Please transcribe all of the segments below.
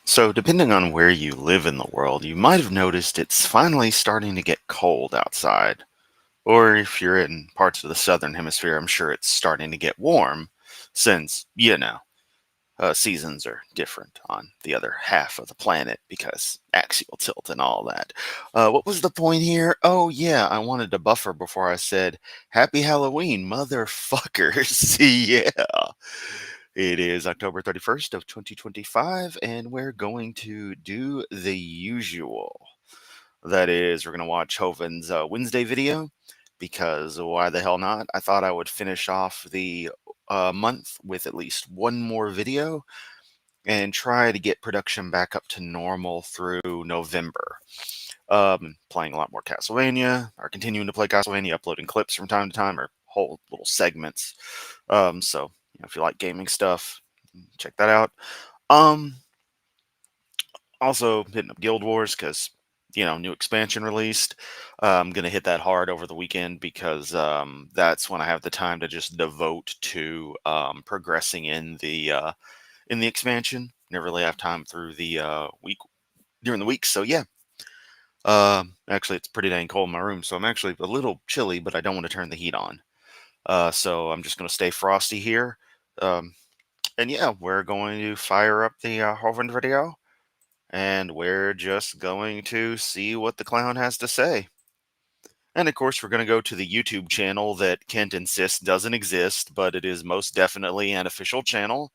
So, depending on where you live in the world, you might have noticed it's finally starting to get cold outside. Or if you're in parts of the southern hemisphere, I'm sure it's starting to get warm, since, seasons are different on the other half of the planet because axial tilt and all that. What was the point here? Oh, yeah, I wanted to buffer before I said, Happy Halloween, motherfuckers. Yeah. It is October 31st of 2025, and we're going to do the usual. That is, we're going to watch Hoven's Wednesday video, because why the hell not? I thought I would finish off the month with at least one more video and try to get production back up to normal through November. Playing a lot more Castlevania, or continuing to play Castlevania, uploading clips from time to time, or whole little segments. So if you like gaming stuff, check that out. Also hitting up Guild Wars because new expansion released. I'm gonna hit that hard over the weekend because that's when I have the time to just devote to progressing in the expansion. Never really have time through the week during the week, so yeah. Actually, it's pretty dang cold in my room, so I'm actually a little chilly, but I don't want to turn the heat on. So I'm just gonna stay frosty here. Um, and yeah, we're going to fire up the Hovind video, and we're just going to see what the clown has to say. And of course, we're going to go to the YouTube channel that Kent insists doesn't exist, but it is most definitely an official channel.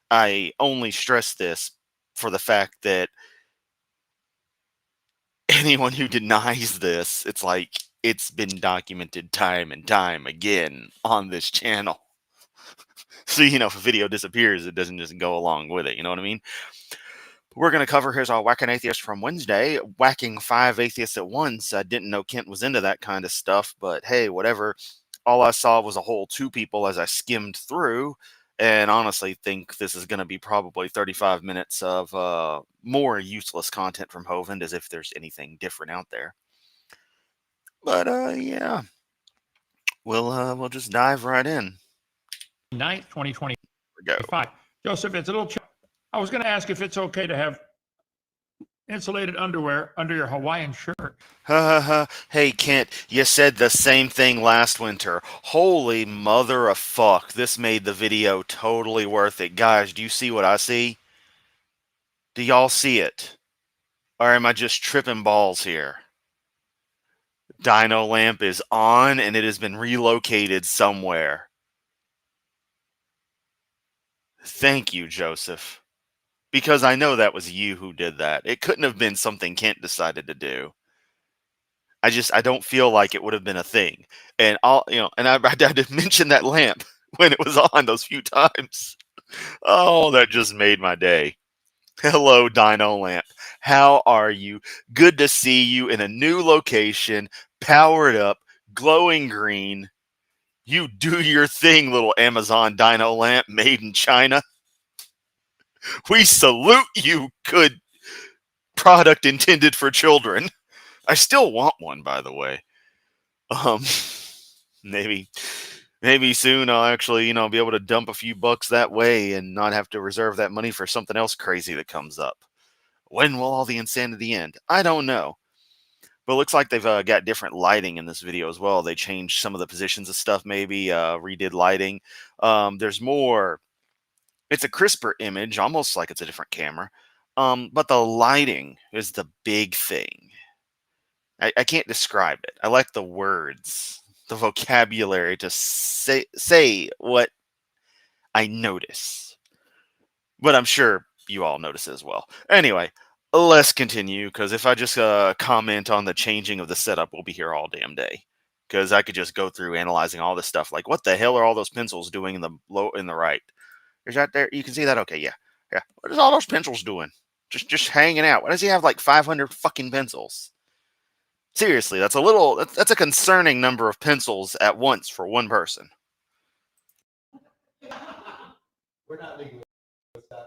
I only stress this for the fact that anyone who denies this, it's like it's been documented time and time again on this channel. So, if a video disappears, it doesn't just go along with it. You know what I mean? We're going to cover here's our Whack an Atheist from Wednesday, whacking 5 atheists at once. I didn't know Kent was into that kind of stuff, but hey, whatever. All I saw was a whole 2 people as I skimmed through, and honestly think this is going to be probably 35 minutes of more useless content from Hovind, as if there's anything different out there. But yeah, we'll just dive right in. 9th, 2025. Go. Joseph, it's a little. I was going to ask if it's okay to have insulated underwear under your Hawaiian shirt. Hey, Kent, you said the same thing last winter. Holy mother of fuck. This made the video totally worth it. Guys, do you see what I see? Do y'all see it? Or am I just tripping balls here? Dino Lamp is on, and it has been relocated somewhere. Thank you, Joseph. Because I know that was you who did that. It couldn't have been something Kent decided to do. I don't feel like it would have been a thing. And I did mention that lamp when it was on those few times. Oh, that just made my day. Hello, Dino Lamp. How are you? Good to see you in a new location, powered up, glowing green. You do your thing, little Amazon Dino Lamp made in China. We salute you, good product intended for children. I still want one, by the way. Maybe soon I'll actually, be able to dump a few bucks that way and not have to reserve that money for something else crazy that comes up. When will all the insanity end? I don't know. But it looks like they've got different lighting in this video as well. They changed some of the positions of stuff, maybe redid lighting. There's more. It's a crisper image, almost like it's a different camera. But the lighting is the big thing. I can't describe it. I like the words, the vocabulary to say what I notice. But I'm sure you all notice it as well. Anyway, let's continue, because if I just comment on the changing of the setup, we'll be here all damn day. Because I could just go through analyzing all this stuff, like what the hell are all those pencils doing in the right? Is that there? You can see that? Okay, yeah. What is all those pencils doing? Just hanging out. Why does he have like 500 fucking pencils? Seriously, that's a concerning number of pencils at once for one person. We're not legal.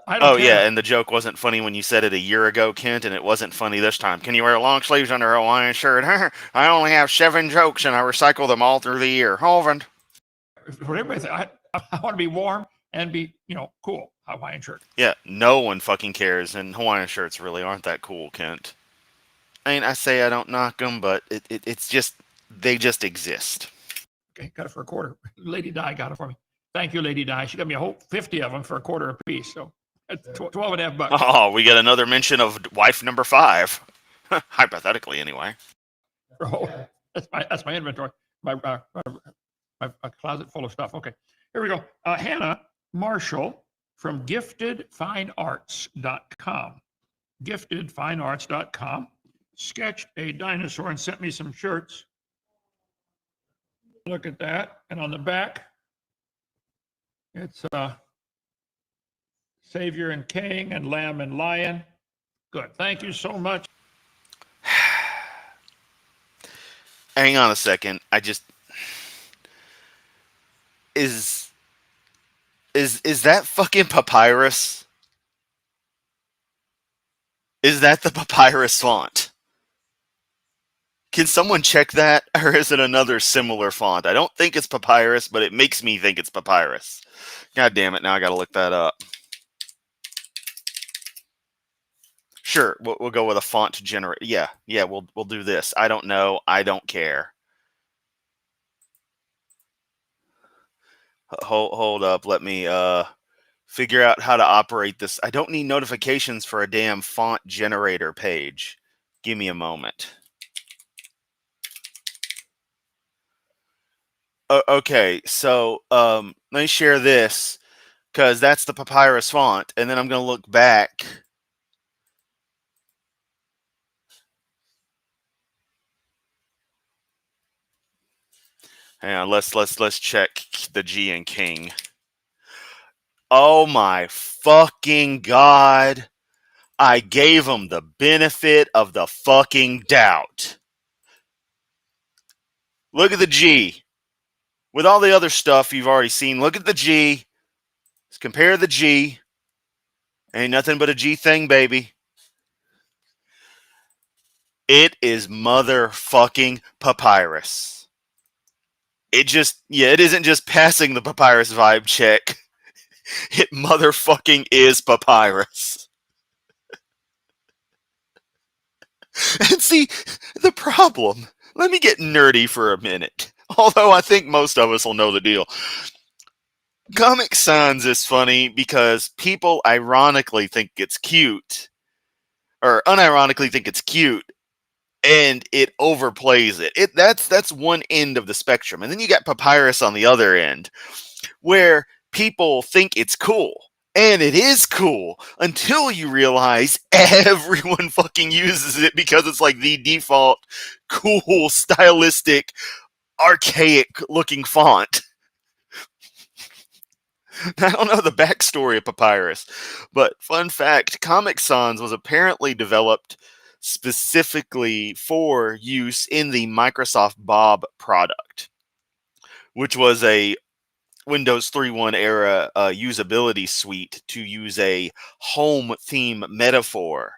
Oh, yeah, and the joke wasn't funny when you said it a year ago, Kent, and it wasn't funny this time. Can you wear long sleeves under a Hawaiian shirt? I only have 7 jokes, and I recycle them all through the year. Hovind. For everybody, I want to be warm. and be, cool. Hawaiian shirt. Yeah, no one fucking cares, and Hawaiian shirts really aren't that cool, Kent. I mean, I say I don't knock them, but it's just, they just exist. Okay, got it for a quarter. Lady Di got it for me. Thank you, Lady Di. She got me a whole 50 of them for a quarter a piece. So that's 12 and a half bucks. Oh, we get another mention of wife number 5. Hypothetically, anyway. Oh, that's my inventory. My closet full of stuff. Okay, here we go. Hannah Marshall from giftedfinearts.com. Giftedfinearts.com sketched a dinosaur and sent me some shirts. Look at that. And on the back, it's Savior and King and Lamb and Lion. Good. Thank you so much. Hang on a second. I just is that fucking papyrus? Is that the papyrus font? Can someone check that, or is it another similar font? I don't think it's papyrus, but it makes me think it's papyrus. God damn it! Now I gotta look that up. Sure, we'll go with a font generator. Yeah, we'll do this. I don't know. I don't care. Hold up. Let me figure out how to operate this. I don't need notifications for a damn font generator page. Give me a moment. Okay, so let me share this, because that's the papyrus font, and then I'm gonna look back. Hang on, let's check the G and King. Oh my fucking god! I gave him the benefit of the fucking doubt. Look at the G. With all the other stuff you've already seen, look at the G. Let's compare the G. Ain't nothing but a G thing, baby. It is motherfucking papyrus. It isn't just passing the papyrus vibe check. It motherfucking is papyrus. And see, the problem, let me get nerdy for a minute. Although I think most of us will know the deal. Comic Sans is funny because people ironically think it's cute, or unironically think it's cute, and it overplays it. That's one end of the spectrum. And then you got papyrus on the other end, where people think it's cool. And it is cool until you realize everyone fucking uses it because it's like the default cool, stylistic, archaic looking font. I don't know the backstory of papyrus, but fun fact, Comic Sans was apparently developed specifically for use in the Microsoft Bob product, which was a Windows 3.1 era usability suite to use a home theme metaphor.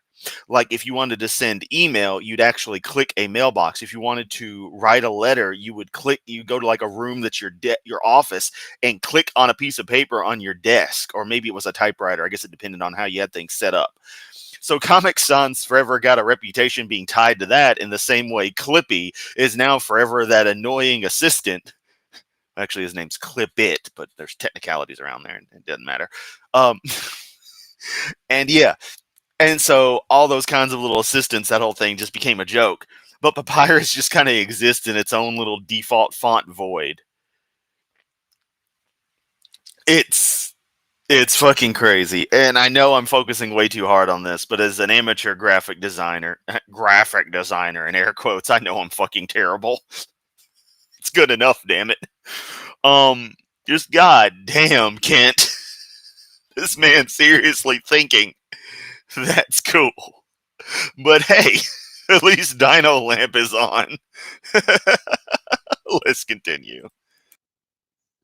Like if you wanted to send email, you'd actually click a mailbox. If you wanted to write a letter, you go to like a room that's your office and click on a piece of paper on your desk, or maybe it was a typewriter. I guess it depended on how you had things set up. So Comic Sans forever got a reputation being tied to that, in the same way Clippy is now forever that annoying assistant. Actually, his name's Clip It, but there's technicalities around there, and it doesn't matter. And yeah, and so all those kinds of little assistants, that whole thing just became a joke. But Papyrus just kind of exists in its own little default font void. It's fucking crazy. And I know I'm focusing way too hard on this, but as an amateur graphic designer, in air quotes, I know I'm fucking terrible. It's good enough, damn it. Just goddamn, Kent. This man's seriously thinking that's cool. But hey, at least Dino Lamp is on. Let's continue.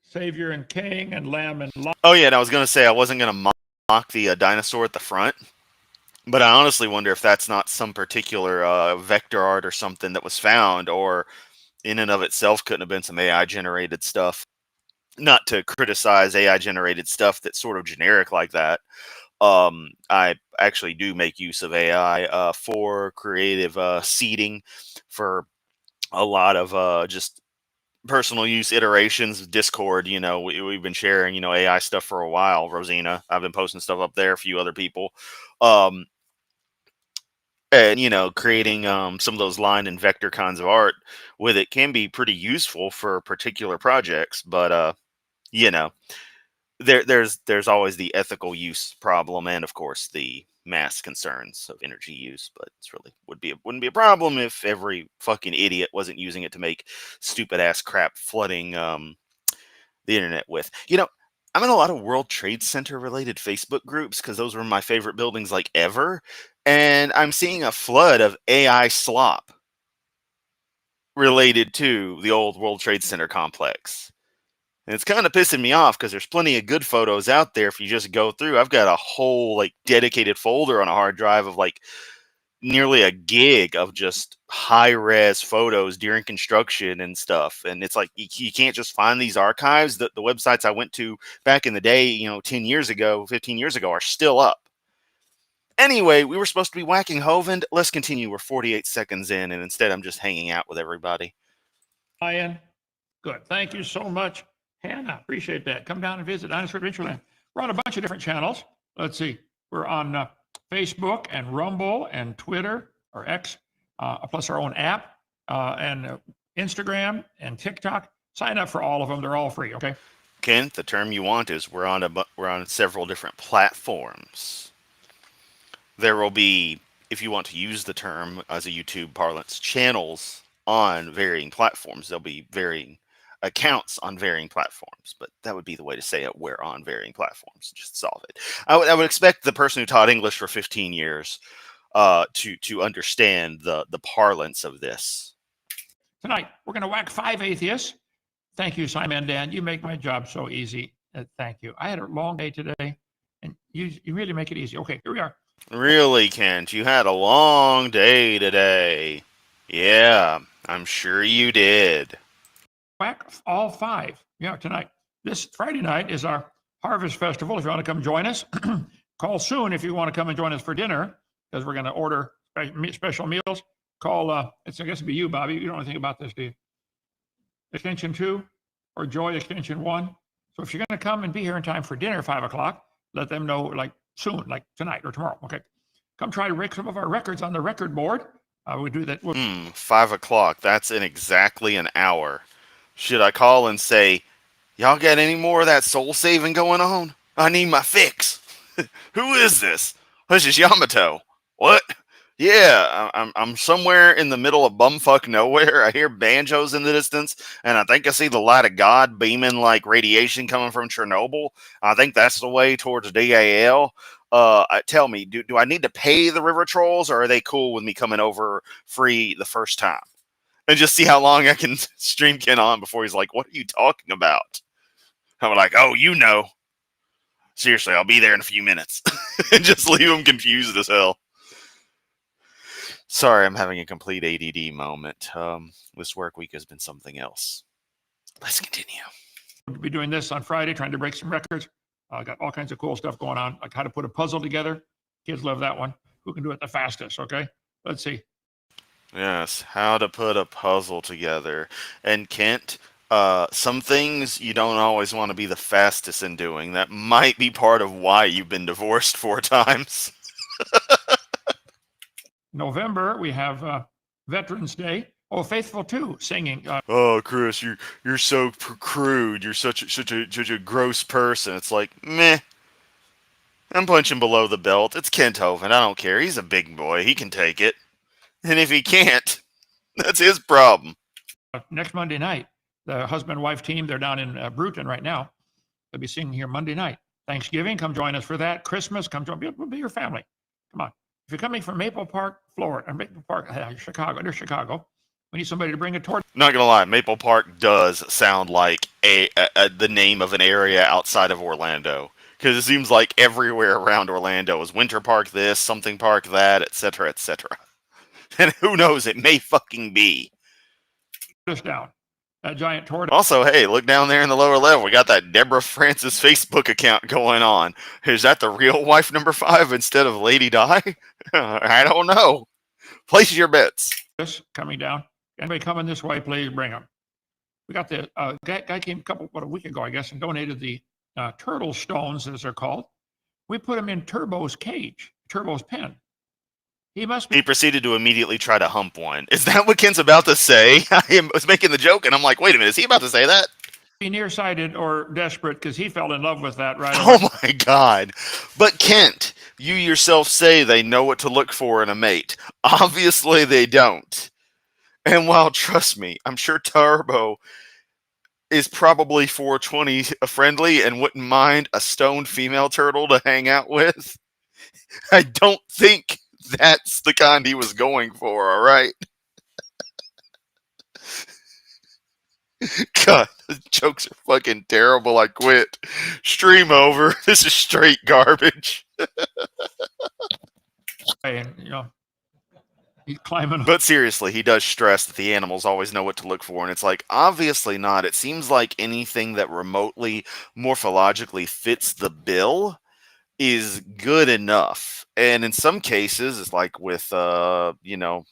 Savior and King and Lamb and Lion. Oh yeah, and I was gonna say I wasn't gonna mock the dinosaur at the front, but I honestly wonder if that's not some particular vector art or something that was found, or in and of itself couldn't have been some AI generated stuff. not to criticize AI generated stuff that's sort of generic like that. I actually do make use of AI for creative seeding, for a lot of just personal use iterations. Discord, we've been sharing, AI stuff for a while. Rosina, I've been posting stuff up there. A few other people, um, and creating some of those line and vector kinds of art with it can be pretty useful for particular projects. But you know, there's always the ethical use problem, and of course the mass concerns of energy use. But it's really wouldn't be a problem if every fucking idiot wasn't using it to make stupid ass crap flooding the internet with. I'm in a lot of World Trade Center related Facebook groups because those were my favorite buildings like ever, and I'm seeing a flood of AI slop related to the old World Trade Center complex. And it's kind of pissing me off because there's plenty of good photos out there if you just go through. I've got a whole like dedicated folder on a hard drive of like nearly a gig of just high res photos during construction and stuff. And it's like you can't just find these archives. The websites I went to back in the day, 10 years ago, 15 years ago, are still up. Anyway, we were supposed to be whacking Hovind. Let's continue. We're 48 seconds in, and instead I'm just hanging out with everybody. Ryan, good. Thank you so much, Hannah. Appreciate that. Come down and visit Dinosaur Adventureland. We're on a bunch of different channels. Let's see. We're on Facebook and Rumble and Twitter or X, plus our own app and Instagram and TikTok. Sign up for all of them. They're all free. Okay. Kent, the term you want is we're on several different platforms. There will be, if you want to use the term as a YouTube parlance, channels on varying platforms. There'll be varying accounts on varying platforms, but that would be the way to say it. We're on varying platforms. Just solve it. I would expect the person who taught English for 15 years to understand the parlance of this. Tonight, we're going to whack 5 atheists. Thank you, Simon Dan. You make my job so easy. Thank you. I had a long day today, and you really make it easy. Okay, here we are. Really, Kent, you had a long day today. Yeah, I'm sure you did. Whack all 5. Yeah, tonight. This Friday night is our Harvest Festival. If you want to come join us, call soon if you want to come and join us for dinner, because we're going to order special meals. Call, I guess it'd be you, Bobby. You don't know anything about this, do you? Extension 2 or Joy Extension 1. So if you're going to come and be here in time for dinner, 5 o'clock, let them know like soon, like tonight or tomorrow. Okay. Come try to rake some of our records on the record board. We do that. 5 o'clock. That's in exactly an hour. Should I call and say, y'all got any more of that soul saving going on? I need my fix. Who is this? This is Yamato. What? Yeah, I'm somewhere in the middle of bumfuck nowhere. I hear banjos in the distance, and I think I see the light of God beaming like radiation coming from Chernobyl. I think that's the way towards DAL. Tell me, do I need to pay the river trolls, or are they cool with me coming over free the first time? And just see how long I can stream Ken on before he's like, what are you talking about? I'm like, oh, seriously, I'll be there in a few minutes. And just leave him confused as hell. Sorry, I'm having a complete ADD moment. This work week has been something else. Let's continue. We'll be doing this on Friday, trying to break some records. Got all kinds of cool stuff going on, like how to put a puzzle together. Kids love that one. Who can do it the fastest? Okay, let's see. Yes, how to put a puzzle together. And Kent, some things you don't always want to be the fastest in doing. That might be part of why you've been divorced 4 times. November, we have Veterans Day. Oh, Faithful 2 singing. Oh, Chris, you're so crude. You're such a gross person. It's like, meh. I'm punching below the belt. It's Kent Hovind. I don't care. He's a big boy. He can take it. And if he can't, that's his problem. Next Monday night, the husband-wife team, they're down in Bruton right now. They'll be singing here Monday night. Thanksgiving, come join us for that. Christmas, come join. We'll be your family. Come on. If you're coming from Maple Park, Florida, or Maple Park, Chicago, near Chicago, we need somebody to bring a torch. Not gonna lie, Maple Park does sound like the name of an area outside of Orlando, because it seems like everywhere around Orlando is Winter Park this, something park that, etc., etc. And who knows, it may fucking be. Us down. that giant tortoise. Also, hey, look down there in the lower left. We got that Deborah Francis Facebook account going on. Is that the real wife number 5 instead of Lady Di? I don't know. Place your bets. Coming down. Anybody coming this way, please bring them. We got the guy came a week ago, I guess, and donated the turtle stones, as they're called. We put them in Turbo's cage, Turbo's pen. He proceeded to immediately try to hump one. Is that what Ken's about to say? I was making the joke, and I'm like, wait a minute, is he about to say that? Be nearsighted or desperate because he fell in love with that right away. Oh my God. But Kent, you yourself say they know what to look for in a mate. Obviously they don't. And while, trust me, I'm sure Turbo is probably 420 friendly and wouldn't mind a stoned female turtle to hang out with, I don't think that's the kind he was going for, all right? God, the jokes are fucking terrible. I quit. Stream over. This is straight garbage. And, he's climbing. But seriously, he does stress that the animals always know what to look for, and it's like, obviously not. It seems like anything that remotely morphologically fits the bill is good enough. And in some cases, it's like with our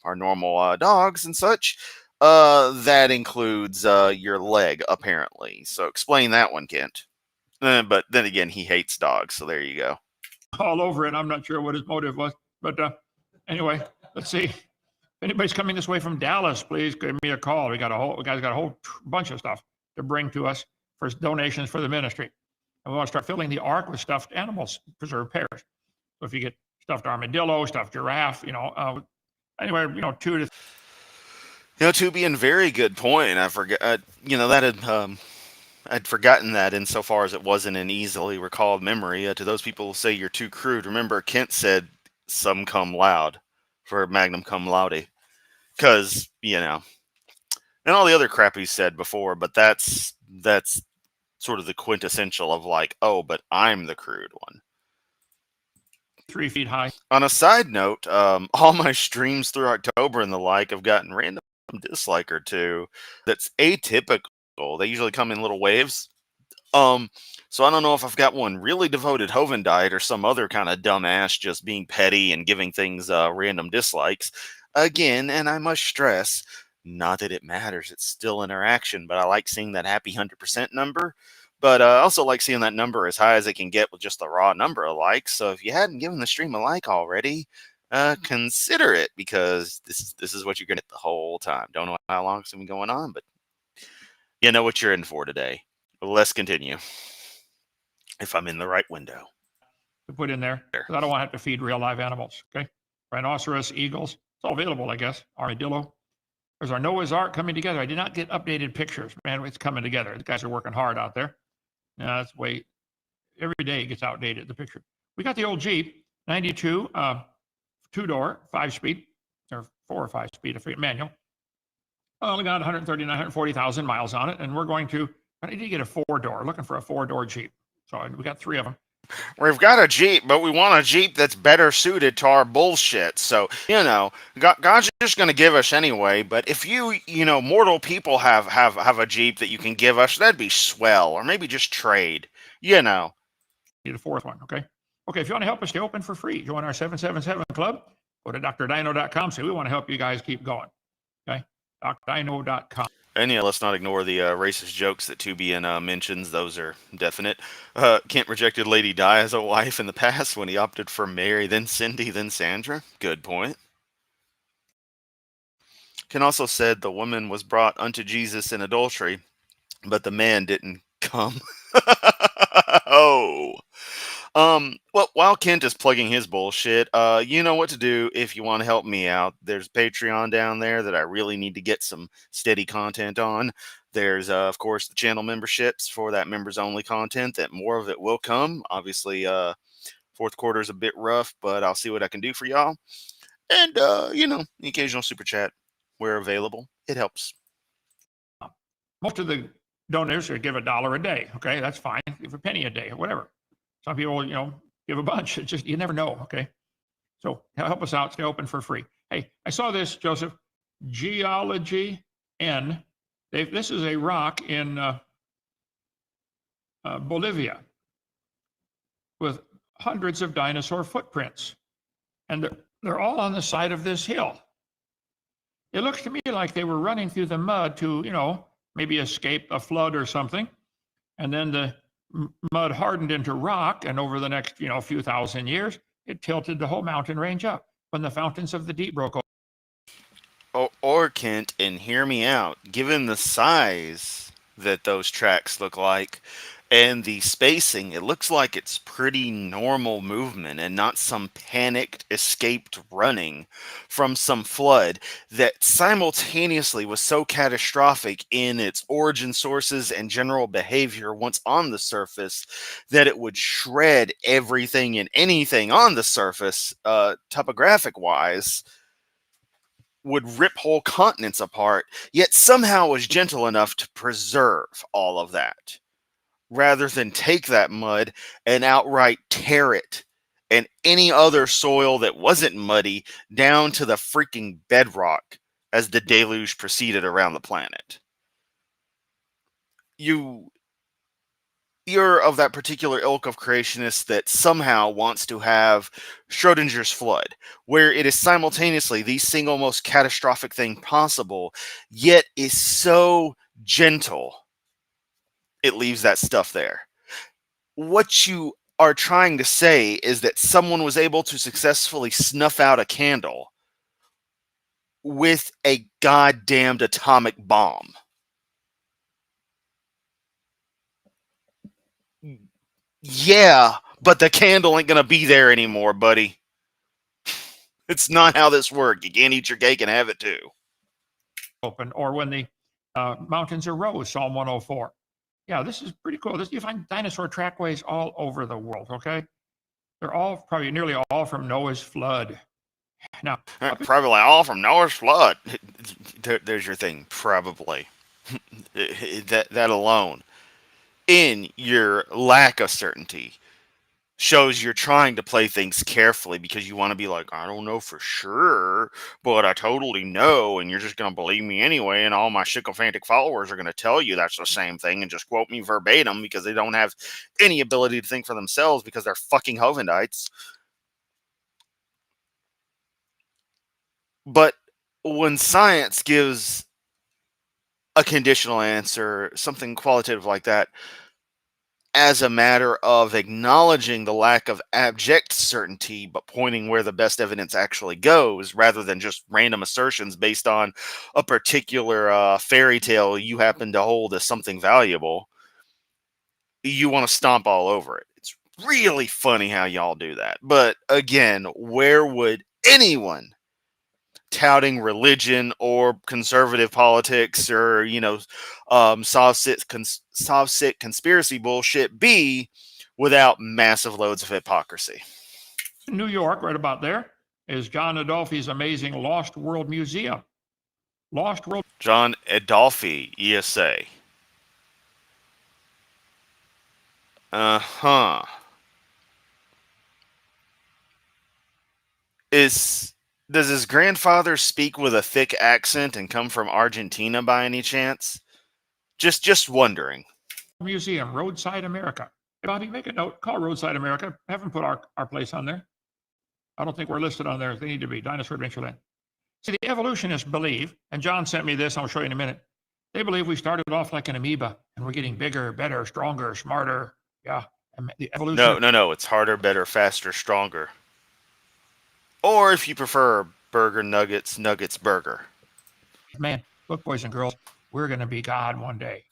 normal dogs and such, that includes your leg, apparently. So explain that one, Kent. But then again, he hates dogs, so there you go. All over it. I'm not sure what his motive was, but anyway, let's see. If anybody's coming this way from Dallas, please give me a call. We got a whole bunch of stuff to bring to us for donations for the ministry. And we want to start filling the ark with stuffed animals, preserved pears. So if you get stuffed armadillo, stuffed giraffe, anywhere, 2 to. To be in very good point. I forgot. I'd forgotten that insofar as it wasn't an easily recalled memory. To those people who say you're too crude, remember Kent said "some cum loud" for Magnum cum laude, because and all the other crap he said before. But that's sort of the quintessential of like, oh, but I'm the crude one. 3 feet high. On a side note, all my streams through October and the like have gotten random dislike or two. That's atypical. They usually come in little waves. So I don't know if I've got one really devoted Hovendite or some other kind of dumbass just being petty and giving things random dislikes. Again, and I must stress, not that it matters, it's still interaction, but I like seeing that happy 100% number. But I also like seeing that number as high as it can get with just the raw number of likes. So if you hadn't given the stream a like already, consider it, because this is what you're going to get the whole time. Don't know how long it's been going on, but you know what you're in for today. Let's continue. If I'm in the right window. To put in there, because I don't want to have to feed real live animals, okay? Rhinoceros, eagles, it's all available, I guess. Armadillo. There's our Noah's Ark coming together. I did not get updated pictures. Man, it's coming together. The guys are working hard out there. That's every day it gets outdated, the picture. We got the old Jeep, 92, 2-door, 5-speed, or 4 or 5-speed, I forget, manual. Only got 140,000 miles on it, and I need to get a 4-door, looking for a 4-door Jeep. So we got 3 of them. We've got a Jeep, but we want a Jeep that's better suited to our bullshit. So, God's just going to give us anyway. But if mortal people have a Jeep that you can give us, that'd be swell. Or maybe just trade, Need a 4th one, okay? Okay, if you want to help us stay open for free, join our 777 Club. Go to drdino.com. Say, we want to help you guys keep going, okay? drdino.com. And let's not ignore the racist jokes that Tubian mentions. Those are definite. Kent rejected Lady Di as a wife in the past when he opted for Mary, then Cindy, then Sandra. Good point. Ken also said the woman was brought unto Jesus in adultery, but the man didn't come. Oh. Well, while Kent is plugging his bullshit, you know what to do if you want to help me out. There's Patreon down there that I really need to get some steady content on. There's, of course, the channel memberships for that members-only content, that more of it will come. Obviously, fourth quarter is a bit rough, but I'll see what I can do for y'all. And, the occasional super chat where available. It helps. Most of the donors give $1 a day, okay? That's fine. Give a penny a day or whatever. Some people, give a bunch. It's just, you never know, okay? So help us out. Stay open for free. Hey, I saw this, Joseph. Geology N This is a rock in Bolivia with hundreds of dinosaur footprints, and they're all on the side of this hill. It looks to me like they were running through the mud to, maybe escape a flood or something, and then the mud hardened into rock, and over the next, few thousand years, it tilted the whole mountain range up when the fountains of the deep broke open. Or Kent, and hear me out, given the size that those tracks look like and the spacing, it looks like it's pretty normal movement and not some panicked, escaped running from some flood that simultaneously was so catastrophic in its origin sources and general behavior once on the surface that it would shred everything and anything on the surface, topographic wise, would rip whole continents apart, yet somehow was gentle enough to preserve all of that, rather than take that mud and outright tear it and any other soil that wasn't muddy down to the freaking bedrock as the deluge proceeded around the planet. You're of that particular ilk of creationists that somehow wants to have Schrodinger's flood, where it is simultaneously the single most catastrophic thing possible, yet is so gentle, it leaves that stuff there. What you are trying to say is that someone was able to successfully snuff out a candle with a goddamned atomic bomb. Yeah, but the candle ain't gonna be there anymore, buddy. It's not how this works. You can't eat your cake and have it too. Open, or when the mountains arose, Psalm 104. Yeah, this is pretty cool. You find dinosaur trackways all over the world, okay? They're all probably nearly all from Noah's flood. Now, probably all from Noah's flood. There's your thing, probably. that alone, in your lack of certainty, shows you're trying to play things carefully because you want to be like, I don't know for sure, but I totally know, and you're just going to believe me anyway, and all my sycophantic followers are going to tell you that's the same thing and just quote me verbatim because they don't have any ability to think for themselves because they're fucking Hovendites. But when science gives a conditional answer, something qualitative like that, as a matter of acknowledging the lack of abject certainty, but pointing where the best evidence actually goes, rather than just random assertions based on a particular fairy tale you happen to hold as something valuable, you want to stomp all over it. It's really funny how y'all do that. But again, where would anyone touting religion or conservative politics or soft sit conspiracy bullshit be without massive loads of hypocrisy? New York, right about there, is John Adolphi's amazing Lost World Museum. Lost World. John Adolphi, ESA. Uh-huh. Does his grandfather speak with a thick accent and come from Argentina by any chance? Just wondering. Museum, Roadside America. Hey, Bobby, make a note. Call Roadside America. Have them put our place on there. I don't think we're listed on there. They need to be. Dinosaur Adventureland. See, the evolutionists believe, and John sent me this, I'll show you in a minute. They believe we started off like an amoeba and we're getting bigger, better, stronger, smarter. Yeah. The evolution. No. It's harder, better, faster, stronger. Or if you prefer, burger, nuggets, burger. Man, look, boys and girls, we're going to be God one day.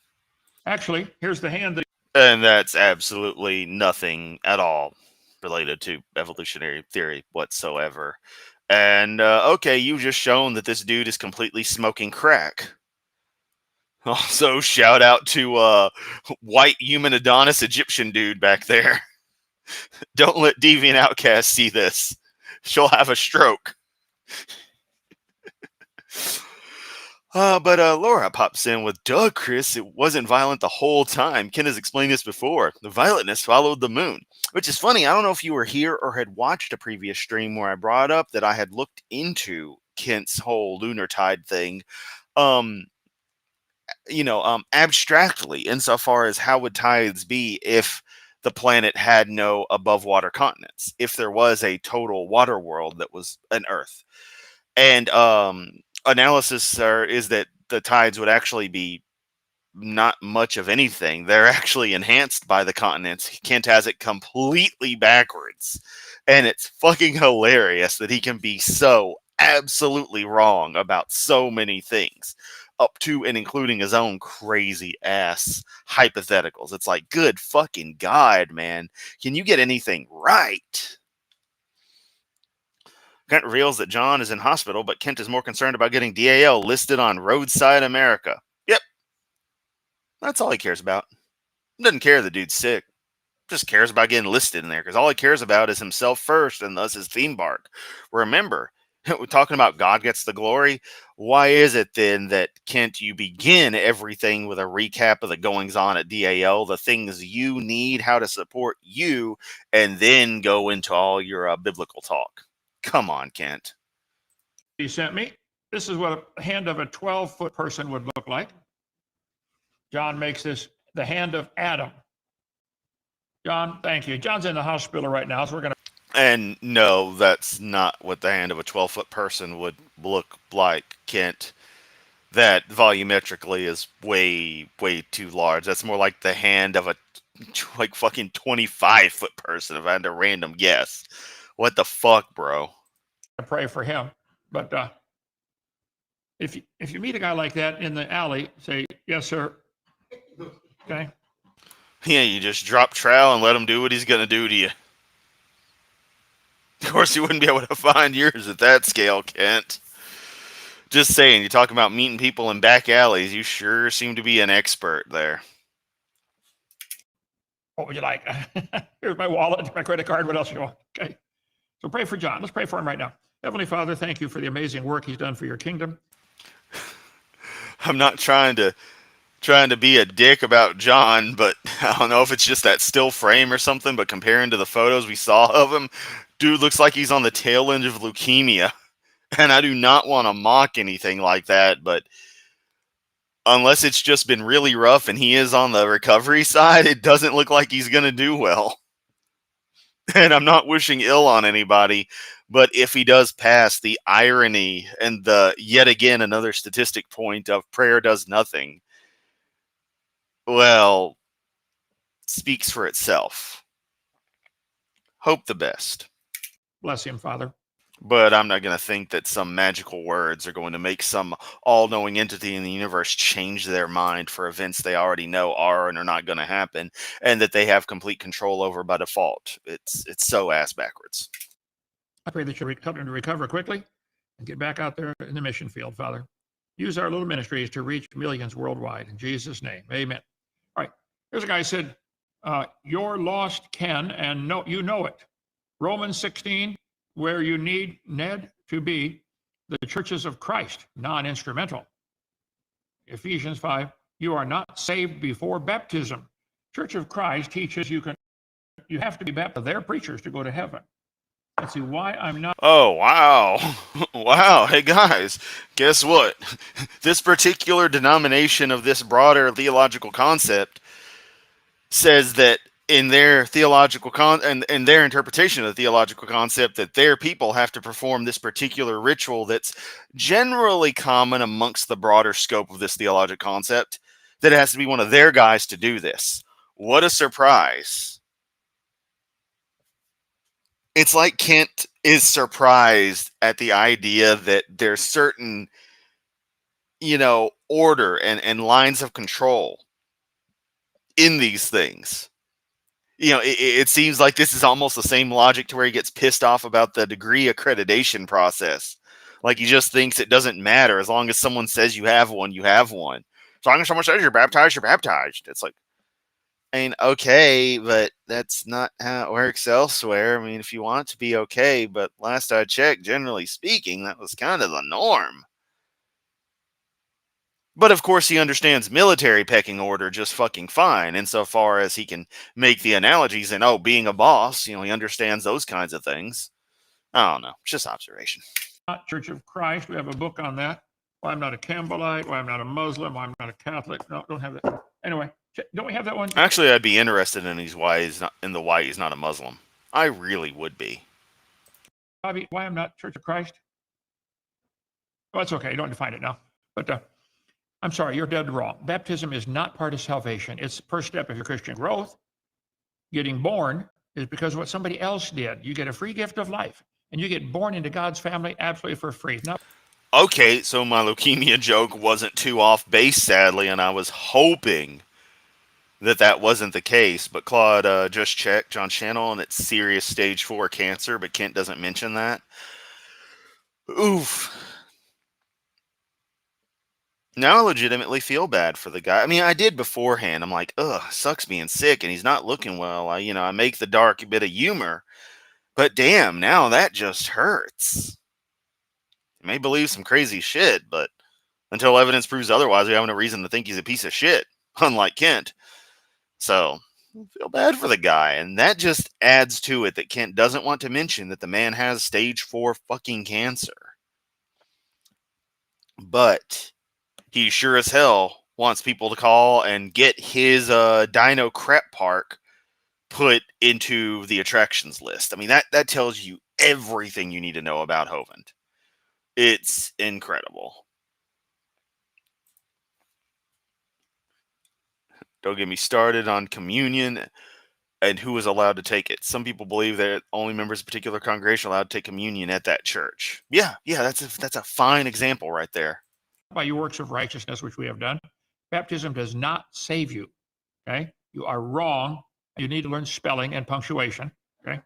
Actually, here's the hand that. And that's absolutely nothing at all related to evolutionary theory whatsoever. And, okay, you've just shown that this dude is completely smoking crack. Also, shout out to white human Adonis Egyptian dude back there. Don't let Deviant Outcast see this. She'll have a stroke. But Laura pops in with, duh, Chris, it wasn't violent the whole time. Ken has explained this before. The violentness followed the moon. Which is funny. I don't know if you were here or had watched a previous stream where I brought up that I had looked into Kent's whole lunar tide thing. abstractly, insofar as how would tides be if the planet had no above water continents, if there was a total water world that was an Earth. And analysis is that the tides would actually be not much of anything. They're actually enhanced by the continents. Kent has it completely backwards. And it's fucking hilarious that he can be so absolutely wrong about so many things, up to and including his own crazy ass hypotheticals. It's like, good fucking God, man. Can you get anything right? Kent reveals that John is in hospital, but Kent is more concerned about getting DAL listed on Roadside America. Yep, that's all he cares about. He doesn't care the dude's sick. Just cares about getting listed in there because all he cares about is himself first and thus his theme park. Remember, we're talking about God gets the glory. Why is it then that, Kent, you begin everything with a recap of the goings on at DAL, the things you need, how to support you, and then go into all your biblical talk? Come on, Kent. He sent me. This is what a hand of a 12-foot person would look like. John makes this the hand of Adam. John, thank you. John's in the hospital right now, so we're going to. And no, that's not what the hand of a 12-foot person would look like, Kent. That volumetrically is way, way too large. That's more like the hand of a fucking 25-foot person, if I had a random guess. What the fuck, bro? Pray for him. But if you meet a guy like that in the alley, say, yes, sir. Okay. Yeah, you just drop trowel and let him do what he's going to do to you. Of course, you wouldn't be able to find yours at that scale, Kent. Just saying, you're talking about meeting people in back alleys. You sure seem to be an expert there. What would you like? Here's my wallet, my credit card. What else you want? Okay. So pray for John. Let's pray for him right now. Heavenly Father, thank you for the amazing work he's done for your kingdom. I'm not trying to be a dick about John, but I don't know if it's just that still frame or something, but comparing to the photos we saw of him, dude looks like he's on the tail end of leukemia. And I do not want to mock anything like that, but unless it's just been really rough and he is on the recovery side, it doesn't look like he's going to do well. And I'm not wishing ill on anybody, but if he does pass, the irony and the yet again another statistic point of prayer does nothing, well, speaks for itself. Hope the best. Bless him, Father. But I'm not going to think that some magical words are going to make some all-knowing entity in the universe change their mind for events they already know are and are not going to happen, and that they have complete control over by default. It's so ass backwards. I pray that you help him to recover quickly and get back out there in the mission field, Father. Use our little ministries to reach millions worldwide. In Jesus' name, amen. All right. Here's a guy who said, you're lost, Ken, and you know it. Romans 16, where you need, Ned, to be the churches of Christ, non-instrumental. Ephesians 5, you are not saved before baptism. Church of Christ teaches you have to be baptized. They're preachers to go to heaven. Let's see why I'm not. Oh, wow. Wow. Hey, guys, guess what? This particular denomination of this broader theological concept says that in their theological and their interpretation of the theological concept, that their people have to perform this particular ritual that's generally common amongst the broader scope of this theological concept, that it has to be one of their guys to do this. What a surprise. It's like Kent is surprised at the idea that there's certain, order and lines of control in these things. It seems like this is almost the same logic to where he gets pissed off about the degree accreditation process. Like he just thinks it doesn't matter. As long as someone says you have one, you have one. As long as someone says you're baptized, you're baptized. It's like, I mean, okay, but that's not how it works elsewhere. I mean, if you want it to be okay, but last I checked, generally speaking, that was kind of the norm. But of course, he understands military pecking order just fucking fine, insofar as he can make the analogies and, being a boss, he understands those kinds of things. I don't know. It's just observation. Church of Christ. We have a book on that. Why I'm not a Campbellite, why I'm not a Muslim, why I'm not a Catholic. No, don't have that. Anyway, don't we have that one? Actually, I'd be interested in why he's not a Muslim. I really would be. Bobby, why I'm not Church of Christ? Well, that's okay. You don't have to find it now. But I'm sorry, you're dead wrong. Baptism is not part of salvation. It's the first step of your Christian growth. Getting born is because of what somebody else did. You get a free gift of life, and you get born into God's family absolutely for free. Now, Okay, so my leukemia joke wasn't too off base, sadly, and I was hoping that wasn't the case. But Claude just checked John Channel, and it's serious stage 4 cancer, but Kent doesn't mention that. Oof. Now I legitimately feel bad for the guy. I mean, I did beforehand. I'm like, ugh, sucks being sick, and he's not looking well. I make the dark bit of humor. But damn, now that just hurts. You may believe some crazy shit, but until evidence proves otherwise, we have no reason to think he's a piece of shit, unlike Kent. So, I feel bad for the guy, and that just adds to it that Kent doesn't want to mention that the man has stage 4 fucking cancer. But he sure as hell wants people to call and get his Dino Crap Park put into the attractions list. I mean, that tells you everything you need to know about Hovland. It's incredible. Don't get me started on communion and who is allowed to take it. Some people believe that only members of a particular congregation are allowed to take communion at that church. Yeah, that's a fine example right there. by your works of righteousness, which we have done, baptism does not save you. Okay, you are wrong. You need to learn spelling and punctuation. Okay,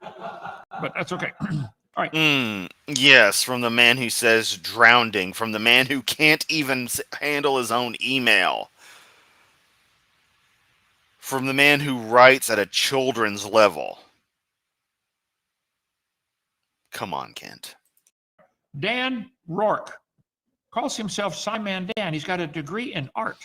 but that's okay. All right. Yes, from the man who says drowning, from the man who can't even handle his own email, from the man who writes at a children's level. Come on, Kent. Dan Rourke calls himself Simon Dan. He's got a degree in art.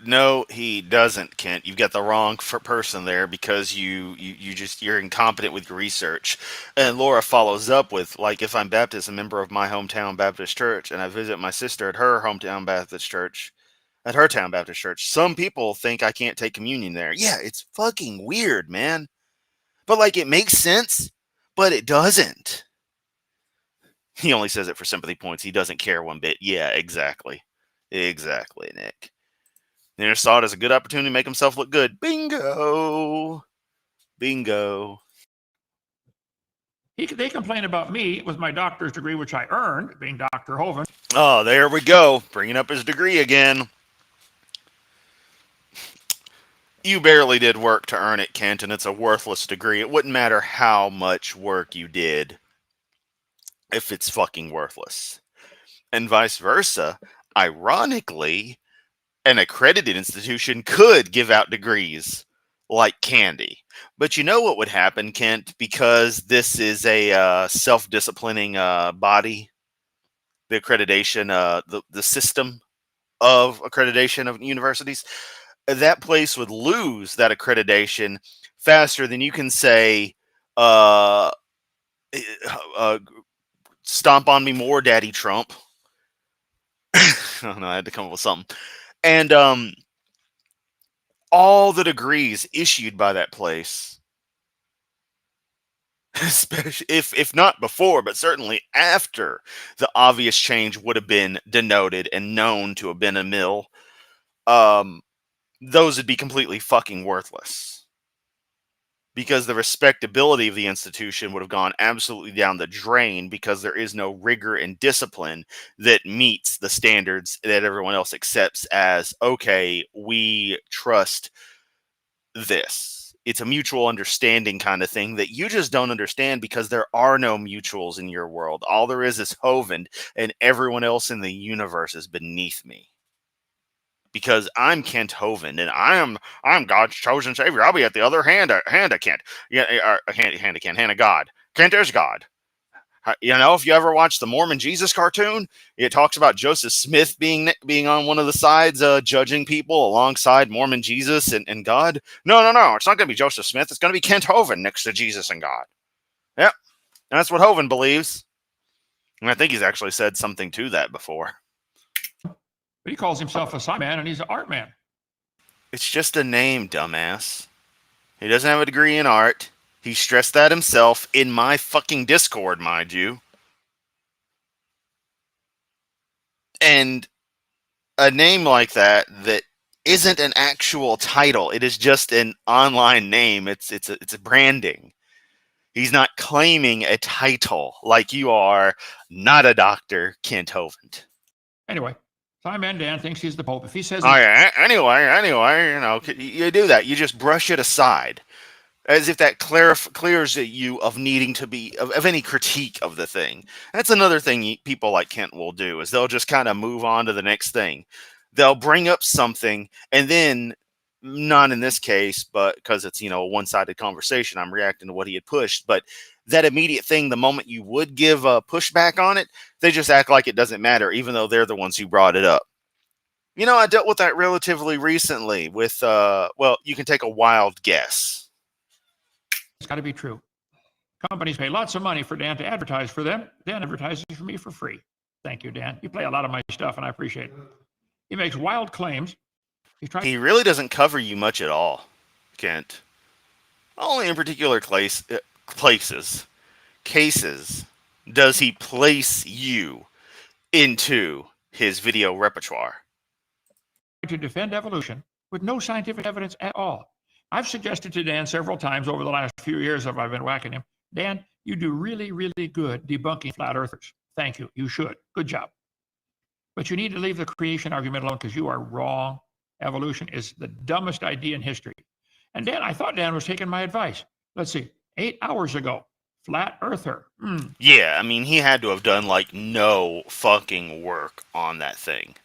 No, he doesn't, Kent. You've got the wrong person there because you're incompetent with your research. And Laura follows up with, like, if I'm Baptist, a member of my hometown Baptist church, and I visit my sister at her hometown Baptist church, at her town Baptist church, some people think I can't take communion there. Yeah, it's fucking weird, man. But, like, it makes sense, but it doesn't. He only says it for sympathy points. He doesn't care one bit. Yeah, exactly. Exactly, Nick. He just saw it as a good opportunity to make himself look good. Bingo. Bingo. They complain about me with my doctor's degree, which I earned, being Dr. Hovind. Oh, there we go. Bringing up his degree again. You barely did work to earn it, Kent, and it's a worthless degree. It wouldn't matter how much work you did if it's fucking worthless. And vice versa. Ironically, an accredited institution could give out degrees like candy. But you know what would happen, Kent? Because this is a self-disciplining body, the accreditation, the system of accreditation of universities, that place would lose that accreditation faster than you can say, stomp on me more, Daddy Trump. I don't know, I had to come up with something. And all the degrees issued by that place, especially if not before, but certainly after the obvious change would have been denoted and known to have been a mill, those would be completely fucking worthless. Because the respectability of the institution would have gone absolutely down the drain because there is no rigor and discipline that meets the standards that everyone else accepts as, okay, we trust this. It's a mutual understanding kind of thing that you just don't understand because there are no mutuals in your world. All there is Hovland, and everyone else in the universe is beneath me. Because I'm Kent Hovland, and I'm God's chosen savior. I'll be at the other hand of Kent. Yeah, hand of Kent, hand of God. Kent is God. You know, if you ever watch the Mormon Jesus cartoon, it talks about Joseph Smith being on one of the sides, judging people alongside Mormon Jesus and God. No. It's not going to be Joseph Smith. It's going to be Kent Hovland next to Jesus and God. Yep. That's what Hovland believes. And I think he's actually said something to that before. But he calls himself a sci man and he's an art man. It's just a name, dumbass. He doesn't have a degree in art. He stressed that himself in my fucking Discord, mind you. And a name like that isn't an actual title. It is just an online name. It's a branding. He's not claiming a title like you are. Not a doctor, Kent Hovind. Anyway, Sci-Man Dan thinks he's the Pope. If he says anyway, you do that. You just brush it aside, as if that clears you of needing to be of any critique of the thing. That's another thing people like Kent will do, is they'll just kind of move on to the next thing. They'll bring up something, and then, not in this case, but because it's, a one-sided conversation, I'm reacting to what he had pushed, but that immediate thing, the moment you would give a pushback on it, they just act like it doesn't matter, even though they're the ones who brought it up. I dealt with that relatively recently with, you can take a wild guess. It's got to be true. Companies pay lots of money for Dan to advertise for them. Dan advertises for me for free. Thank you, Dan. You play a lot of my stuff, and I appreciate it. He makes wild claims. He really doesn't cover you much at all, Kent. Only in particular cases does he place you into his video repertoire. To defend evolution with no scientific evidence at all. I've suggested to Dan several times over the last few years that I've been whacking him, Dan, you do really, really good debunking flat earthers. Thank you. You should. Good job. But you need to leave the creation argument alone because you are wrong. Evolution is the dumbest idea in history. And Dan, I thought Dan was taking my advice. Let's see, 8 hours ago, flat earther. Yeah, he had to have done no fucking work on that thing.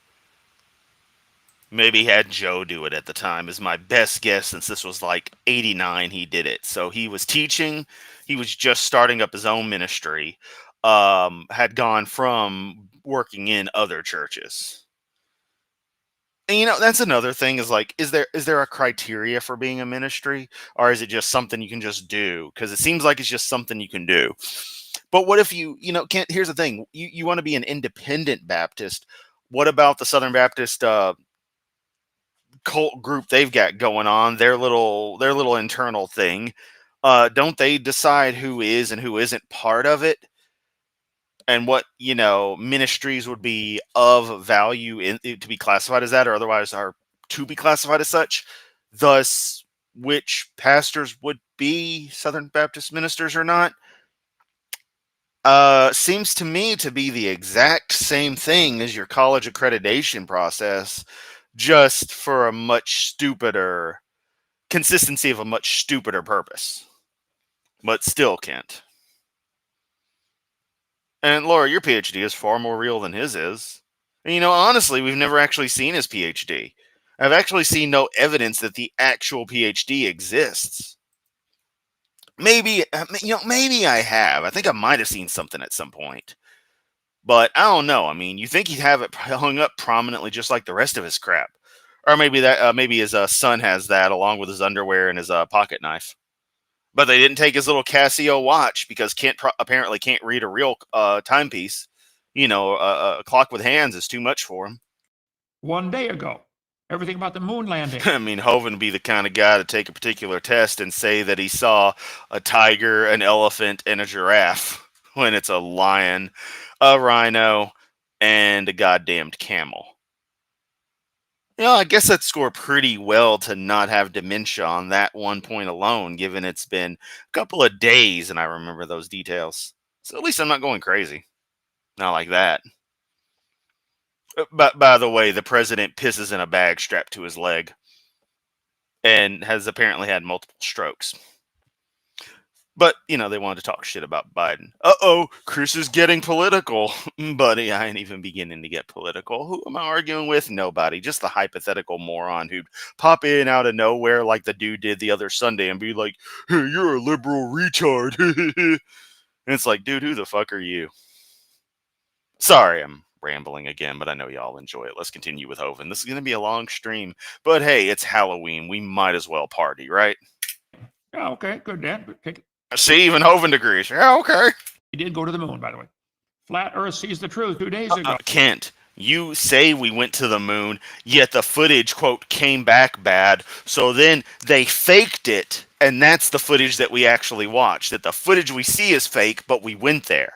Maybe he had Joe do it at the time, is my best guess, since this was 89 he did it. So he was teaching, he was just starting up his own ministry, had gone from working in other churches. And that's another thing, is is there a criteria for being a ministry, or is it just something you can just do? Because it seems like it's just something you can do. But what if can't? Here's the thing: you want to be an independent Baptist. What about the Southern Baptist cult group they've got going on? Their little internal thing. Don't they decide who is and who isn't part of it? And what, ministries would be of value to be classified as that, or otherwise are to be classified as such. Thus, which pastors would be Southern Baptist ministers or not. Seems to me to be the exact same thing as your college accreditation process, just for a much stupider consistency of a much stupider purpose. But still, Kent. And Laura, your PhD is far more real than his is. And, honestly, we've never actually seen his PhD. I've actually seen no evidence that the actual PhD exists. Maybe I have. I think I might have seen something at some point. But I don't know. You think he'd have it hung up prominently just like the rest of his crap. Or maybe his son has that along with his underwear and his pocket knife. But they didn't take his little Casio watch because Kent apparently can't read a real timepiece. A clock with hands is too much for him. 1 day ago, everything about the moon landing. Hovind would be the kind of guy to take a particular test and say that he saw a tiger, an elephant, and a giraffe when it's a lion, a rhino, and a goddamned camel. I guess I'd score pretty well to not have dementia on that 1 point alone, given it's been a couple of days and I remember those details. So at least I'm not going crazy. Not like that. But by the way, the president pisses in a bag strapped to his leg and has apparently had multiple strokes. But, they wanted to talk shit about Biden. Uh-oh, Chris is getting political. Buddy, I ain't even beginning to get political. Who am I arguing with? Nobody. Just the hypothetical moron who'd pop in out of nowhere like the dude did the other Sunday and be like, hey, you're a liberal retard. And it's like, dude, who the fuck are you? Sorry, I'm rambling again, but I know y'all enjoy it. Let's continue with Hovind. This is going to be a long stream. But hey, it's Halloween. We might as well party, right? Yeah, okay, good, Dan. Take it. See, even Hovind agrees. Yeah, okay. He did go to the moon, by the way. Flat Earth sees the truth 2 days ago. Kent, You say we went to the moon, yet the footage, quote, came back bad. So then they faked it, and that's the footage that we actually watched. That the footage we see is fake, but we went there.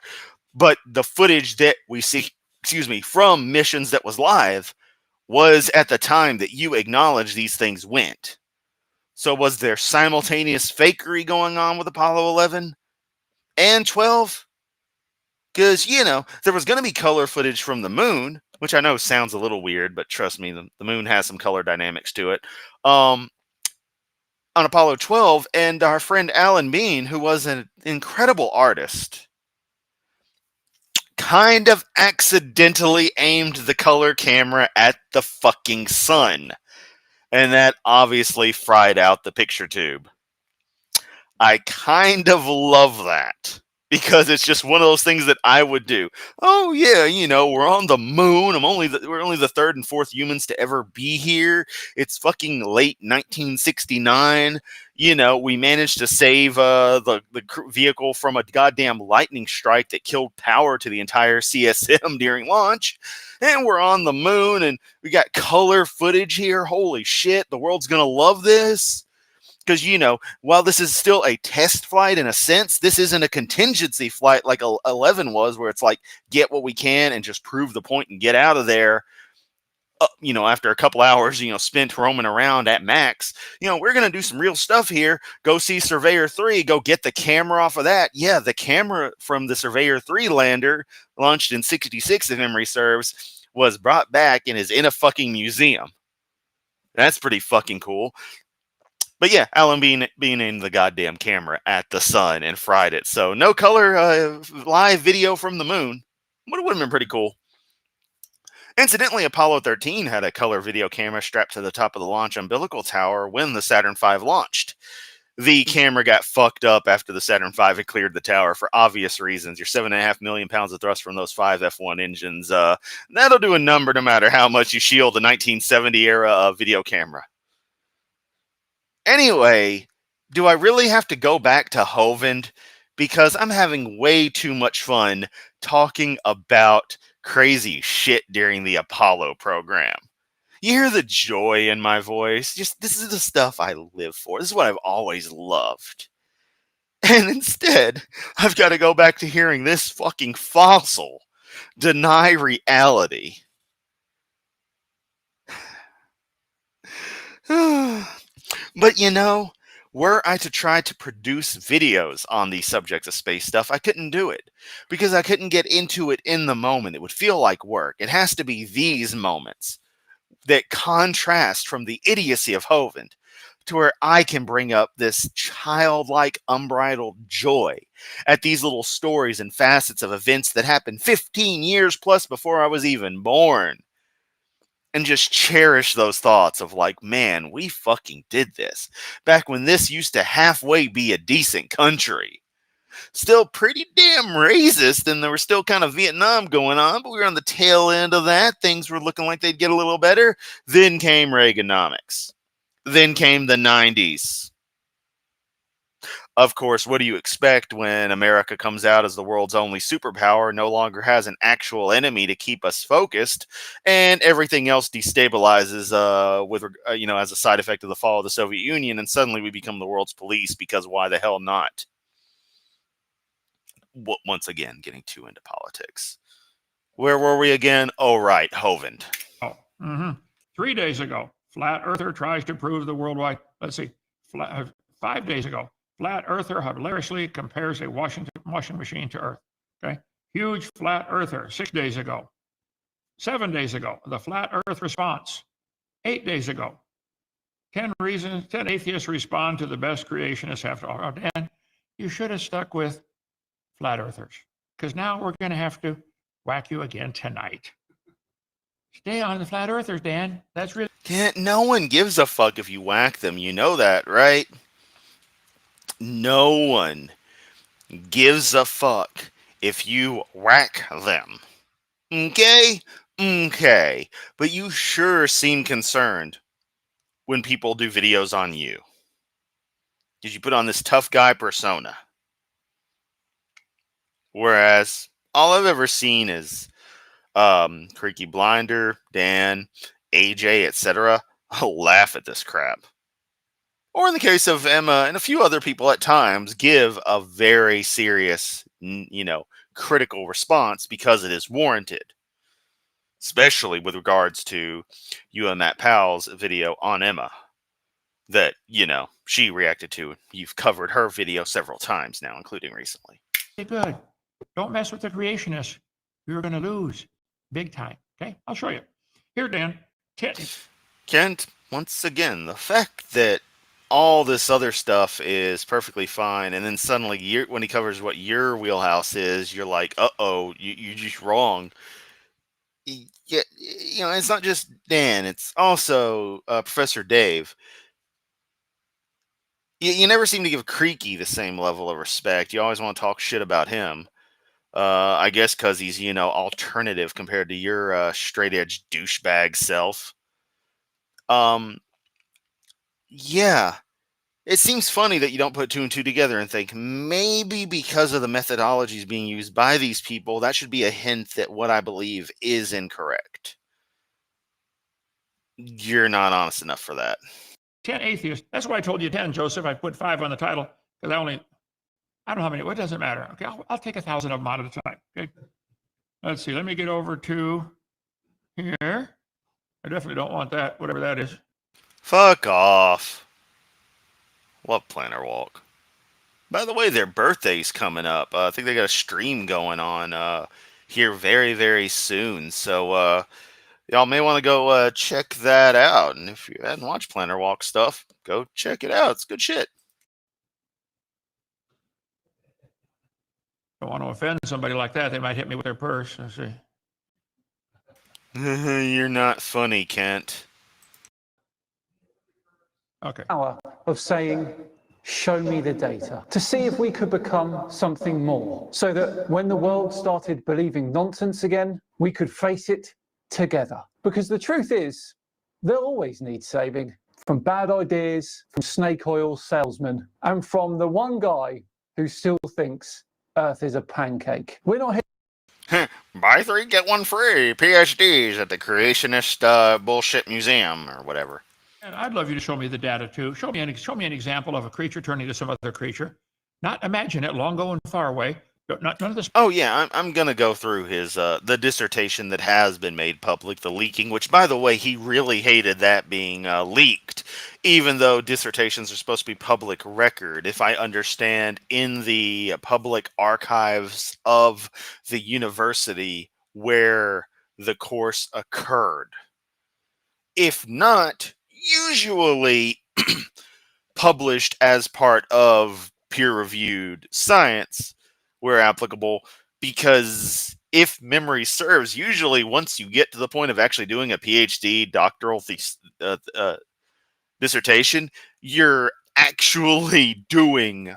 But the footage that we see, excuse me, from missions that was live was at the time that you acknowledge these things went. So was there simultaneous fakery going on with Apollo 11 and 12? Because, there was going to be color footage from the moon, which I know sounds a little weird, but trust me, the moon has some color dynamics to it. On Apollo 12, and our friend Alan Bean, who was an incredible artist, kind of accidentally aimed the color camera at the fucking sun. And that obviously fried out the picture tube. I kind of love that because it's just one of those things that I would do. Oh yeah, we're on the moon. We're only the third and fourth humans to ever be here. It's fucking late 1969. We managed to save the vehicle from a goddamn lightning strike that killed power to the entire CSM during launch. And we're on the moon and we got color footage here. Holy shit, the world's gonna love this. Because, while this is still a test flight in a sense, this isn't a contingency flight like 11 was, where it's like, get what we can and just prove the point and get out of there. After a couple hours, spent roaming around at max, we're going to do some real stuff here. Go see Surveyor 3, go get the camera off of that. Yeah, the camera from the Surveyor 3 lander, launched in 66, if memory serves, was brought back and is in a fucking museum. That's pretty fucking cool. But yeah, Alan being in the goddamn camera at the sun and fried it. So no color live video from the moon. Would have been pretty cool. Incidentally, Apollo 13 had a color video camera strapped to the top of the launch umbilical tower when the Saturn V launched. The camera got fucked up after the Saturn V had cleared the tower for obvious reasons. Your 7.5 million pounds of thrust from those 5 F1 engines, that'll do a number no matter how much you shield the 1970 era video camera. Anyway, do I really have to go back to Hovland? Because I'm having way too much fun talking about crazy shit during the Apollo program. You hear the joy in my voice? This is the stuff I live for. This is what I've always loved. And instead, I've got to go back to hearing this fucking fossil deny reality. But were I to try to produce videos on these subjects of space stuff, I couldn't do it because I couldn't get into it in the moment. It would feel like work. It has to be these moments that contrast from the idiocy of Hovland to where I can bring up this childlike, unbridled joy at these little stories and facets of events that happened 15 years plus before I was even born. And just cherish those thoughts of like, man, we fucking did this back when this used to halfway be a decent country. Still pretty damn racist, and there was still kind of Vietnam going on, but we were on the tail end of that. Things were looking like they'd get a little better. Then came Reaganomics. Then came the 90s. Of course, what do you expect when America comes out as the world's only superpower, no longer has an actual enemy to keep us focused, and everything else destabilizes as a side effect of the fall of the Soviet Union, and suddenly we become the world's police because why the hell not? Once again, getting too into politics. Where were we again? Oh, right, Hovland. Oh, 3 days ago, flat earther tries to prove the worldwide. Let's see, 5 days ago, flat earther hilariously compares a washing machine to Earth. Okay, huge flat earther 6 days ago. 7 days ago, the flat Earth response. 8 days ago, 10 atheists respond to the best creationists have to. Oh, Dan, you should have stuck with flat earthers because now we're going to have to whack you again tonight. Stay on the flat earthers, Dan. That's really. No one gives a fuck if you whack them. You know that, right? No one gives a fuck if you whack them. Okay? Okay. But you sure seem concerned when people do videos on you. Because you put on this tough guy persona. Whereas all I've ever seen is Creaky Blinder, Dan, AJ, etc., laugh at this crap. Or in the case of Emma and a few other people at times, give a very serious, critical response because it is warranted. Especially with regards to you and Matt Powell's video on Emma that, she reacted to. You've covered her video several times now, including recently. Good. Don't mess with the creationists. You're going to lose big time. Okay, I'll show you. Here, Dan. Kent, once again, the fact that all this other stuff is perfectly fine, and then suddenly, when he covers what your wheelhouse is, you're like, "Uh-oh, you're just wrong." Yeah, it's not just Dan; it's also Professor Dave. You never seem to give Creaky the same level of respect. You always want to talk shit about him. I guess because he's, alternative compared to your straight edge douchebag self. Yeah. It seems funny that you don't put two and two together and think maybe because of the methodologies being used by these people, that should be a hint that what I believe is incorrect. You're not honest enough for that. 10 atheists. That's why I told you 10, Joseph. I put 5 on the title because I don't know how many. What doesn't matter. Okay, I'll take 1,000 of them out at a time. Okay. Let's see. Let me get over to here. I definitely don't want that, whatever that is. Fuck off. Love Planner Walk. By the way, their birthday's coming up. I think they got a stream going on here very, very soon. So y'all may want to go check that out. And if you hadn't watched Planner Walk stuff, go check it out. It's good shit. Don't want to offend somebody like that. They might hit me with their purse. Let's see. You're not funny, Kent. Okay. Power of saying, show me the data, to see if we could become something more, so that when the world started believing nonsense again, we could face it together. Because the truth is, they'll always need saving, from bad ideas, from snake oil salesmen, and from the one guy who still thinks Earth is a pancake. We're not here. Buy 3, get 1 free. PhDs at the Creationist Bullshit Museum or whatever. And I'd love you to show me the data too. Show me an example of a creature turning to some other creature. Not imagine it, long going far away. None of this. Oh yeah, I'm gonna go through his the dissertation that has been made public, the leaking. Which, by the way, he really hated that being leaked, even though dissertations are supposed to be public record. If I understand, in the public archives of the university where the course occurred. If not, usually published as part of peer-reviewed science where applicable, because if memory serves, usually once you get to the point of actually doing a PhD doctoral dissertation, you're actually doing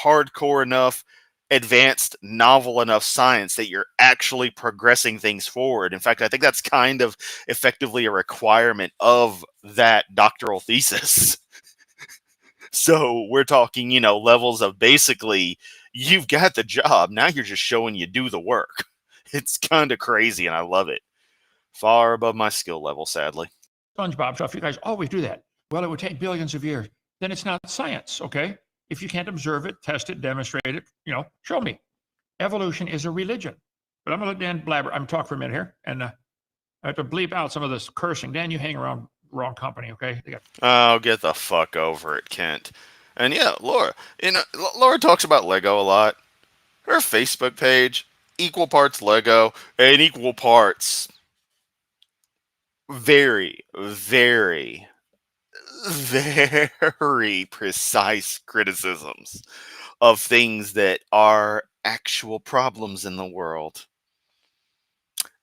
hardcore enough, advanced, novel enough science that you're actually progressing things forward. In fact, I think that's kind of effectively a requirement of that doctoral thesis. So we're talking, levels of basically, you've got the job, now you're just showing you do the work. It's kind of crazy, and I love it. Far above my skill level, sadly. SpongeBob stuff, you guys always do that. Well, it would take billions of years. Then it's not science, okay? If you can't observe it, test it, demonstrate it, show me. Evolution is a religion. But I'm going to let Dan blabber. I'm talking for a minute here, and I have to bleep out some of this cursing. Dan, you hang around wrong company, okay? Oh, get the fuck over it, Kent. And yeah, Laura. Laura talks about Lego a lot. Her Facebook page, equal parts Lego and equal parts very, very, very precise criticisms of things that are actual problems in the world,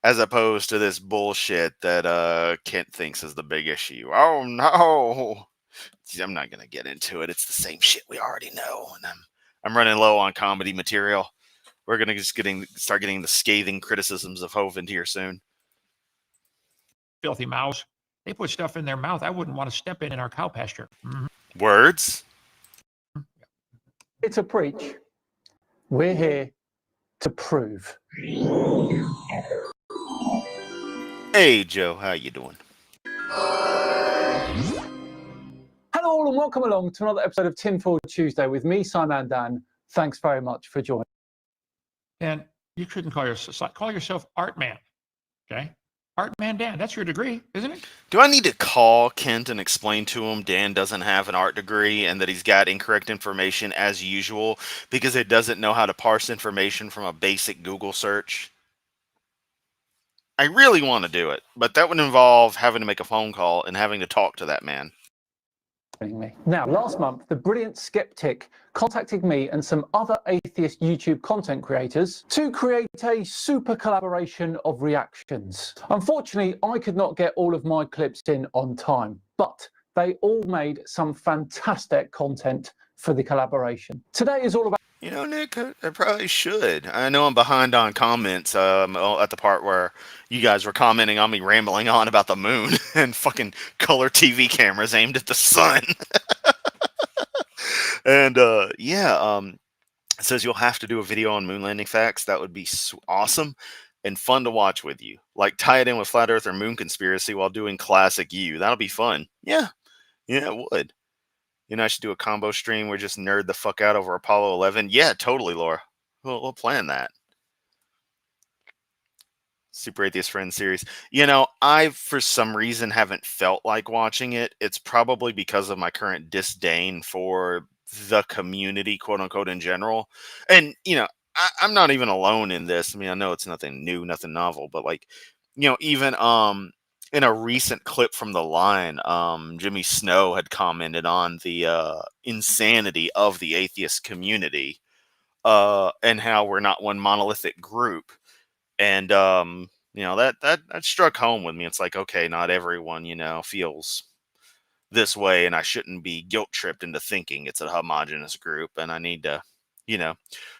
as opposed to this bullshit that Kent thinks is the big issue. Oh no, I'm not gonna get into it. It's the same shit we already know, and I'm running low on comedy material. We're gonna just start getting the scathing criticisms of Hovind here soon. Filthy mouse. They put stuff in their mouth I wouldn't want to step in our cow pasture. Mm-hmm. Words? It's a preach. We're here to prove. Hey, Joe, how you doing? Hello all and welcome along to another episode of Tinfoil Tuesday with me, Simon Dan. Thanks very much for joining. And you shouldn't call yourself Art Man. Okay? Art Man Dan. That's your degree, isn't it? Do I need to call Kent and explain to him Dan doesn't have an art degree and that he's got incorrect information as usual because it doesn't know how to parse information from a basic Google search? I really want to do it, but that would involve having to make a phone call and having to talk to that man. Me. Now, last month, the brilliant skeptic contacted me and some other atheist YouTube content creators to create a super collaboration of reactions. Unfortunately, I could not get all of my clips in on time, but they all made some fantastic content for the collaboration. Today is all about You know, Nick, I probably should. I know I'm behind on comments at the part where you guys were commenting on me rambling on about the moon and fucking color TV cameras aimed at the sun. And it says you'll have to do a video on moon landing facts. That would be awesome and fun to watch with you. Like tie it in with flat Earth or moon conspiracy while doing classic you. That'll be fun. Yeah, it would. You know, I should do a combo stream where just nerd the fuck out over Apollo 11. Yeah, totally, Laura. We'll plan that. Super Atheist Friends series. You know, I, for some reason, haven't felt like watching it. It's probably because of my current disdain for the community, quote unquote, in general. And, I'm not even alone in this. I mean, I know it's nothing new, nothing novel, but like, even in a recent clip from The Line, Jimmy Snow had commented on the insanity of the atheist community and how we're not one monolithic group. And that struck home with me. It's like, okay, not everyone feels this way, and I shouldn't be guilt tripped into thinking it's a homogenous group, and I need to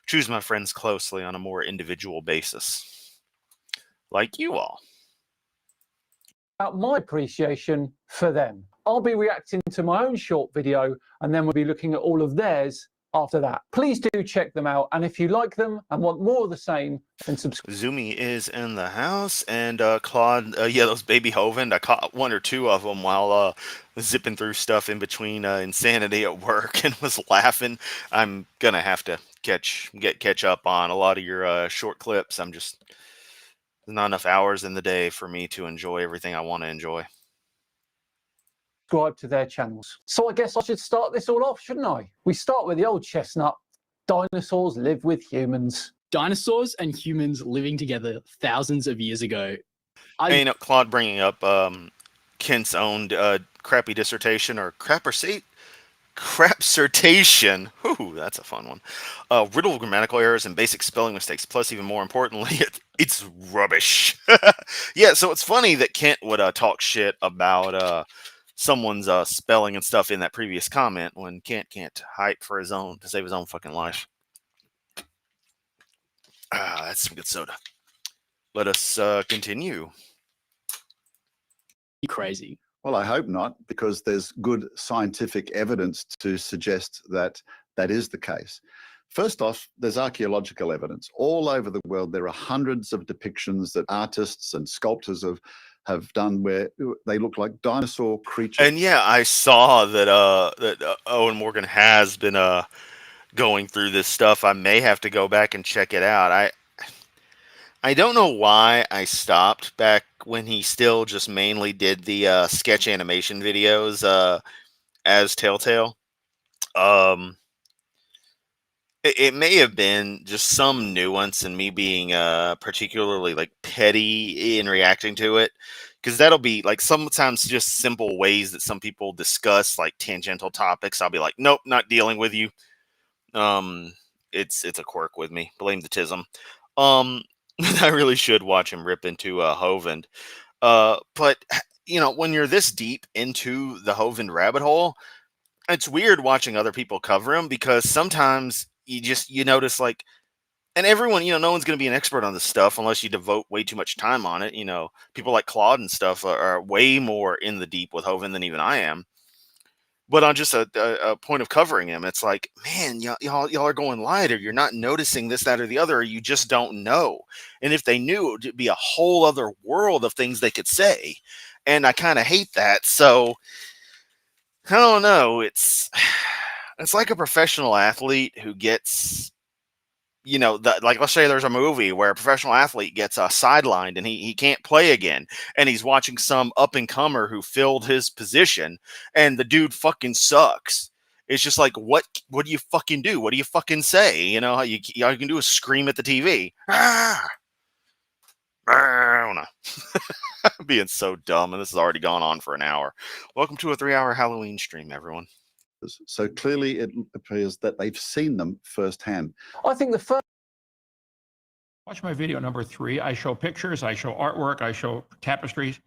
choose my friends closely on a more individual basis, like you all. about my appreciation for them. I'll be reacting to my own short video and then we'll be looking at all of theirs after that. Please do check them out, and if you like them and want more of the same, then subscribe. Zoomy is in the house, and Claude, those baby Hovind, I caught one or two of them while zipping through stuff in between insanity at work and was laughing. I'm gonna have to catch up on a lot of your short clips. There's not enough hours in the day for me to enjoy everything I want to enjoy. Subscribe to their channels. So I guess I should start this all off, shouldn't I? We start with the old chestnut. Dinosaurs live with humans. Dinosaurs and humans living together thousands of years ago. Hey, Claude bringing up Kent's own crappy dissertation or crapsertation. Ooh, that's a fun one. Riddle of grammatical errors and basic spelling mistakes. Plus, even more importantly, it's rubbish. Yeah, so it's funny that Kent would talk shit about someone's spelling and stuff in that previous comment when Kent can't hype for to save his own fucking life. That's some good soda. Let us continue. Crazy. Well, I hope not, because there's good scientific evidence to suggest that that is the case. First off, there's archaeological evidence. All over the world, there are hundreds of depictions that artists and sculptors have done where they look like dinosaur creatures. And yeah, I saw that Owen Morgan has been going through this stuff. I may have to go back and check it out. I don't know why I stopped back when he still just mainly did the sketch animation videos as Telltale. It may have been just some nuance in me being particularly like petty in reacting to it, because that'll be like sometimes just simple ways that some people discuss like tangential topics. I'll be like, nope, not dealing with you. It's a quirk with me. Blame the tism. I really should watch him rip into Hovind. But when you're this deep into the Hovind rabbit hole, it's weird watching other people cover him, because sometimes you notice like, and everyone, no one's going to be an expert on this stuff unless you devote way too much time on it. People like Claude and stuff are way more in the deep with Hovind than even I am. But on just a point of covering him, it's like, man, y'all are going light, or you're not noticing this, that, or the other, or you just don't know. And if they knew, it would be a whole other world of things they could say. And I kind of hate that. So I don't know. It's like a professional athlete who gets, like, let's say there's a movie where a professional athlete gets sidelined and he can't play again, and he's watching some up and comer who filled his position, and the dude fucking sucks. It's just like, what do you fucking do? What do you fucking say? All you can do is scream at the TV. I don't know. I'm being so dumb, and this has already gone on for an hour. Welcome to a 3-hour Halloween stream, everyone. So clearly it appears that they've seen them firsthand. I think the first Watch my video number 3. I show pictures, I show artwork, I show tapestries.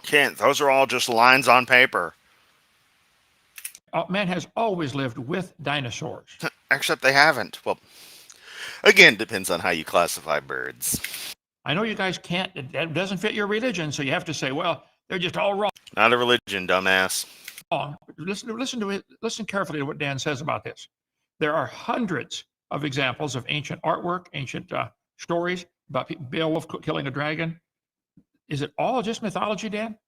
Kent, those are all just lines on paper. Man has always lived with dinosaurs. Except they haven't. Well, again, depends on how you classify birds. I know you guys can't, it doesn't fit your religion, so you have to say, well, they're just all wrong. Not a religion, dumbass. Listen carefully to what Dan says about this. There are hundreds of examples of ancient artwork, ancient stories about Beowulf killing a dragon. Is it all just mythology, Dan?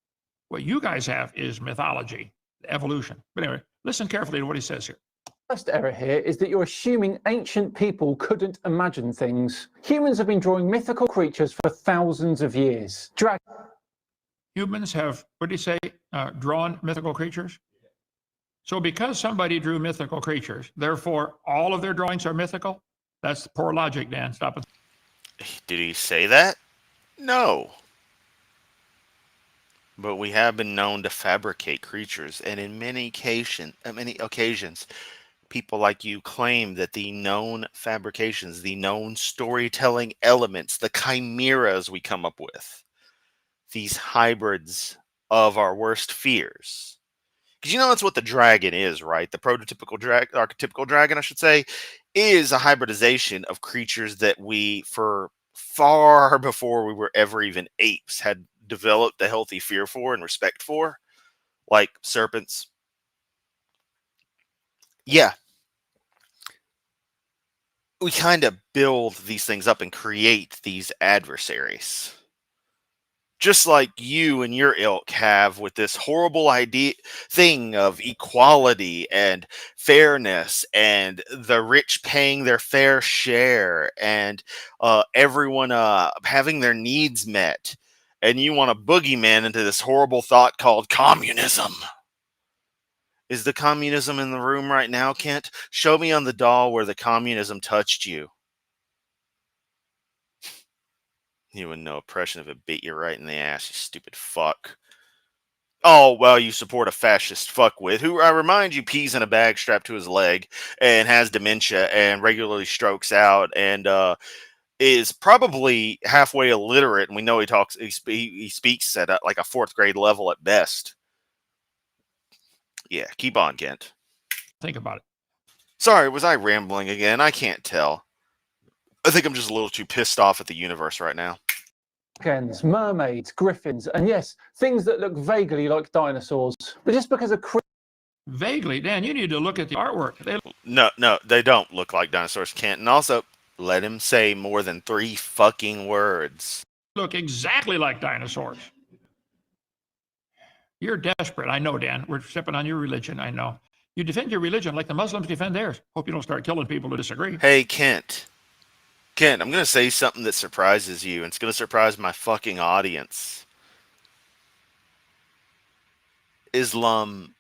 What you guys have is mythology, evolution. But anyway, listen carefully to what he says here. first error here is that you're assuming ancient people couldn't imagine things. Humans have been drawing mythical creatures for thousands of years. Humans have, what did he say, drawn mythical creatures? So because somebody drew mythical creatures, therefore all of their drawings are mythical? That's poor logic, Dan. Stop it. Did he say that? No. But we have been known to fabricate creatures, and in many occasions, people like you claim that the known fabrications, the known storytelling elements, the chimeras we come up with, these hybrids of our worst fears. Because that's what the dragon is, right? The archetypical dragon, I should say, is a hybridization of creatures that we, for far before we were ever even apes, had developed a healthy fear for and respect for, like serpents. Yeah. We kind of build these things up and create these adversaries. Just like you and your ilk have with this horrible thing of equality and fairness and the rich paying their fair share and everyone having their needs met. And you want a boogeyman into this horrible thought called communism. Is the communism in the room right now, Kent? Show me on the doll where the communism touched you. You wouldn't know oppression if it beat you right in the ass, you stupid fuck. Oh, well, you support a fascist fuckwit who, I remind you, pees in a bag strapped to his leg and has dementia and regularly strokes out and is probably halfway illiterate. And we know he speaks at like a 4th grade level at best. Yeah, keep on, Kent. Think about it. Sorry, was I rambling again? I can't tell. I think I'm just a little too pissed off at the universe right now. Dragons, mermaids, griffins, and yes, things that look vaguely like dinosaurs. But just because a Vaguely, Dan, you need to look at the artwork. No, they don't look like dinosaurs, Kent. And also, let him say more than 3 fucking words. Look exactly like dinosaurs. You're desperate. I know, Dan. We're stepping on your religion. I know. You defend your religion like the Muslims defend theirs. Hope you don't start killing people who disagree. Hey, Kent, I'm going to say something that surprises you, and it's going to surprise my fucking audience. Islam,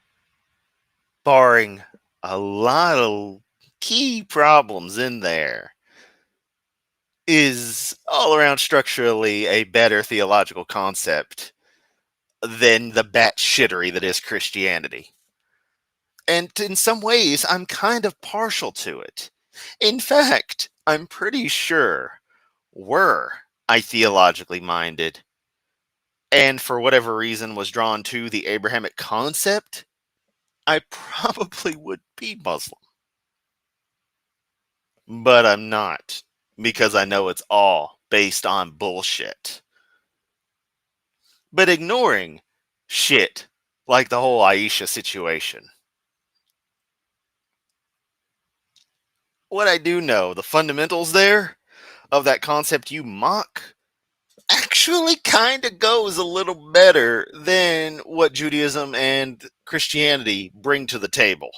barring a lot of key problems in there, is all around structurally a better theological concept than the batshittery that is Christianity. And in some ways, I'm kind of partial to it. In fact, I'm pretty sure were I theologically minded and for whatever reason was drawn to the Abrahamic concept, I probably would be Muslim. But I'm not, because I know it's all based on bullshit. But ignoring shit like the whole Aisha situation. What I do know, the fundamentals there of that concept you mock actually kind of goes a little better than what Judaism and Christianity bring to the table.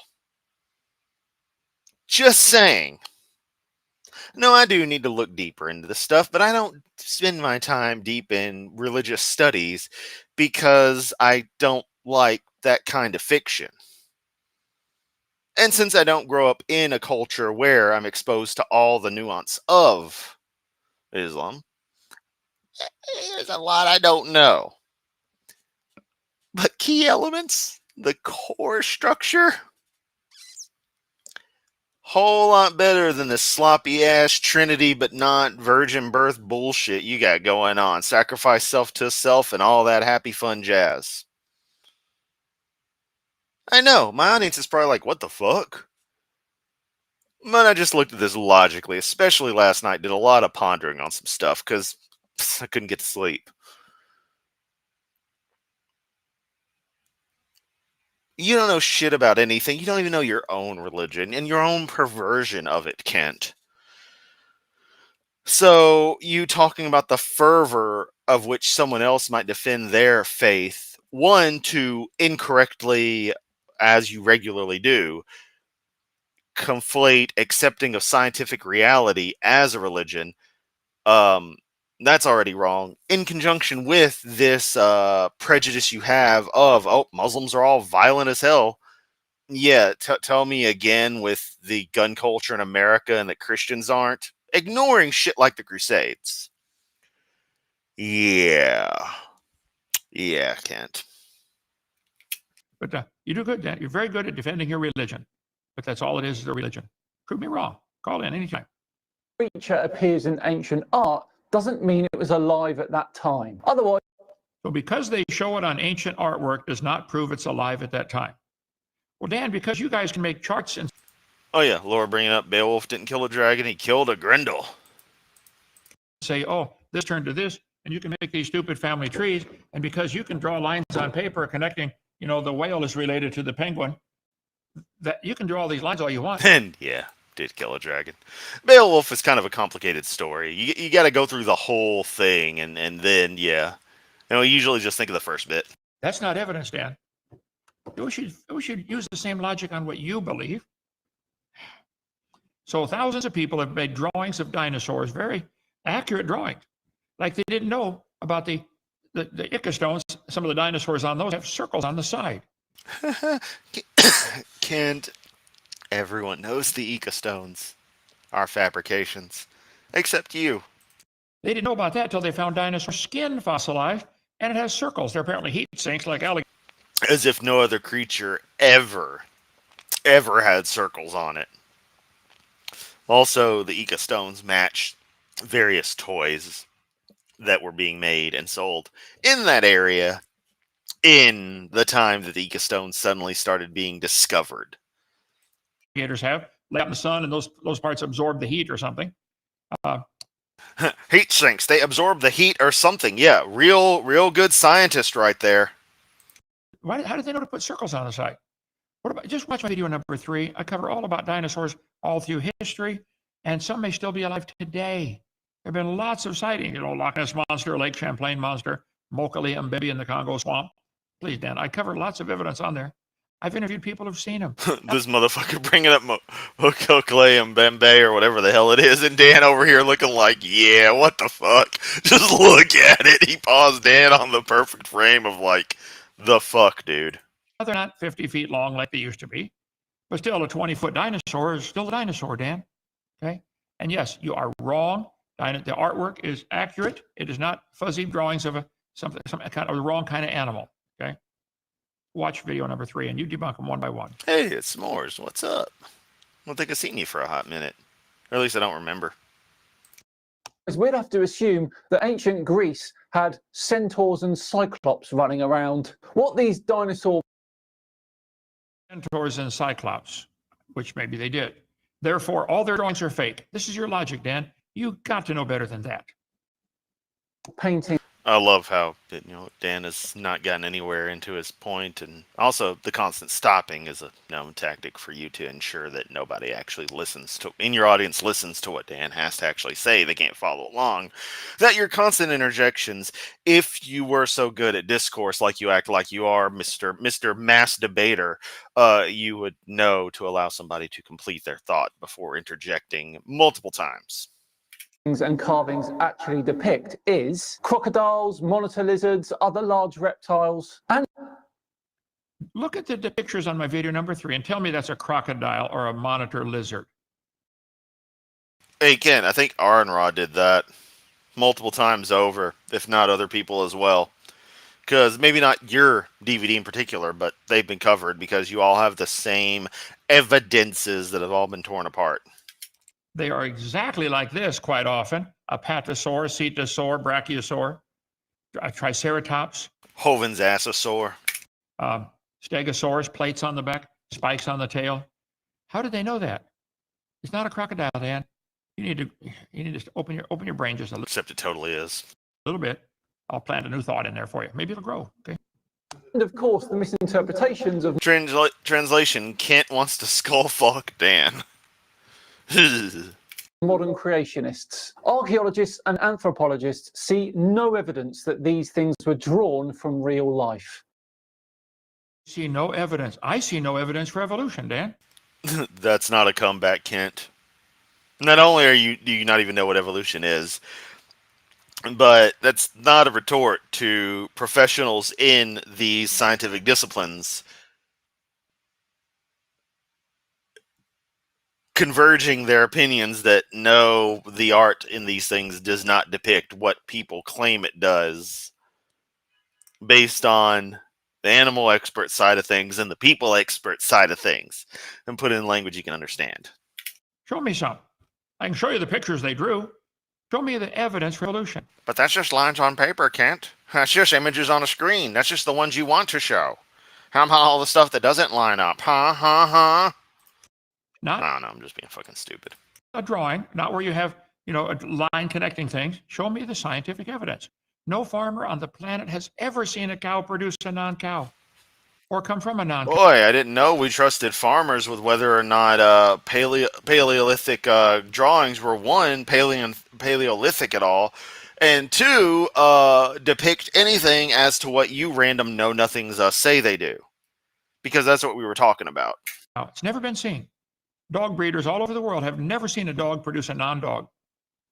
Just saying. No, I do need to look deeper into this stuff, but I don't spend my time deep in religious studies because I don't like that kind of fiction. And since I don't grow up in a culture where I'm exposed to all the nuance of Islam, there's a lot I don't know. But key elements, the core structure, whole lot better than the sloppy ass Trinity but not virgin birth bullshit you got going on. Sacrifice self to self and all that happy fun jazz. I know, my audience is probably like, what the fuck? But I just looked at this logically, especially last night. Did a lot of pondering on some stuff because I couldn't get to sleep. You don't know shit about anything. You don't even know your own religion and your own perversion of it, Kent. So, you talking about the fervor of which someone else might defend their faith, one, to incorrectly, as you regularly do, conflate accepting of scientific reality as a religion, that's already wrong. In conjunction with this prejudice you have of, oh, Muslims are all violent as hell. Yeah, tell me again with the gun culture in America and that Christians aren't. Ignoring shit like the Crusades. Yeah. Yeah, Kent. But you do good, Dan. You're very good at defending your religion. But that's all it is a religion. Prove me wrong. Call in anytime. Creature appears in ancient art doesn't mean it was alive at that time. Otherwise, So because they show it on ancient artwork does not prove it's alive at that time. Well, Dan, because you guys can make charts and Oh yeah, Laura bringing up Beowulf didn't kill a dragon, he killed a Grendel. say, oh, this turned to this, and you can make these stupid family trees, and because you can draw lines on paper connecting, the whale is related to the penguin, that you can draw all these lines all you want. And yeah, did kill a dragon. Beowulf is kind of a complicated story. You got to go through the whole thing, and then yeah, we usually just think of the first bit. That's not evidence, Dan. We should use the same logic on what you believe. So thousands of people have made drawings of dinosaurs, very accurate drawings. Like they didn't know about the ichthyostones. Some of the dinosaurs on those have circles on the side. Can't everyone knows the ecostones are fabrications, except you. They didn't know about that until they found dinosaur skin fossilized, and it has circles. They're apparently heat sinks like alligators. As if no other creature ever had circles on it. Also, the ecostones match various toys that were being made and sold in that area in the time that the ecostones suddenly started being discovered. Alligators have lay out in the sun, and those parts absorb the heat or something. Heat sinks. They absorb the heat or something. Yeah, real good scientist right there. How did they know to put circles on the side? What about just watch my video number 3? I cover all about dinosaurs all through history, and some may still be alive today. There have been lots of sightings. Loch Ness Monster, Lake Champlain Monster, Mokele Mbembe in the Congo Swamp. Please, Dan, I covered lots of evidence on there. I've interviewed people who've seen them. This motherfucker bringing up Mokele Mbembe or whatever the hell it is, and Dan over here looking like, yeah, what the fuck? Just look at it. He paused Dan on the perfect frame of like, the fuck, dude. They're not 50 feet long like they used to be, but still a 20-foot dinosaur is still a dinosaur, Dan. Okay? And yes, you are wrong. The artwork is accurate. It is not fuzzy drawings of some kind of the wrong kind of animal. Okay? Watch video number 3 and you debunk them one by one. Hey, it's S'mores. What's up? I don't think I've seen you for a hot minute. Or at least I don't remember. we'd have to assume that ancient Greece had centaurs and cyclops running around. What these dinosaur Centaurs and Cyclops, which maybe they did. Therefore, all their drawings are fake. This is your logic, Dan. You got to know better than that. painting I love how Dan has not gotten anywhere into his point, and also the constant stopping is a known tactic for you to ensure that nobody actually listens to in your audience listens to what Dan has to actually say. They can't follow along. That your constant interjections, if you were so good at discourse like you act like you are, Mister Mass Debater, you would know to allow somebody to complete their thought before interjecting multiple times. And carvings actually depict is crocodiles, monitor lizards, other large reptiles, and Look at the pictures on my video number 3 and tell me that's a crocodile or a monitor lizard. Hey Ken, I think Aronrod did that multiple times over, if not other people as well. Because maybe not your DVD in particular, but they've been covered because you all have the same evidences that have all been torn apart. They are exactly like this quite often: a patasaur, cetosaur, brachiosaur, a triceratops, Hovin's assosaur. stegosaurus, plates on the back, spikes on the tail. How did they know that? It's not a crocodile, Dan. You need to open your brain just a Except it totally is. little bit. I'll plant a new thought in there for you. Maybe it'll grow. Okay. and of course the misinterpretations of Translation, Kent wants to skull fuck Dan. modern creationists. Archaeologists and anthropologists see no evidence that these things were drawn from real life. See no evidence. I see no evidence for evolution, Dan. That's not a comeback, Kent. Not only do you not even know what evolution is, but that's not a retort to professionals in these scientific disciplines converging their opinions that no, the art in these things does not depict what people claim it does, based on the animal expert side of things and the people expert side of things, and put it in language you can understand. Show me some. I can show you the pictures they drew. Show me the evidence for evolution. But that's just lines on paper, Kent. That's just images on a screen. That's just the ones you want to show. How about all the stuff that doesn't line up? Huh? Not I don't know, I'm just being fucking stupid. a drawing, not where you have, a line connecting things. Show me the scientific evidence. No farmer on the planet has ever seen a cow produce a non-cow or come from a non-cow. Boy, I didn't know we trusted farmers with whether or not Paleolithic drawings were, one, Paleolithic at all, and two, depict anything as to what you random know-nothings say they do. Because that's what we were talking about. It's never been seen. Dog breeders all over the world have never seen a dog produce a non-dog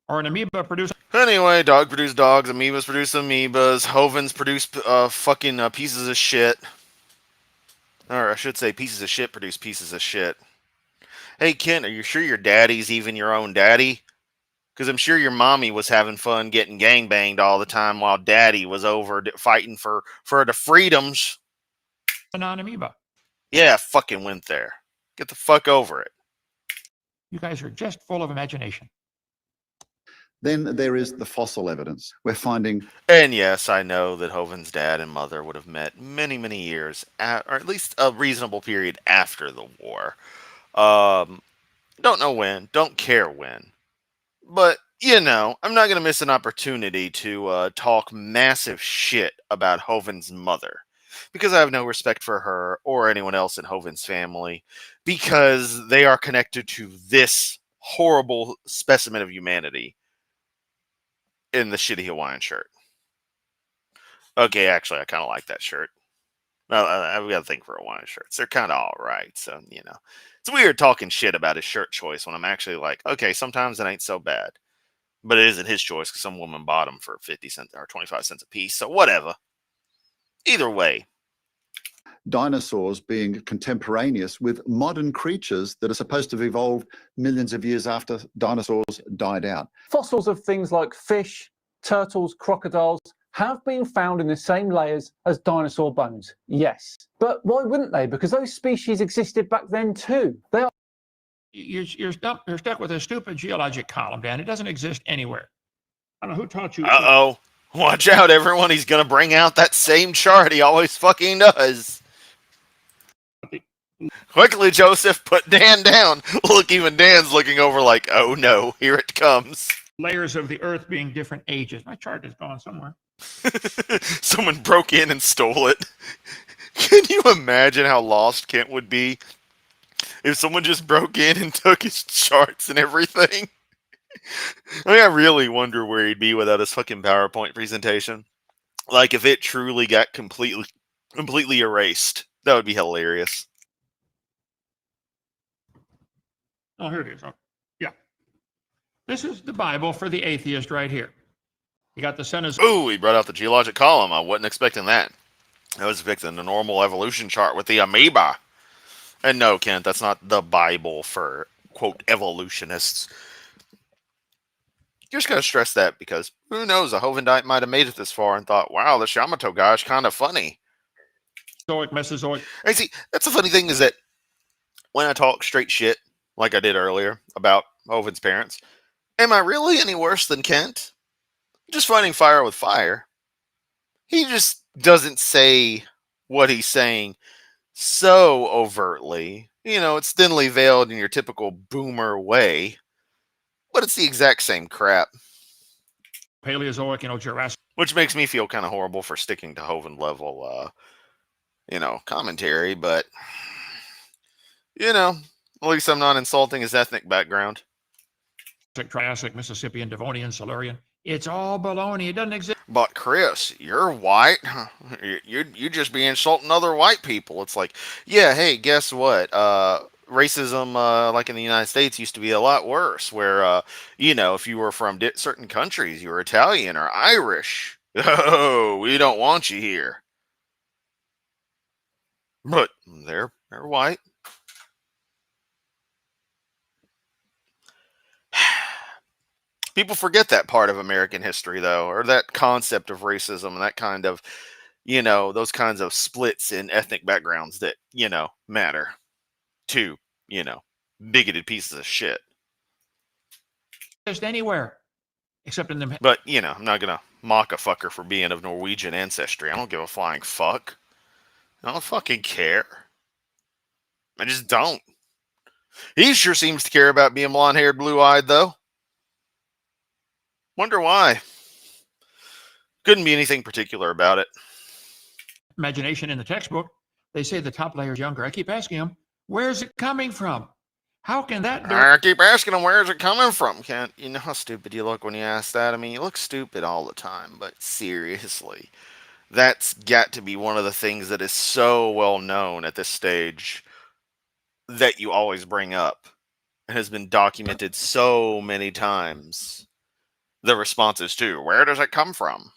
or an amoeba produce. Anyway, dog produce dogs, amoebas produce amoebas, Hovens produce fucking pieces of shit. Or I should say pieces of shit produce pieces of shit. Hey, Kent, are you sure your daddy's even your own daddy? Because I'm sure your mommy was having fun getting gangbanged all the time while daddy was over fighting for the freedoms. A non-amoeba. Yeah, fucking went there. Get the fuck over it. You guys are just full of imagination. Then there is the fossil evidence. We're finding... And yes, I know that Hoven's dad and mother would have met many, many years, or at least a reasonable period after the war. Don't know when, don't care when. But, I'm not going to miss an opportunity to talk massive shit about Hoven's mother. Because I have no respect for her or anyone else in Hoven's family. Because they are connected to this horrible specimen of humanity in the shitty Hawaiian shirt. Okay, actually, I kind of like that shirt. I've got to think for Hawaiian shirts. They're kind of all right. So, it's weird talking shit about his shirt choice when I'm actually like, okay, sometimes it ain't so bad. But it isn't his choice because some woman bought them for 50 cents or 25 cents a piece. So, whatever. Either way. Dinosaurs being contemporaneous with modern creatures that are supposed to have evolved millions of years after dinosaurs died out. Fossils of things like fish, turtles, crocodiles have been found in the same layers as dinosaur bones, yes. But why wouldn't they? Because those species existed back then too. They are... You're stuck with a stupid geologic column, Dan. It doesn't exist anywhere. I don't know who taught you. Uh-oh. Watch out, everyone. He's going to bring out that same chart he always fucking does. Quickly, Joseph, put Dan down. Look, even Dan's looking over like, oh no, here it comes. layers of the earth being different ages. My chart is gone somewhere. Someone broke in and stole it. Can you imagine how lost Kent would be if someone just broke in and took his charts and everything? I mean, I really wonder where he'd be without his fucking PowerPoint presentation. Like, if it truly got completely erased, that would be hilarious. Oh, here it is. Oh, yeah. This is the Bible for the atheist right here. You got the Cenozoic. Ooh, he brought out the geologic column. I wasn't expecting that. I was expecting the normal evolution chart with the amoeba. And no, Kent, that's not the Bible for, quote, evolutionists. Just gotta stress that because who knows, a Hovendite might have made it this far and thought, wow, this Yamato guy's kind of funny. Mesozoic. And see, that's the funny thing is that when I talk straight shit, like I did earlier about Hoven's parents, am I really any worse than Kent? Just fighting fire with fire. He just doesn't say what he's saying so overtly. You know, it's thinly veiled in your typical boomer way, but it's the exact same crap. Paleozoic, Jurassic. Which makes me feel kind of horrible for sticking to Hoven level, commentary, but, at least I'm not insulting his ethnic background. Triassic, Mississippian, Devonian, Silurian. It's all baloney. It doesn't exist. But Chris, you're white. You just be insulting other white people. It's like, yeah, hey, guess what? Racism, like in the United States, used to be a lot worse. Where, if you were from certain countries, you were Italian or Irish. Oh, we don't want you here. But they're white. People forget that part of American history, though, or that concept of racism and that kind of, those kinds of splits in ethnic backgrounds that, matter to, bigoted pieces of shit. Just anywhere, except in the. But, I'm not going to mock a fucker for being of Norwegian ancestry. I don't give a flying fuck. I don't fucking care. I just don't. He sure seems to care about being blonde-haired, blue-eyed, though. Wonder why. Couldn't be anything particular about it. Imagination in the textbook, they say the top layer is younger. I keep asking them, where's it coming from? How can that I keep asking him, where's it coming from, Kent? You know how stupid you look when you ask that? I mean, you look stupid all the time, but seriously. That's got to be one of the things that is so well known at this stage that you always bring up. It has been documented so many times. The responses to, where does it come from?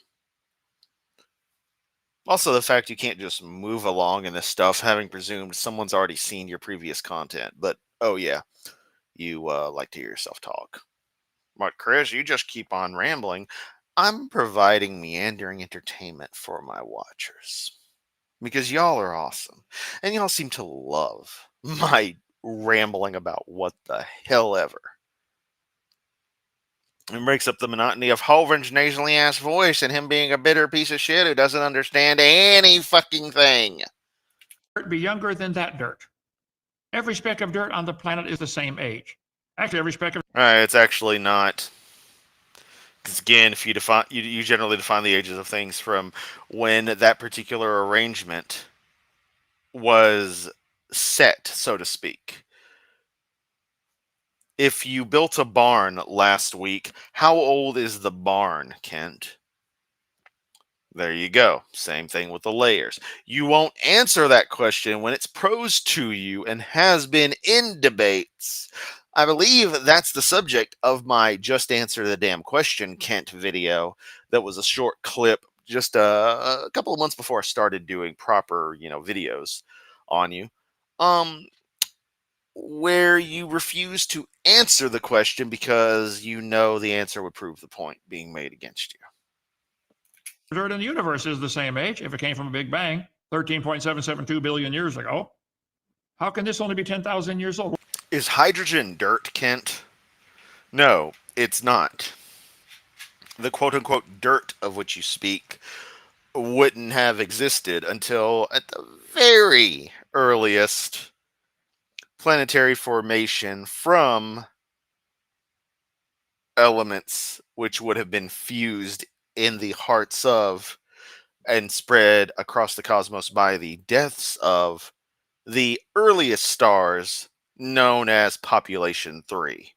Also, the fact you can't just move along in this stuff, having presumed someone's already seen your previous content. But, oh yeah, you like to hear yourself talk. But, Chris, you just keep on rambling. I'm providing meandering entertainment for my watchers. Because y'all are awesome. And y'all seem to love my rambling about what the hell ever. It breaks up the monotony of Hoven's nasally ass voice and him being a bitter piece of shit who doesn't understand any fucking thing. Dirt be younger than that dirt? Every speck of dirt on the planet is the same age. Actually, every speck of. It's actually not. Because again, if you define, you generally define the ages of things from when that particular arrangement was set, so to speak. If you built a barn last week, how old is the barn, Kent? There you go. Same thing with the layers. You won't answer that question when it's posed to you and has been in debates. I believe that's the subject of my Just Answer the Damn Question, Kent video. That was a short clip just a couple of months before I started doing proper, videos on you. Where you refuse to answer the question because you know the answer would prove the point being made against you. Dirt in the universe is the same age if it came from a Big Bang 13.772 billion years ago. How can this only be 10,000 years old? Is hydrogen dirt, Kent? No, it's not. The quote-unquote dirt of which you speak wouldn't have existed until at the very earliest planetary formation from elements which would have been fused in the hearts of and spread across the cosmos by the deaths of the earliest stars known as Population 3.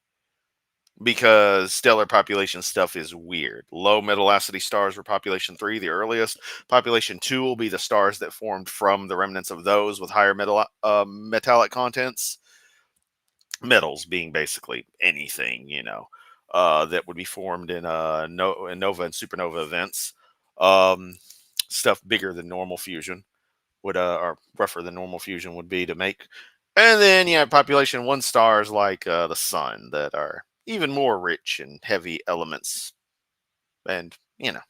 Because stellar population stuff is weird. Low metallicity stars were Population 3, the earliest. Population 2 will be the stars that formed from the remnants of those with higher metallic contents. Metals being basically anything, that would be formed in nova and supernova events. Um, Stuff bigger than normal fusion would, or rougher than normal fusion would be to make. And then you have population 1 stars like the sun that are even more rich in heavy elements. And, if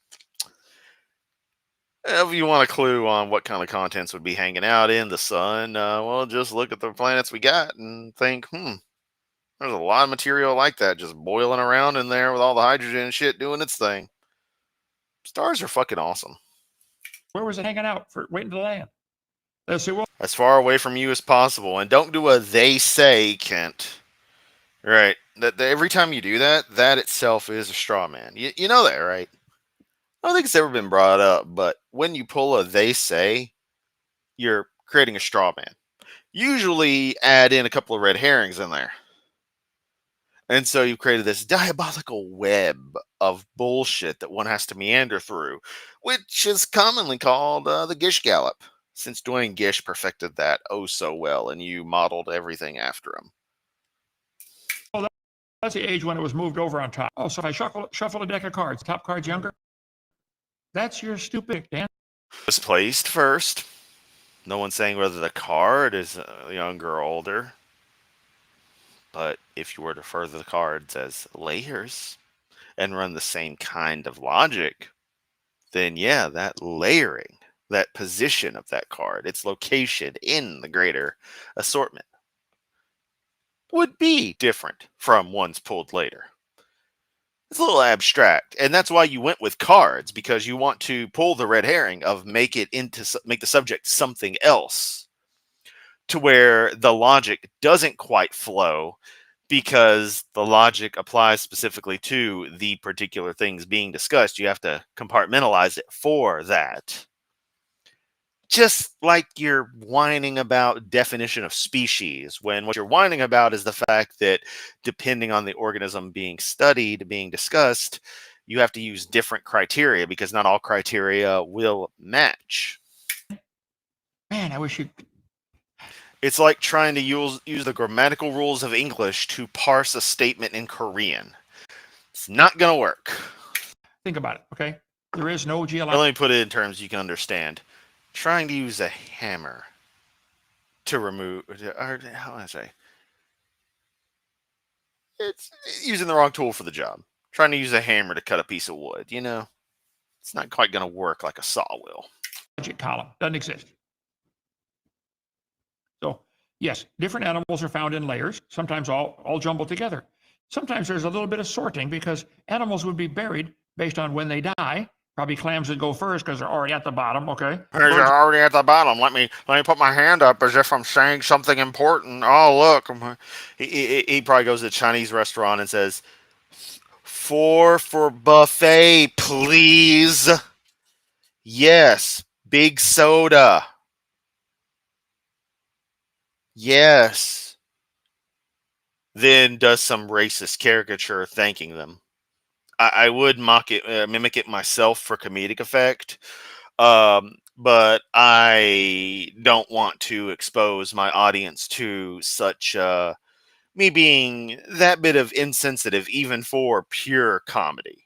you want a clue on what kind of contents would be hanging out in the sun, well, just look at the planets we got and think, there's a lot of material like that just boiling around in there with all the hydrogen and shit doing its thing. Stars are fucking awesome. Where was it hanging out for waiting to land? Let's see. Well, As far away from you as possible. And don't do a they say, Kent. Right. That every time you do that, that itself is a straw man. You know that, right? I don't think it's ever been brought up, but when you pull a they say, you're creating a straw man. Usually add in a couple of red herrings in there. And so you've created this diabolical web of bullshit that one has to meander through, which is commonly called the Gish Gallop, since Dwayne Gish perfected that oh so well, and you modeled everything after him. that's the age when it was moved over on top. Oh, so if I shuffle a deck of cards, top card's younger? That's your stupid, Dan. Was placed first. No one's saying whether the card is younger or older. But if you were to further the cards as layers and run the same kind of logic, then yeah, that layering, that position of that card, its location in the greater assortment, would be different from ones pulled later. It's a little abstract, and that's why you went with cards, because you want to pull the red herring of make the subject something else, to where the logic doesn't quite flow, because the logic applies specifically to the particular things being discussed. You have to compartmentalize it for that. Just like you're whining about definition of species, when what you're whining about is the fact that depending on the organism being studied, being discussed, you have to use different criteria because not all criteria will match. Man, I wish you. It's like trying to use the grammatical rules of English to parse a statement in Korean. It's not going to work. Think about it, okay? There is no Or geological. let me put it in terms you can understand. Trying to use a hammer to remove, or how do I say? It's using the wrong tool for the job. Trying to use a hammer to cut a piece of wood, it's not quite going to work like a saw will. Column doesn't exist. So yes, different animals are found in layers, sometimes all jumbled together. Sometimes there's a little bit of sorting because animals would be buried based on when they die. Probably clams would go first because they're already at the bottom. Okay. They're already at the bottom. Let me put my hand up as if I'm saying something important. Oh, look. He probably goes to a Chinese restaurant and says, 4 for buffet, please. Yes. Big soda. Yes. Then does some racist caricature thanking them. I would mimic it myself for comedic effect. But I don't want to expose my audience to such me being that bit of insensitive, even for pure comedy.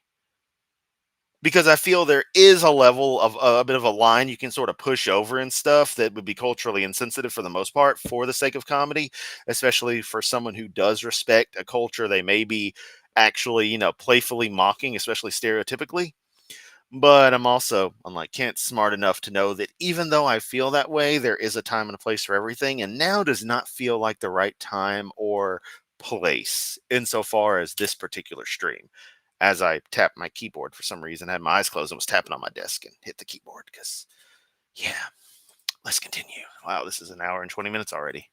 Because I feel there is a level of a bit of a line you can sort of push over and stuff that would be culturally insensitive for the most part for the sake of comedy, especially for someone who does respect a culture they may be actually, playfully mocking, especially stereotypically. But I'm also, unlike Kent, smart enough to know that even though I feel that way, there is a time and a place for everything. And now does not feel like the right time or place insofar as this particular stream. As I tapped my keyboard for some reason, I had my eyes closed and was tapping on my desk and hit the keyboard because, yeah, let's continue. Wow, this is an hour and 20 minutes already.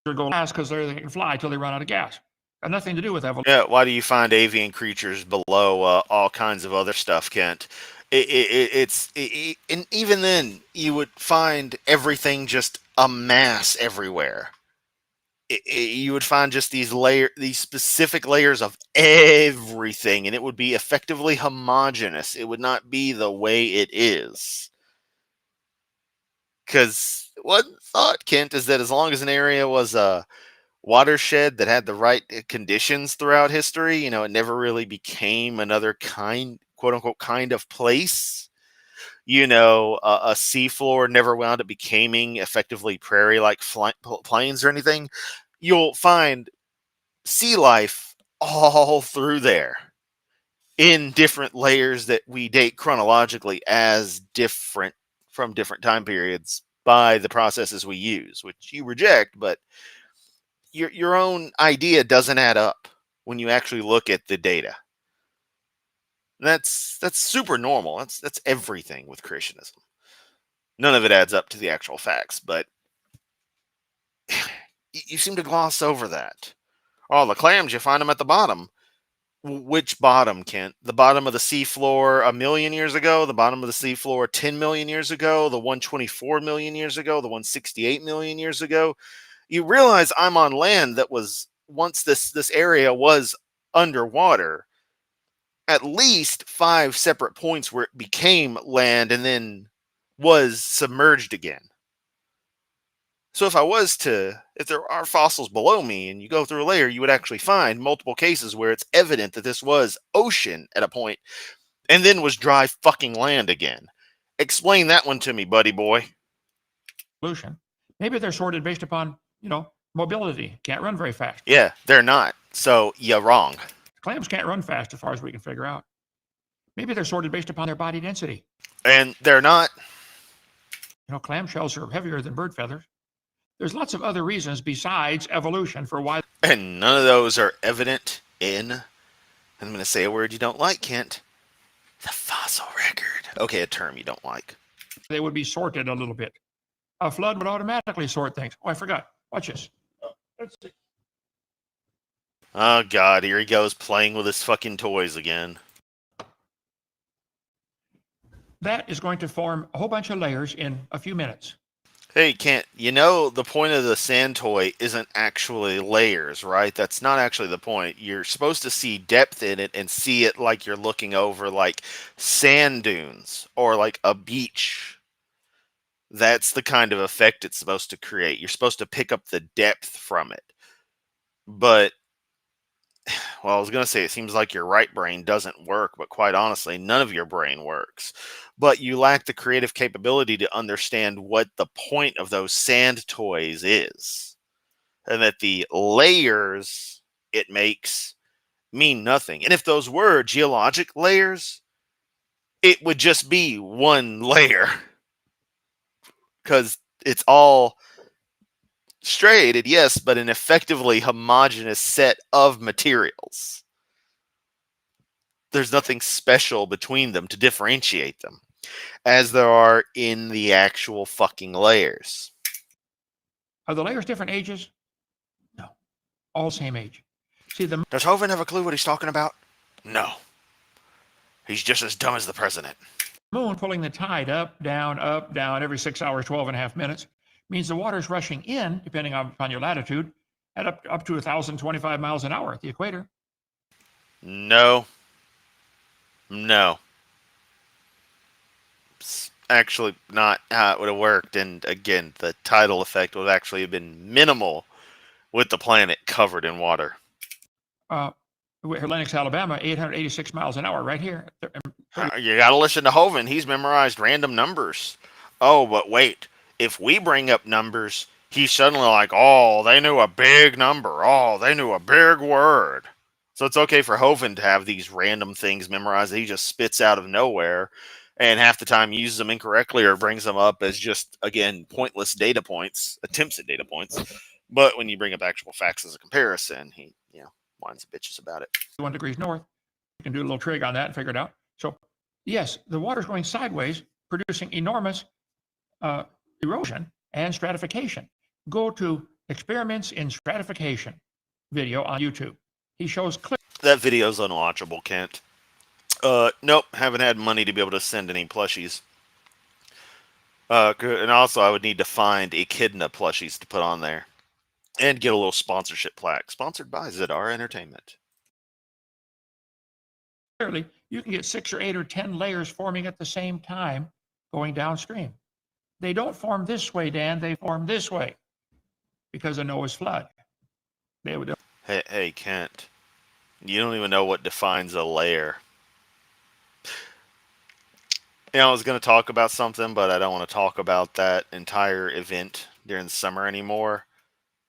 Go fast because they can fly till they run out of gas. Got nothing to do with evolution. Yeah, why do you find avian creatures below all kinds of other stuff, Kent? And even then, you would find everything just a mass everywhere. You would find just these specific layers of everything, and it would be effectively homogeneous. It would not be the way it is. Because one thought, Kent, is that as long as an area was a watershed that had the right conditions throughout history, you know, it never really became another kind, quote unquote, kind of place. You know, a seafloor never wound up becoming effectively prairie-like plains or anything. You'll find sea life all through there in different layers that we date chronologically as different from different time periods by the processes we use, which you reject, but your own idea doesn't add up when you actually look at the data. That's super normal. That's everything with creationism. None of it adds up to the actual facts, but you seem to gloss over that. Oh, the clams, you find them at the bottom. Which bottom, Kent? The bottom of the seafloor a million years ago, the bottom of the seafloor 10 million years ago, the 124 million years ago, the 168 million years ago. You realize I'm on land that was once this area was underwater. At least 5 separate points where it became land and then was submerged again. So if there are fossils below me and you go through a layer, you would actually find multiple cases where it's evident that this was ocean at a point and then was dry fucking land again. Explain that one to me, buddy boy. Maybe they're sorted based upon, mobility. Can't run very fast. Yeah, they're not. So you're wrong. Clams can't run fast as far as we can figure out. Maybe they're sorted based upon their body density. And they're not. Clamshells are heavier than bird feathers. There's lots of other reasons besides evolution for why. And none of those are evident in, I'm going to say a word you don't like, Kent, the fossil record. Okay, a term you don't like. They would be sorted a little bit. A flood would automatically sort things. Oh, I forgot. Watch this. Let's see. Oh, God, here he goes playing with his fucking toys again. That is going to form a whole bunch of layers in a few minutes. Hey, Kent, the point of the sand toy isn't actually layers, right? That's not actually the point. You're supposed to see depth in it and see it like you're looking over like sand dunes or like a beach. That's the kind of effect it's supposed to create. You're supposed to pick up the depth from it. But, well, I was going to say it seems like your right brain doesn't work, but quite honestly, none of your brain works. But you lack the creative capability to understand what the point of those sand toys is. And that the layers it makes mean nothing. And if those were geologic layers, it would just be one layer. Because it's all striated, yes, but an effectively homogeneous set of materials. There's nothing special between them to differentiate them, as there are in the actual fucking layers. Are the layers different ages? No. All same age. See, Does Hovind have a clue what he's talking about? No. He's just as dumb as the president. Moon pulling the tide up, down, every 6 hours, 12.5 minutes, means the water's rushing in, depending upon your latitude, at up to 1,025 miles an hour at the equator. No. It's actually not how it would have worked. And again, the tidal effect would actually have been minimal with the planet covered in water. Lennox, Alabama, 886 miles an hour right here. You got to listen to Hovind. He's memorized random numbers. Oh, but wait. If we bring up numbers, he's suddenly like, oh, they knew a big number. Oh, they knew a big word. So it's okay for Hovind to have these random things memorized that he just spits out of nowhere and half the time uses them incorrectly or brings them up as just, again, pointless data points, attempts at data points. But when you bring up actual facts as a comparison, he, whines and bitches about it. 1 degrees north. You can do a little trig on that and figure it out. So, yes, the water's going sideways, producing enormous erosion and stratification. Go to Experiments in Stratification video on YouTube. he shows clear. That video's unwatchable, Kent. Nope, haven't had money to be able to send any plushies. And also, I would need to find Echidna plushies to put on there. And get a little sponsorship plaque. Sponsored by Zadar Entertainment. Clearly, you can get 6 or 8 or 10 layers forming at the same time going downstream. They don't form this way, Dan. They form this way because of Noah's flood. They would. Hey, Kent. You don't even know what defines a layer. I was going to talk about something, but I don't want to talk about that entire event during the summer anymore.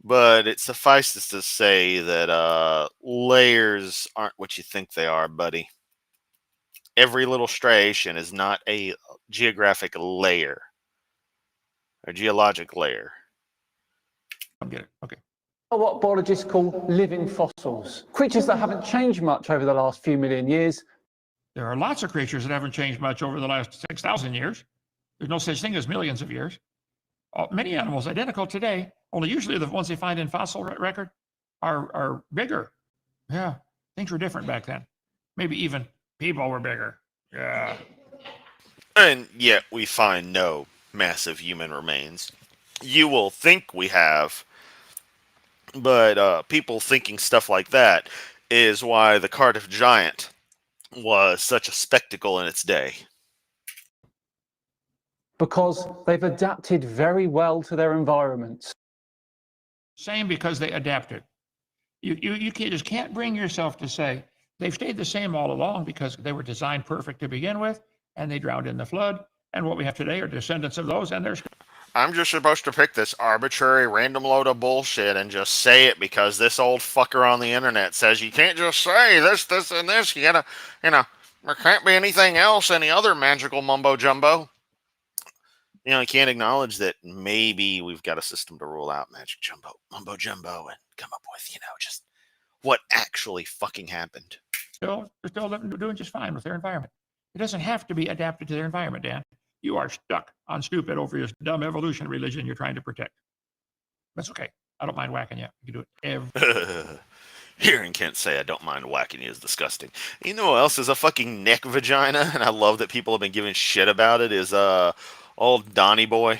But it suffices to say that layers aren't what you think they are, buddy. Every little striation is not a geographic layer. Or geologic layer. I get it. Okay. What biologists call living fossils, creatures that haven't changed much over the last few million years. There are lots of creatures that haven't changed much over the last 6,000 years. There's no such thing as millions of years. Many animals identical today, only usually the ones they find in fossil record are bigger. Yeah, things were different back then. Maybe even people were bigger. Yeah. And yet we find no massive human remains. You will think we have, but people thinking stuff like that is why the Cardiff Giant was such a spectacle in its day. Because they've adapted very well to their environments. Same because they adapted. You just can't bring yourself to say they've stayed the same all along because they were designed perfect to begin with, and they drowned in the flood. And what we have today are descendants of those, and there's. I'm just supposed to pick this arbitrary random load of bullshit and just say it because this old fucker on the internet says you can't just say this, and this. You gotta, there can't be anything else, any other magical mumbo jumbo. You can't acknowledge that maybe we've got a system to rule out magic jumbo, mumbo jumbo, and come up with, just what actually fucking happened. They're still doing just fine with their environment. It doesn't have to be adapted to their environment, Dan. You are stuck on stupid over your dumb evolution religion you're trying to protect. That's okay. I don't mind whacking you. You can do it every. Hearing Kent say I don't mind whacking you is disgusting. You know what else is a fucking neck vagina? And I love that people have been giving shit about it is old Donnie Boy.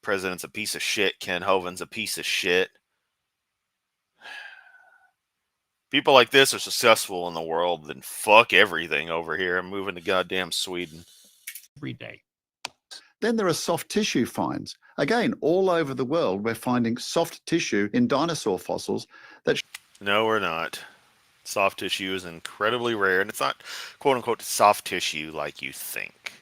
President's a piece of shit. Ken Hoven's a piece of shit. People like this are successful in the world, then fuck everything over here. I'm moving to goddamn Sweden. Every day. Then there are soft tissue finds. Again, all over the world, we're finding soft tissue in dinosaur fossils that... No, we're not. Soft tissue is incredibly rare, and it's not quote-unquote soft tissue like you think.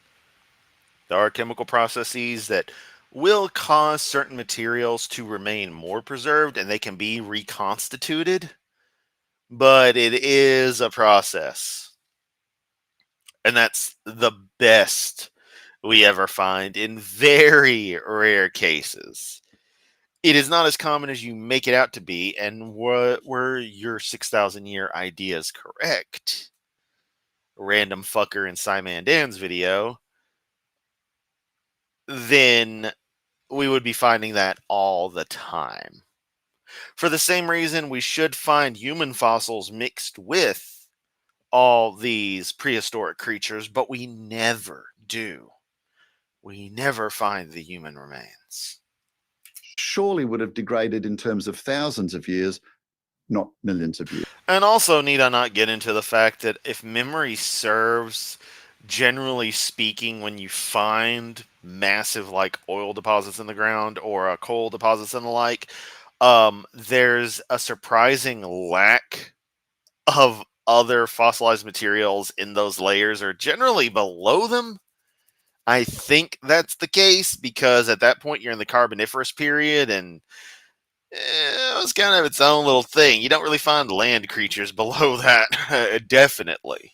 There are chemical processes that will cause certain materials to remain more preserved, and they can be reconstituted. But it is a process. And that's the best we ever find in very rare cases. It is not as common as you make it out to be, and were your 6,000-year ideas correct? Random fucker in Simon Dan's video, then we would be finding that all the time. For the same reason, we should find human fossils mixed with all these prehistoric creatures, but we never do. We never find the human remains. surely would have degraded in terms of thousands of years, not millions of years. And also, need I not get into the fact that if memory serves, generally speaking, when you find massive oil deposits in the ground or coal deposits and the like, there's a surprising lack of other fossilized materials in those layers or generally below them. I think that's the case because at that point you're in the Carboniferous period and it was kind of its own little thing. You don't really find land creatures below that, definitely.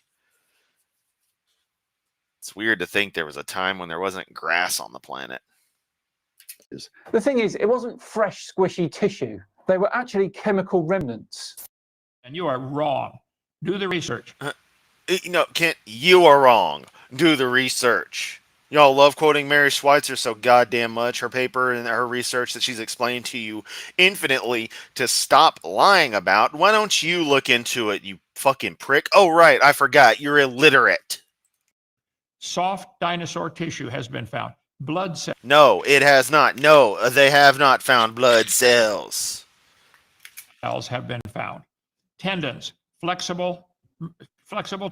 It's weird to think there was a time when there wasn't grass on the planet. The thing is, it wasn't fresh, squishy tissue. They were actually chemical remnants. And you are wrong. Do the research. Kent, you are wrong. Do the research. Y'all love quoting Mary Schweitzer so goddamn much. Her paper and her research that she's explained to you infinitely to stop lying about. Why don't you look into it, you fucking prick? Oh, right, I forgot. You're illiterate. Soft dinosaur tissue has been found. Blood No, it has not. No, they have not found blood cells. cells have been found. Tendons, flexible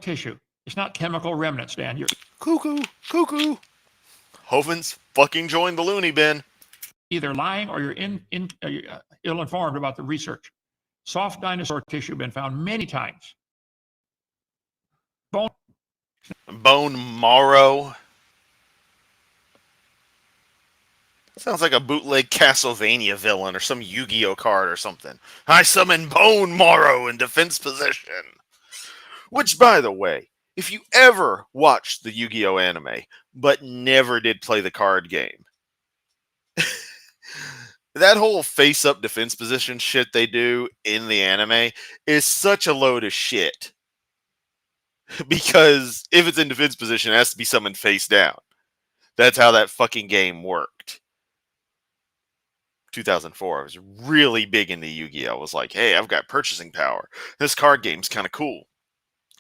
tissue. It's not chemical remnants, Dan. You're Cuckoo, cuckoo. Hovens fucking joined the loony bin. either lying or you're ill-informed about the research. Soft dinosaur tissue been found many times. Bone marrow. Sounds like a bootleg Castlevania villain or some Yu-Gi-Oh card or something. I summon Bone Marrow in defense position. Which, by the way, if you ever watched the Yu-Gi-Oh anime, but never did play the card game, that whole face-up defense position shit they do in the anime is such a load of shit. Because if it's in defense position, it has to be summoned face down. That's how that fucking game worked. 2004, I was really big into Yu-Gi-Oh! I was like, hey, I've got purchasing power. This card game's kind of cool.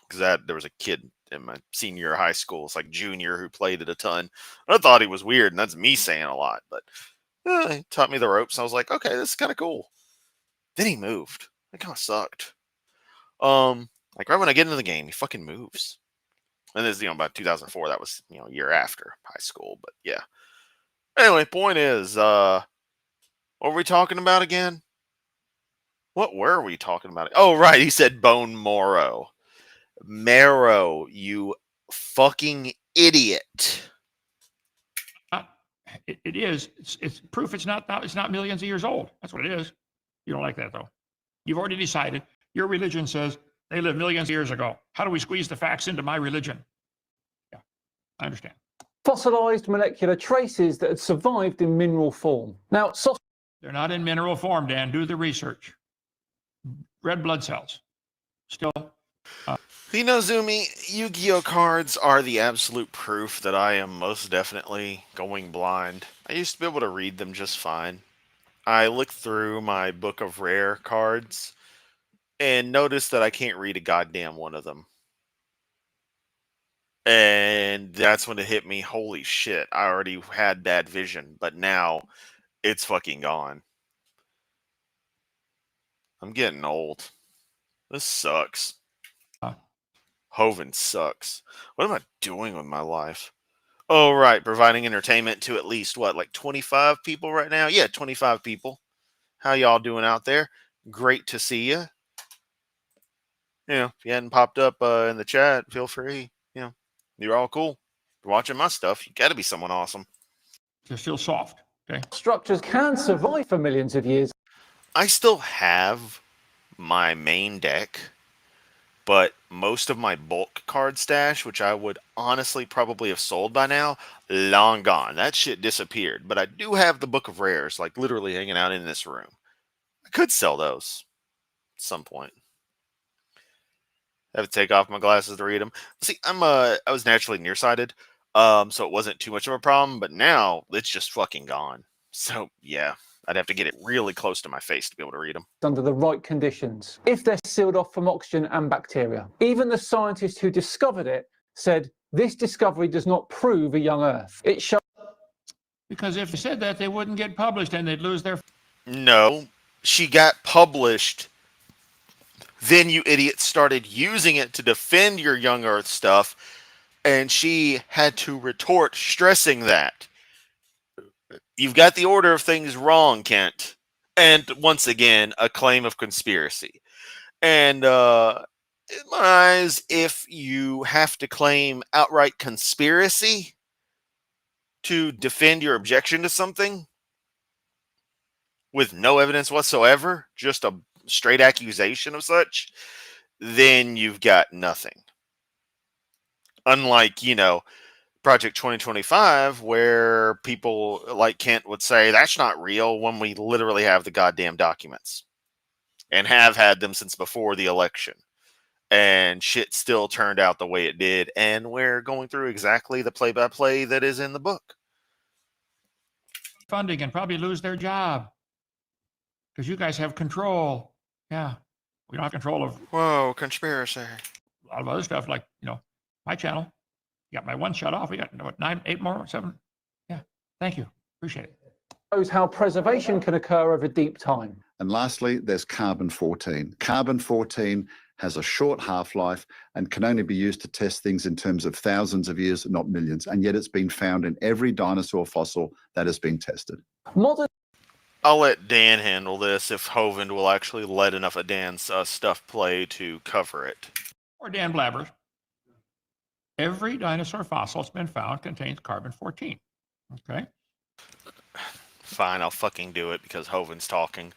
Because there was a kid in my senior year of high school, it's like junior, who played it a ton. I thought he was weird, and that's me saying a lot. But he taught me the ropes, and I was like, okay, this is kind of cool. Then he moved. It kind of sucked. Like right when I get into the game, he fucking moves. And this is, about 2004. That was, a year after high school. But yeah. Anyway, point is, what were we talking about again? What were we talking about? Oh, right. He said bone marrow. Marrow, you fucking idiot. It is. It's proof it's not millions of years old. That's what it is. You don't like that, though. You've already decided. Your religion says they lived millions of years ago. How do we squeeze the facts into my religion? Yeah, I understand. Fossilized molecular traces that had survived in mineral form. Now, they're not in mineral form, Dan. Do the research. Red blood cells. Still. Zumi, Yu-Gi-Oh cards are the absolute proof that I am most definitely going blind. I used to be able to read them just fine. I looked through my book of rare cards and noticed that I can't read a goddamn one of them. And that's when it hit me, holy shit, I already had bad vision, but now it's fucking gone. I'm getting old. This sucks. Hoven sucks. What am I doing with my life? Oh, right. Providing entertainment to at least, like 25 people right now? Yeah, 25 people. How y'all doing out there? Great to see you. If you hadn't popped up in the chat, feel free. You're all cool. You're watching my stuff. You got to be someone awesome. They're still soft. Okay. Structures can survive for millions of years. I still have my main deck, but most of my bulk card stash, which I would honestly probably have sold by now, long gone. That shit disappeared. But I do have the Book of Rares, like literally hanging out in this room. I could sell those at some point. I have to take off my glasses to read them. See, I was naturally nearsighted, so it wasn't too much of a problem. But now it's just fucking gone. So yeah, I'd have to get it really close to my face to be able to read them. Under the right conditions, if they're sealed off from oxygen and bacteria. Even the scientist who discovered it said, this discovery does not prove a young Earth. It shows. Because if they said that, they wouldn't get published and they'd lose their. No, she got published. Then you idiots started using it to defend your young Earth stuff, and she had to retort, stressing that. You've got the order of things wrong, Kent. And once again, a claim of conspiracy. And in my eyes, if you have to claim outright conspiracy to defend your objection to something with no evidence whatsoever, just a straight accusation of such, then you've got nothing. Unlike, Project 2025, where people like Kent would say, that's not real, when we literally have the goddamn documents. And have had them since before the election. and shit still turned out the way it did, and we're going through exactly the play-by-play that is in the book. Funding and probably lose their job because you guys have control. Yeah, we don't have control of Whoa, conspiracy. a lot of other stuff, like, my channel. You got my one shut off. We got, what, 9, 8 more, 7? Yeah, thank you. Appreciate it. Shows how preservation can occur over deep time. And lastly, there's carbon-14. Carbon-14 has a short half-life and can only be used to test things in terms of thousands of years, not millions. And yet it's been found in every dinosaur fossil that has been tested. Modern I'll let Dan handle this if Hovind will actually let enough of Dan's stuff play to cover it. Or Dan Blabbers. Every dinosaur fossil that's been found contains carbon-14. Okay? Fine, I'll fucking do it because Hovind's talking.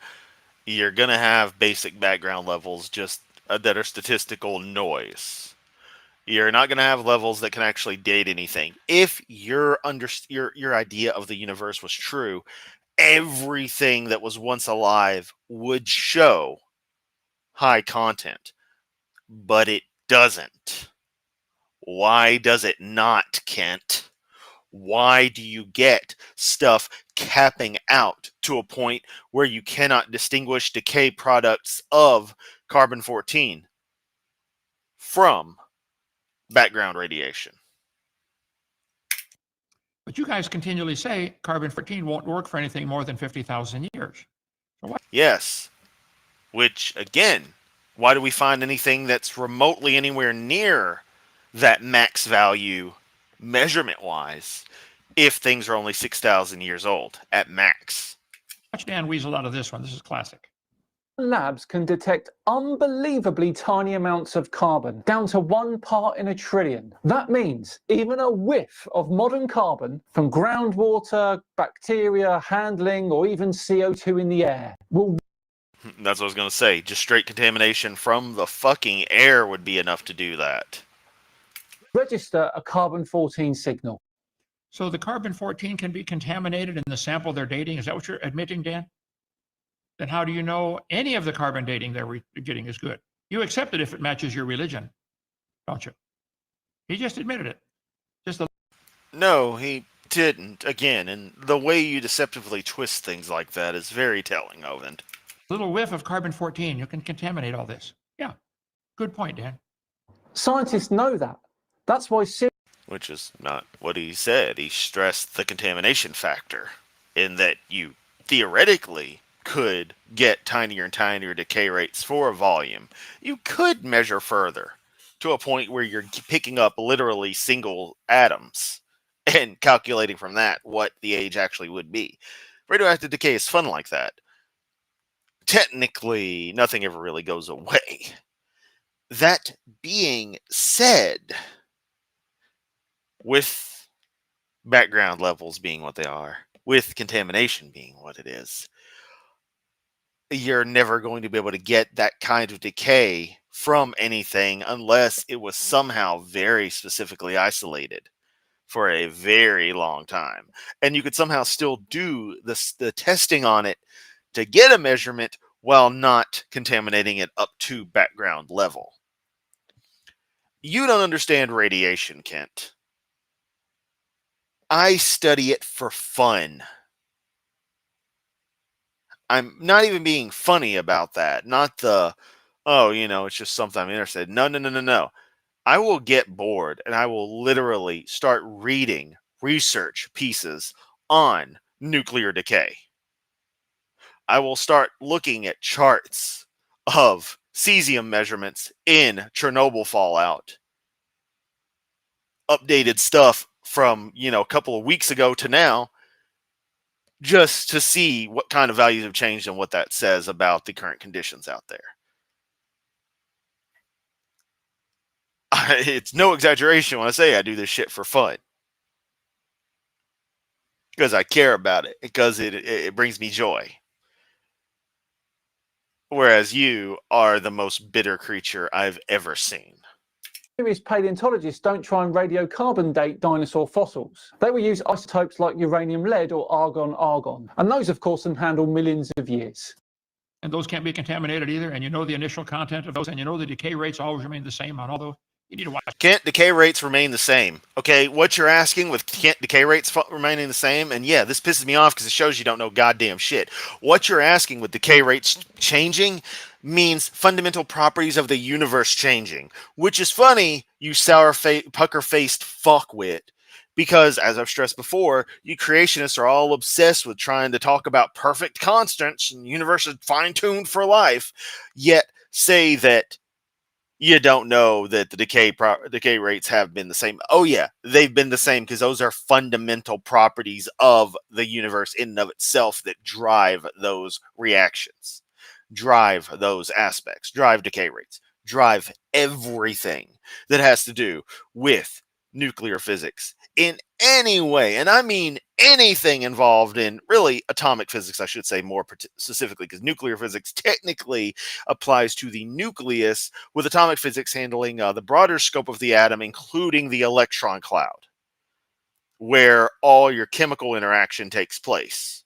You're going to have basic background levels just that are statistical noise. You're not going to have levels that can actually date anything. If your idea of the universe was true, everything that was once alive would show high content, but it doesn't. Why does it not, Kent? Why do you get stuff capping out to a point where you cannot distinguish decay products of carbon-14 from background radiation? But you guys continually say carbon-14 won't work for anything more than 50,000 years. So what? Yes. Which, again, why do we find anything that's remotely anywhere near that max value measurement-wise if things are only 6,000 years old at max? Watch Dan weasel out of this one. This is classic. labs can detect unbelievably tiny amounts of carbon, down to 1 part in a trillion. That means even a whiff of modern carbon from groundwater, bacteria, handling, or even CO2 in the air will That's what I was going to say. Just straight contamination from the fucking air would be enough to do that. register a carbon-14 signal. So the carbon-14 can be contaminated in the sample they're dating. Is that what you're admitting, Dan? Then how do you know any of the carbon dating they're getting is good? You accept it if it matches your religion, don't you? He just admitted it. Just a No, he didn't. Again, and the way you deceptively twist things like that is very telling, Ovind. little whiff of carbon-14. You can contaminate all this. Yeah, good point, Dan. Scientists know that. That's why Which is not what he said. He stressed the contamination factor in that you theoretically could get tinier and tinier decay rates for a volume. You could measure further to a point where you're picking up literally single atoms and calculating from that what the age actually would be. Radioactive decay is fun like that. Technically, nothing ever really goes away. That being said, with background levels being what they are, with contamination being what it is, you're never going to be able to get that kind of decay from anything unless it was somehow very specifically isolated for a very long time. And you could somehow still do the testing on it to get a measurement while not contaminating it up to background level. You don't understand radiation, Kent. I study it for fun. I'm not even being funny about that. Not the, oh, it's just something I'm interested in. No. I will get bored and I will literally start reading research pieces on nuclear decay. I will start looking at charts of cesium measurements in Chernobyl fallout. Updated stuff from, a couple of weeks ago to now, just to see what kind of values have changed and what that says about the current conditions out there. It's no exaggeration when I say I do this shit for fun. Because I care about it. Because it brings me joy. Whereas you are the most bitter creature I've ever seen. serious paleontologists don't try and radiocarbon date dinosaur fossils. They will use isotopes like uranium-lead or argon-argon, and those, of course, can handle millions of years. and those can't be contaminated either, and you know the initial content of those, and you know the decay rates always remain the same on all those, you need to watch. Can't decay rates remain the same? Okay, what you're asking with can't decay rates remaining the same, and yeah, this pisses me off because it shows you don't know goddamn shit. What you're asking with decay rates changing means fundamental properties of the universe changing, which is funny, you pucker-faced fuckwit, because as I've stressed before, you creationists are all obsessed with trying to talk about perfect constants and the universe is fine-tuned for life, yet say that you don't know that the decay rates have been the same. Oh yeah, they've been the same because those are fundamental properties of the universe in and of itself that drive those reactions, drive those aspects, drive decay rates, drive everything that has to do with nuclear physics in any way. And I mean anything involved in really atomic physics, I should say more specifically, because nuclear physics technically applies to the nucleus, with atomic physics handling the broader scope of the atom, including the electron cloud, where all your chemical interaction takes place.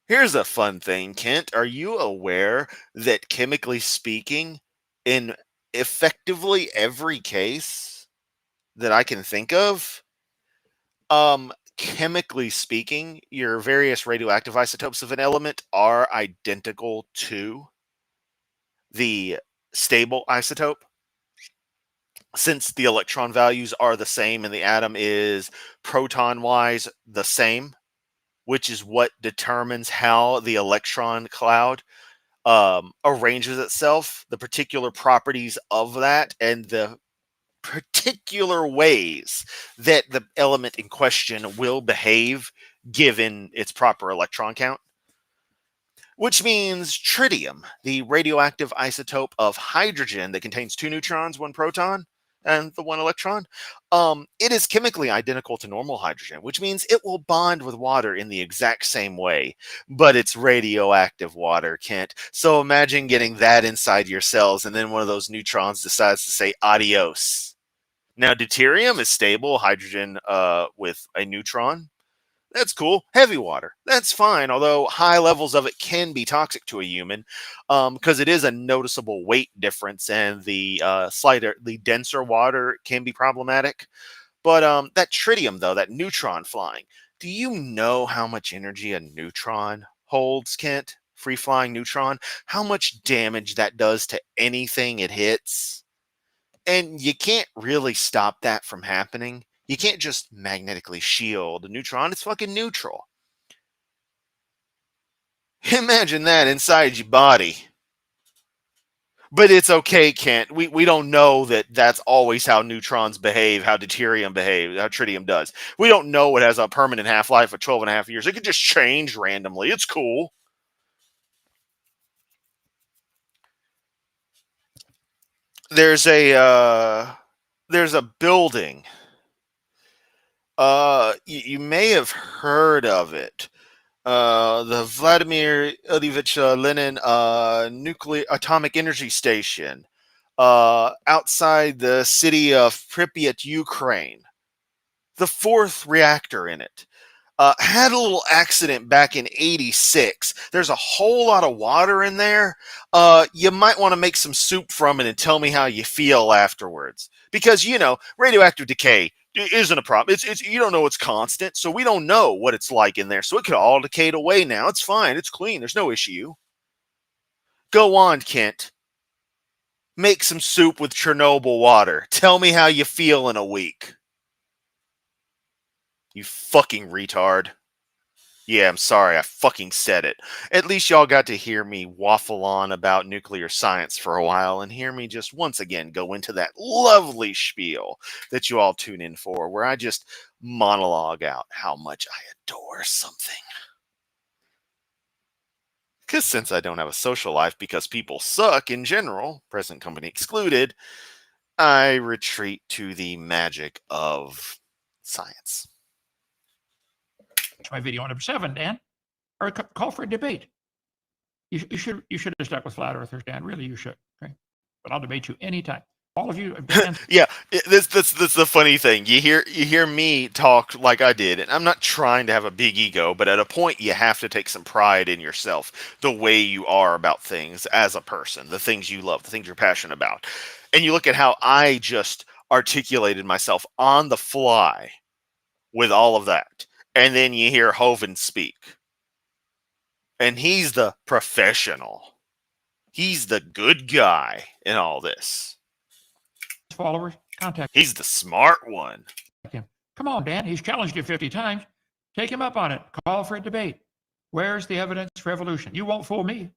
Here's a fun thing, Kent. Are you aware that chemically speaking, in effectively every case that I can think of, chemically speaking, your various radioactive isotopes of an element are identical to the stable isotope, since the electron values are the same and the atom is proton-wise the same, which is what determines how the electron cloud arranges itself, the particular properties of that, and the particular ways that the element in question will behave given its proper electron count. Which means tritium, the radioactive isotope of hydrogen that contains 2 neutrons, 1 proton, and the 1 electron, it is chemically identical to normal hydrogen, which means it will bond with water in the exact same way, but it's radioactive water, Kent. So imagine getting that inside your cells, and then one of those neutrons decides to say adios. Now, deuterium is stable, hydrogen with a neutron. That's cool. Heavy water. That's fine, although high levels of it can be toxic to a human because it is a noticeable weight difference, and the slightly denser water can be problematic. But that tritium, though, that neutron flying, do you know how much energy a neutron holds, Kent? Free-flying neutron? How much damage that does to anything it hits? And you can't really stop that from happening. You can't just magnetically shield a neutron. It's fucking neutral. Imagine that inside your body. But it's okay, Kent. We don't know that that's always how neutrons behave, how deuterium behaves, how tritium does. We don't know it has a permanent half-life of 12 and a half years. It could just change randomly. It's cool. There's a building. You may have heard of it. The Vladimir Ilyich Lenin nuclear atomic energy station outside the city of Pripyat, Ukraine. The 4th reactor in it had a little accident back in '86. There's a whole lot of water in there. You might want to make some soup from it and tell me how you feel afterwards. Because, you know, radioactive decay isn't a problem. It's you don't know it's constant, so we don't know what it's like in there. So it could all decayed away now. It's fine. It's clean. There's no issue. Go on, Kent. Make some soup with Chernobyl water. Tell me how you feel in a week. You fucking retard. Yeah, I'm sorry. I fucking said it. At least y'all got to hear me waffle on about nuclear science for a while and hear me just once again go into that lovely spiel that you all tune in for, where I just monologue out how much I adore something. Because since I don't have a social life because people suck in general, present company excluded, I retreat to the magic of science. My video number 7, Dan, or call for a debate. You should have stuck with flat earthers, Dan. Really, you should. Okay, but I'll debate you anytime. All of you, Dan, Yeah, that's the funny thing. You hear me talk like I did, and I'm not trying to have a big ego, but at a point you have to take some pride in yourself, the way you are about things as a person, the things you love, the things you're passionate about. And you look at how I just articulated myself on the fly with all of that. And then you hear Hovind speak. And he's the professional. He's the good guy in all this. followers, contact He's the smart one. him. Come on, Dan. He's challenged you 50 times. Take him up on it. Call for a debate. Where's the evidence for evolution? You won't fool me.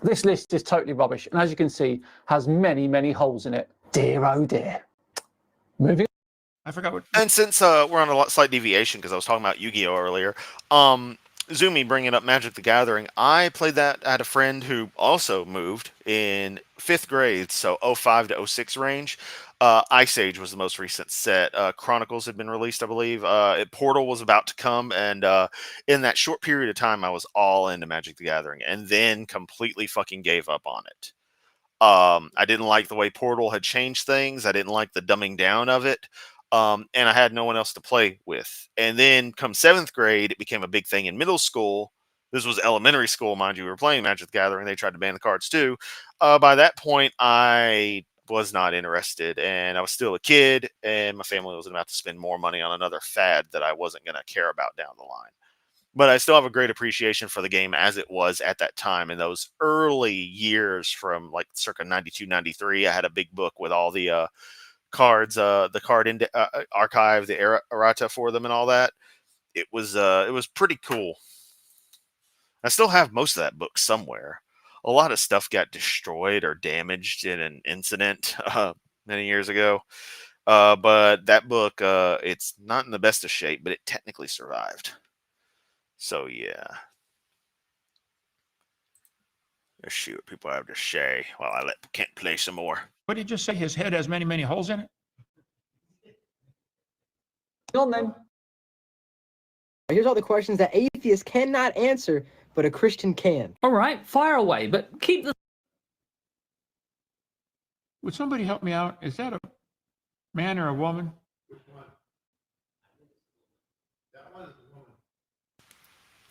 This list is totally rubbish, and as you can see, has many, many holes in it. Dear, oh dear. Moving. I forgot what. And since we're on a slight deviation, because I was talking about Yu-Gi-Oh earlier, Zumi bringing up Magic the Gathering, I played that. I had a friend who also moved in 5th grade, so 05 to 06 range. Ice Age was the most recent set. Chronicles had been released, I believe. Portal was about to come, and in that short period of time, I was all into Magic the Gathering, and then completely fucking gave up on it. I didn't like the way Portal had changed things. I didn't like the dumbing down of it. And I had no one else to play with. And then come 7th grade, it became a big thing in middle school. This was elementary school, mind you. We were playing Magic the Gathering. They tried to ban the cards too. By that point, I was not interested, and I was still a kid, and my family was about to spend more money on another fad that I wasn't going to care about down the line. But I still have a great appreciation for the game as it was at that time. In those early years from like circa 92, 93, I had a big book with all the cards, the card archive, the errata for them and all that. It was pretty cool. I still have most of that book somewhere. A lot of stuff got destroyed or damaged in an incident many years ago. But that book, it's not in the best of shape, but it technically survived. So yeah. Let's see what people have to say while I let Kent play some more. What did you just say? His head has many, many holes in it? On then. Here's all the questions that atheists cannot answer, but a Christian can. All right, fire away, but keep the. Would somebody help me out? Is that a man or a woman?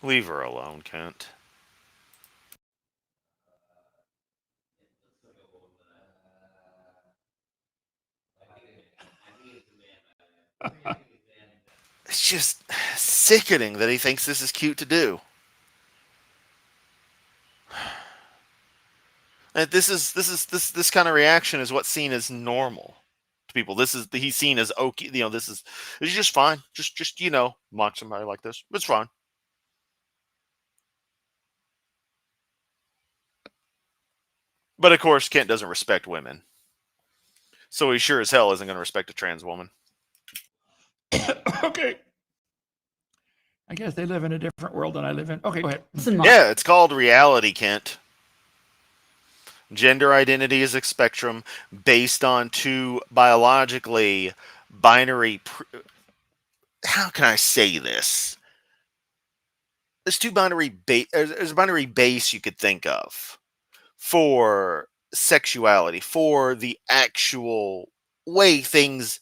Leave her alone, Kent. It's just sickening that he thinks this is cute to do. And this kind of reaction is what's seen as normal to people. He's seen as okay. This is just fine. Just mock somebody like this. It's fine. But of course, Kent doesn't respect women, so he sure as hell isn't going to respect a trans woman. Okay. I guess they live in a different world than I live in. Okay, go ahead. Yeah, it's called reality, Kent. Gender identity is a spectrum based on two biologically binary. How can I say this? There's two binary there's a binary base you could think of for sexuality, for the actual way things.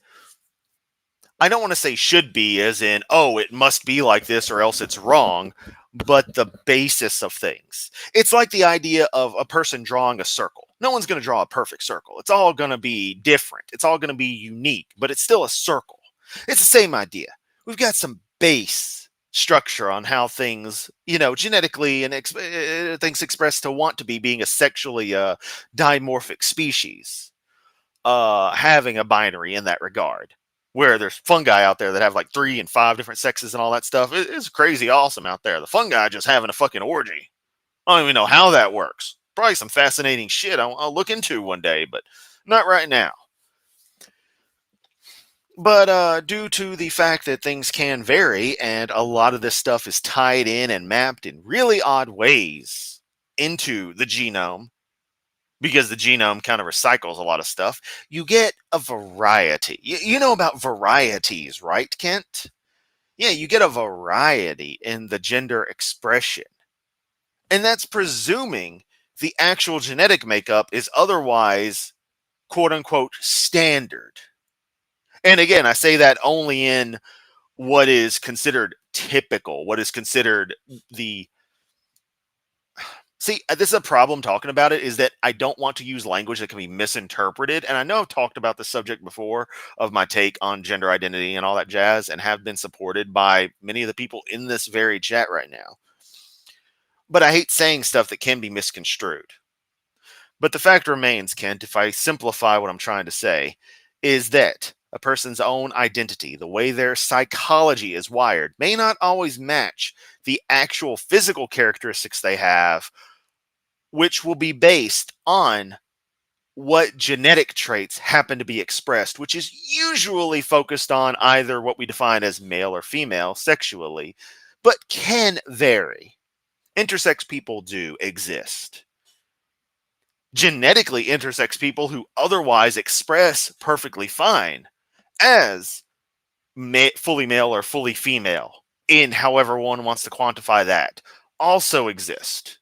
I don't want to say should be, as in, oh, it must be like this or else it's wrong, but the basis of things. It's like the idea of a person drawing a circle. No one's going to draw a perfect circle. It's all going to be different. It's all going to be unique, but it's still a circle. It's the same idea. We've got some base structure on how things, genetically and things expressed to want to be, being a sexually dimorphic species, having a binary in that regard. Where there's fungi out there that have like 3 and 5 different sexes and all that stuff. It's crazy awesome out there. The fungi just having a fucking orgy. I don't even know how that works. Probably some fascinating shit I'll look into one day, but not right now. But due to the fact that things can vary and a lot of this stuff is tied in and mapped in really odd ways into the genome, because the genome kind of recycles a lot of stuff, you get a variety. You know about varieties, right, Kent? Yeah, you get a variety in the gender expression. And that's presuming the actual genetic makeup is otherwise quote unquote standard. And again, I say that only in what is considered typical, what is considered the. See, this is a problem talking about it, is that I don't want to use language that can be misinterpreted. And I know I've talked about the subject before of my take on gender identity and all that jazz, and have been supported by many of the people in this very chat right now. But I hate saying stuff that can be misconstrued. But the fact remains, Kent, if I simplify what I'm trying to say, is that a person's own identity, the way their psychology is wired, may not always match the actual physical characteristics they have, which will be based on what genetic traits happen to be expressed, which is usually focused on either what we define as male or female sexually, but can vary. Intersex people do exist. Genetically intersex people who otherwise express perfectly fine as fully male or fully female, in however one wants to quantify that, also exist.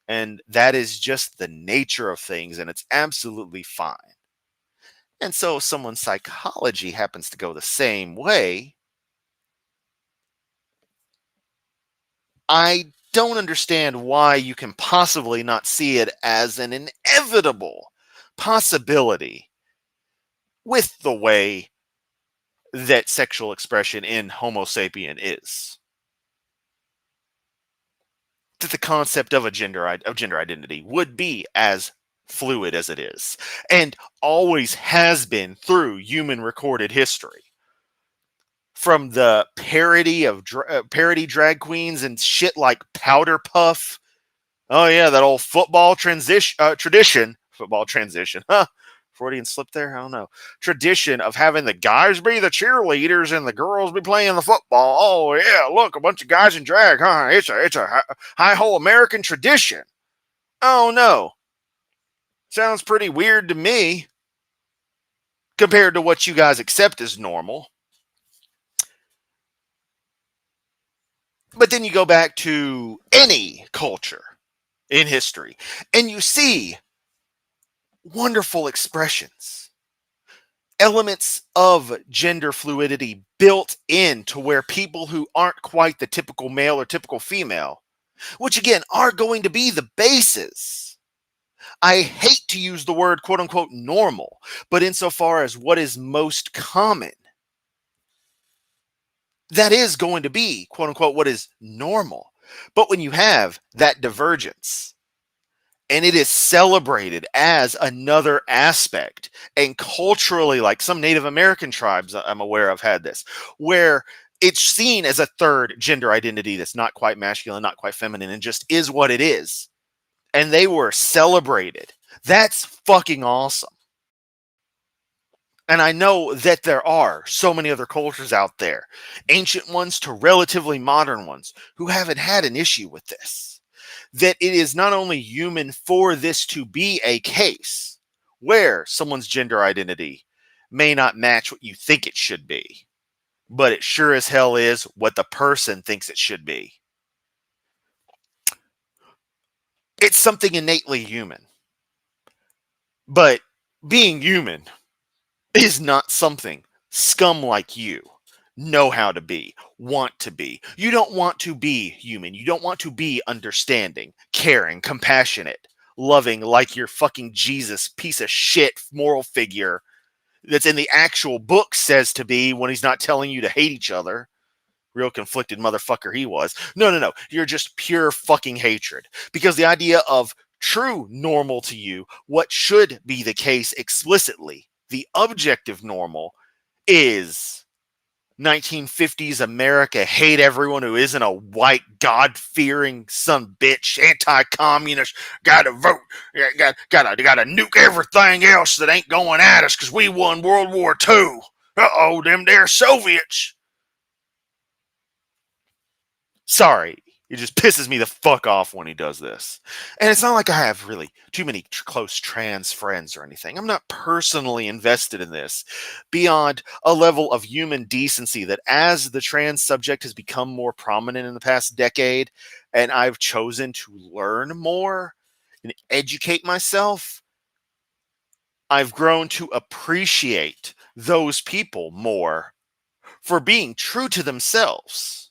And that is just the nature of things, and it's absolutely fine. And so if someone's psychology happens to go the same way, I don't understand why you can possibly not see it as an inevitable possibility with the way that sexual expression in Homo sapien is. That the concept of gender identity would be as fluid as it is, and always has been through human recorded history. From the parody of parody drag queens and shit like Powder Puff. Oh yeah, that old football tradition. Football transition. Huh. Freudian slip there? I don't know. Tradition of having the guys be the cheerleaders and the girls be playing the football. Oh yeah, look, a bunch of guys in drag, huh? It's a high whole American tradition. Oh no. Sounds pretty weird to me compared to what you guys accept as normal. But then you go back to any culture in history and you see wonderful expressions, elements of gender fluidity built into where people who aren't quite the typical male or typical female, which again are going to be the bases. I hate to use the word quote unquote normal, but insofar as what is most common, that is going to be quote unquote what is normal. But when you have that divergence, and it is celebrated as another aspect, and culturally, like some Native American tribes I'm aware of had this, where it's seen as a third gender identity that's not quite masculine, not quite feminine, and just is what it is. And they were celebrated. That's fucking awesome. And I know that there are so many other cultures out there, ancient ones to relatively modern ones, who haven't had an issue with this. That it is not only human for this to be a case where someone's gender identity may not match what you think it should be, but it sure as hell is what the person thinks it should be. It's something innately human. But being human is not something scum like you know how to be, want to be. You don't want to be human. You don't want to be understanding, caring, compassionate, loving like your fucking Jesus piece of shit moral figure that's in the actual book says to be when he's not telling you to hate each other. Real conflicted motherfucker he was. No. You're just pure fucking hatred. Because the idea of true normal to you, what should be the case explicitly, the objective normal, is 1950s America, hate everyone who isn't a white, God-fearing son bitch, anti-communist, gotta vote, gotta nuke everything else that ain't going at us because we won World War II. Uh-oh, them there Soviets. Sorry, it just pisses me the fuck off when he does this. And it's not like I have really too many close trans friends or anything. I'm not personally invested in this beyond a level of human decency that as the trans subject has become more prominent in the past decade, and I've chosen to learn more and educate myself, I've grown to appreciate those people more for being true to themselves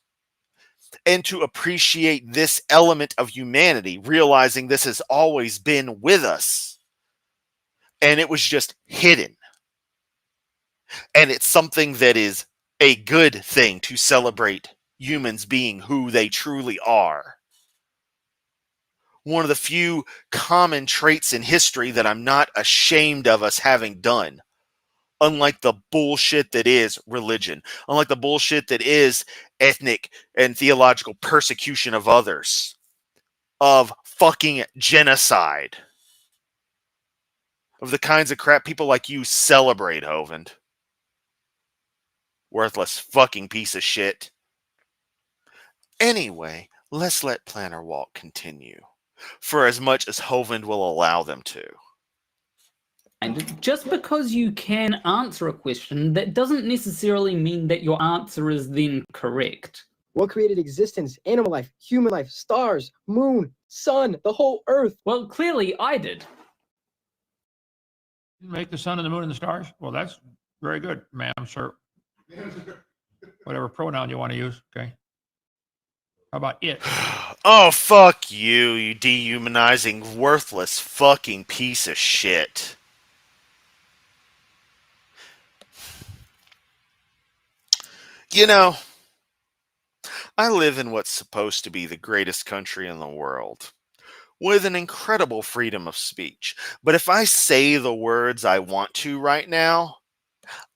and to appreciate this element of humanity, realizing this has always been with us and it was just hidden. And it's something that is a good thing to celebrate humans being who they truly are. One of the few common traits in history that I'm not ashamed of us having done. Unlike the bullshit that is religion, unlike the bullshit that is ethnic and theological persecution of others, of fucking genocide, of the kinds of crap people like you celebrate, Hovend. Worthless fucking piece of shit. Anyway, let's let Planner Walk continue, for as much as Hovend will allow them to. And just because you can answer a question, that doesn't necessarily mean that your answer is then correct. What created existence? Animal life, human life, stars, moon, sun, the whole earth. Well, clearly I did. Make the sun and the moon and the stars? Well, that's very good, ma'am, sir. Whatever pronoun you want to use, okay? How about it? Oh, fuck you, you dehumanizing, worthless fucking piece of shit. You know, I live in what's supposed to be the greatest country in the world, with an incredible freedom of speech. But if I say the words I want to right now,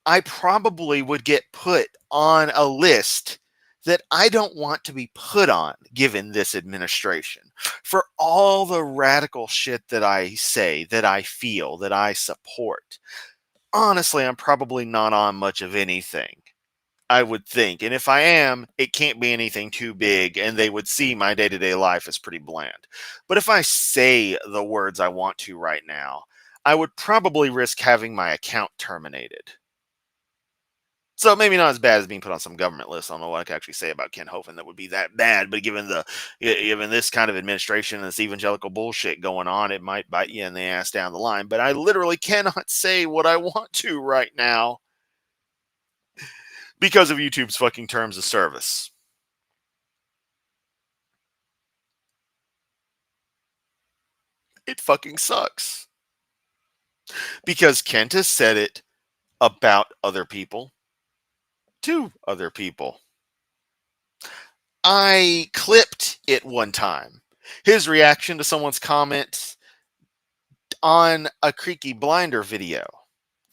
I probably would get put on a list that I don't want to be put on, given this administration. For all the radical shit that I say, that I feel, that I support, honestly, I'm probably not on much of anything, I would think. And if I am, it can't be anything too big, and they would see my day-to-day life as pretty bland. But if I say the words I want to right now, I would probably risk having my account terminated. So maybe not as bad as being put on some government list. I don't know what I can actually say about Ken Hovind that would be that bad, but given this kind of administration and this evangelical bullshit going on, it might bite you in the ass down the line. But I literally cannot say what I want to right now because of YouTube's fucking terms of service. It fucking sucks. Because Kent has said it about other people to other people. I clipped it one time. His reaction to someone's comment on a Creaky Blinder video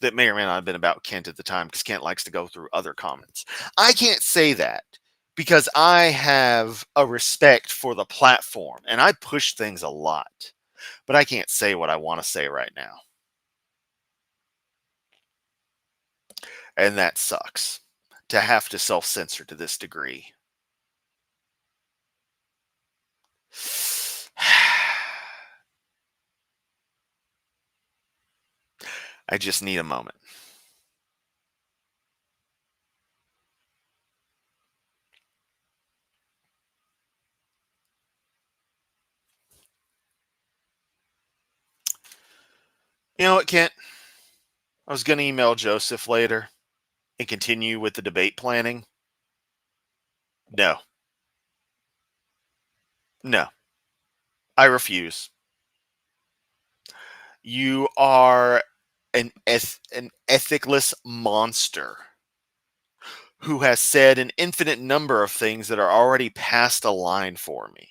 that may or may not have been about Kent at the time, because Kent likes to go through other comments. I can't say that because I have a respect for the platform and I push things a lot, but I can't say what I want to say right now. And that sucks, to have to self-censor to this degree. I just need a moment. You know what, Kent? I was going to email Joseph later and continue with the debate planning. No. No. I refuse. You are an ethicless monster who has said an infinite number of things that are already past a line for me.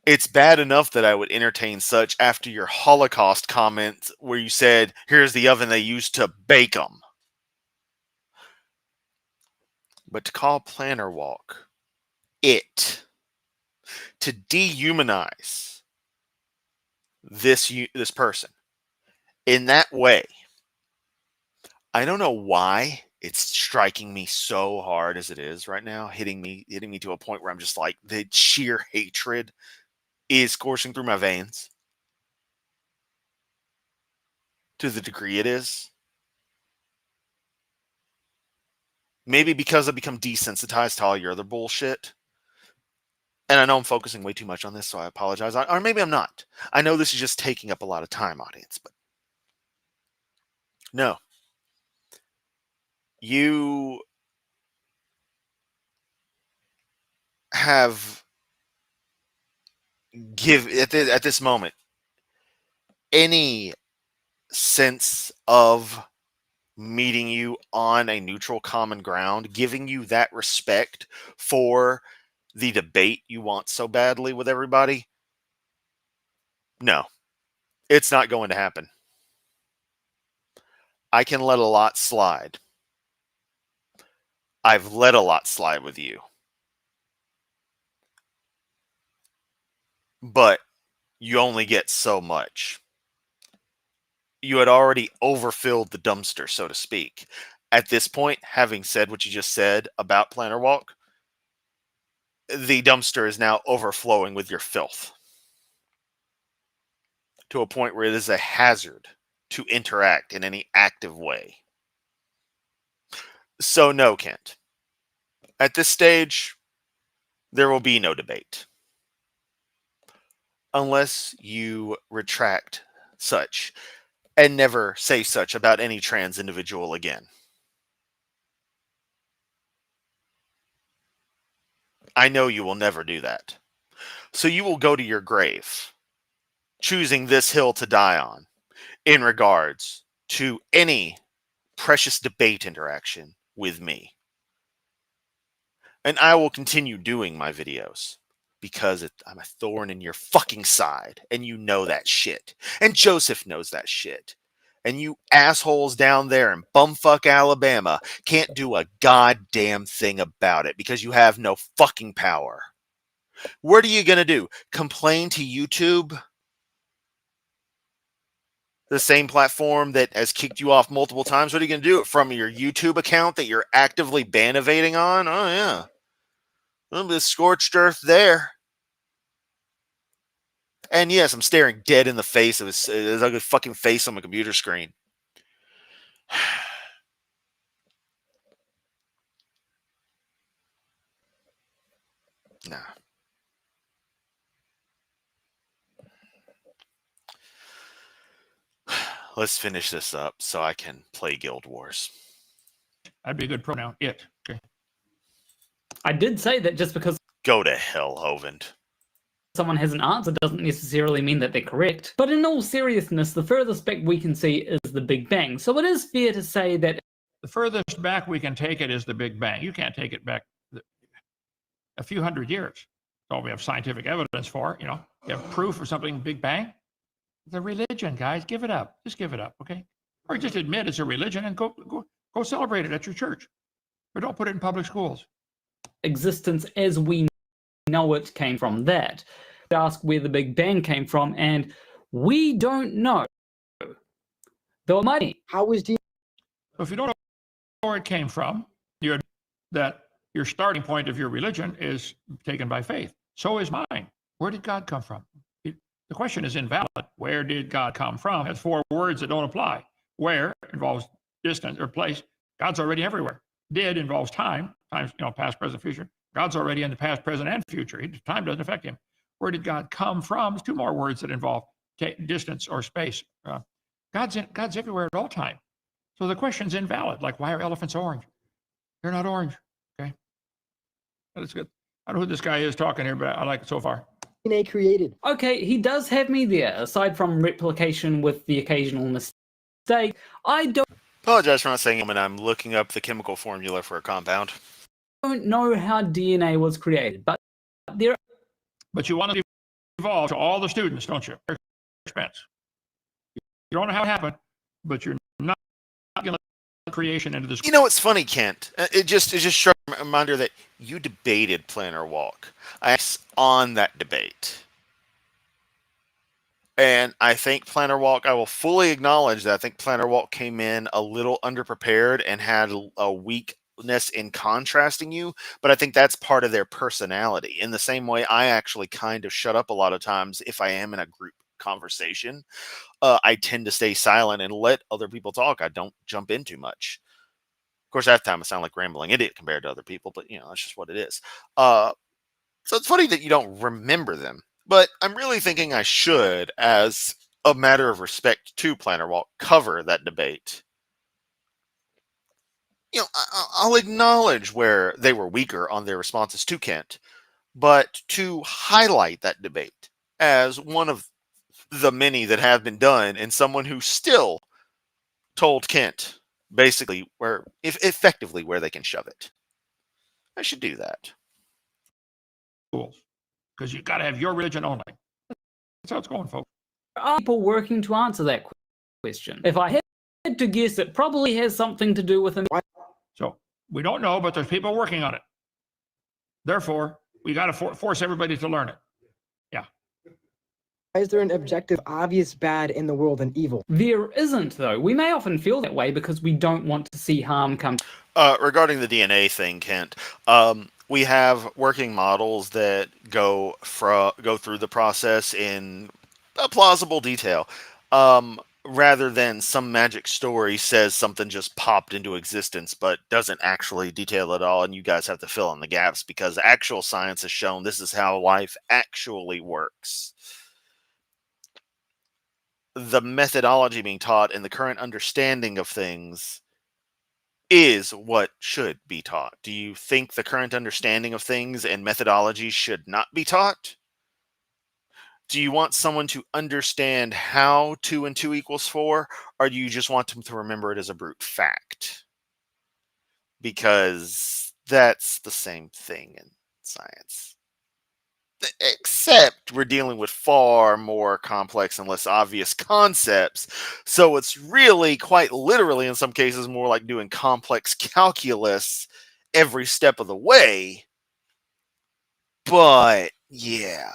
It's bad enough that I would entertain such after your Holocaust comment where you said, here's the oven they used to bake them. But to call Planner Walk it, to dehumanize this person in that way, I don't know why it's striking me so hard as it is right now, hitting me to a point where I'm just like, the sheer hatred is coursing through my veins to the degree it is. Maybe because I've become desensitized to all your other bullshit. And I know I'm focusing way too much on this, so I apologize. Or maybe I'm not. I know this is just taking up a lot of time, audience, but no. You have at this moment any sense of meeting you on a neutral common ground, giving you that respect for the debate you want so badly with everybody? No, it's not going to happen. I can let a lot slide. I've let a lot slide with you. But you only get so much. You had already overfilled the dumpster, so to speak. At this point, having said what you just said about Planner Walk, the dumpster is now overflowing with your filth to a point where it is a hazard to interact in any active way. So no, Kent. At this stage, there will be no debate. Unless you retract such and never say such about any trans individual again. I know you will never do that. So you will go to your grave, choosing this hill to die on, in regards to any precious debate interaction with me. And I will continue doing my videos because I'm a thorn in your fucking side, and you know that shit. And Joseph knows that shit. And you assholes down there in bumfuck Alabama can't do a goddamn thing about it because you have no fucking power. What are you gonna do? Complain to YouTube? The same platform that has kicked you off multiple times? What are you gonna do? From your YouTube account that you're actively ban evading on? Oh yeah. A little bit of scorched earth there. And yes, I'm staring dead in the face of his ugly fucking face on my computer screen. Nah. Let's finish this up so I can play Guild Wars. That'd be a good pronoun. It. Okay. I did say that just because Go to hell, Hovend. someone has an answer doesn't necessarily mean that they're correct. But in all seriousness, the furthest back we can see is the Big Bang. So it is fair to say that The furthest back we can take it is the Big Bang. You can't take it back a few hundred years. That's all we have scientific evidence for. You have proof for something Big Bang. The religion, guys, give it up. Just give it up, okay? Or just admit it's a religion and go celebrate it at your church. Or don't put it in public schools. existence as we know it came from that. Ask where the Big Bang came from, and we don't know. Though it might be. How is So if you don't know where it came from, you admit that your starting point of your religion is taken by faith. So is mine. Where did God come from? The question is invalid. Where did God come from? It has 4 words that don't apply. Where involves distance or place. God's already everywhere. Did involves time. Time's past, present, future. God's already in the past, present, and future. Time doesn't affect him. Where did God come from? There's 2 more words that involve distance or space. God's everywhere at all time. So the question's invalid. Like, why are elephants orange? They're not orange. Okay. That's good. I don't know who this guy is talking here, but I like it so far. DNA created? Okay, he does have me there. Aside from replication with the occasional mistake, I don't Apologize for not saying it when I'm looking up the chemical formula for a compound. know how DNA was created, but there But you want to evolve to all the students, don't you? Expense. You don't know how it happened, but you're not going to let creation into this. You know what's funny, Kent? It just struck me a reminder that you debated Planner Walk. I was on that debate. And I think Planner Walk, I will fully acknowledge that I think Planner Walk came in a little underprepared and had a weakness in contrasting you, but I think that's part of their personality. In the same way, I actually kind of shut up a lot of times if I am in a group conversation. I tend to stay silent and let other people talk. I don't jump in too much. Of course, at that time I sound like rambling idiot compared to other people, but that's just what it is. So it's funny that you don't remember them, but I'm really thinking I should, as a matter of respect to Planner Walk, cover that debate. I'll acknowledge where they were weaker on their responses to Kent, but to highlight that debate as one of the many that have been done, and someone who still told Kent basically if effectively where they can shove it. I should do that. Schools, because you got to have your religion only. That's how it's going, folks. Are people working to answer that question? If I had to guess, it probably has something to do with them. So we don't know, but there's people working on it. Therefore, we got to force everybody to learn it. Yeah. Why is there an objective, obvious bad in the world and evil? There isn't, though. We may often feel that way because we don't want to see harm come. Regarding the DNA thing, Kent, we have working models that go through the process in a plausible detail. Rather than some magic story says something just popped into existence but doesn't actually detail it all, and you guys have to fill in the gaps because actual science has shown this is how life actually works. The methodology being taught and the current understanding of things is what should be taught. Do you think the current understanding of things and methodology should not be taught? Do you want someone to understand how 2 and 2 equals 4, or do you just want them to remember it as a brute fact? Because that's the same thing in science. Except we're dealing with far more complex and less obvious concepts. So it's really quite literally, in some cases, more like doing complex calculus every step of the way. But yeah.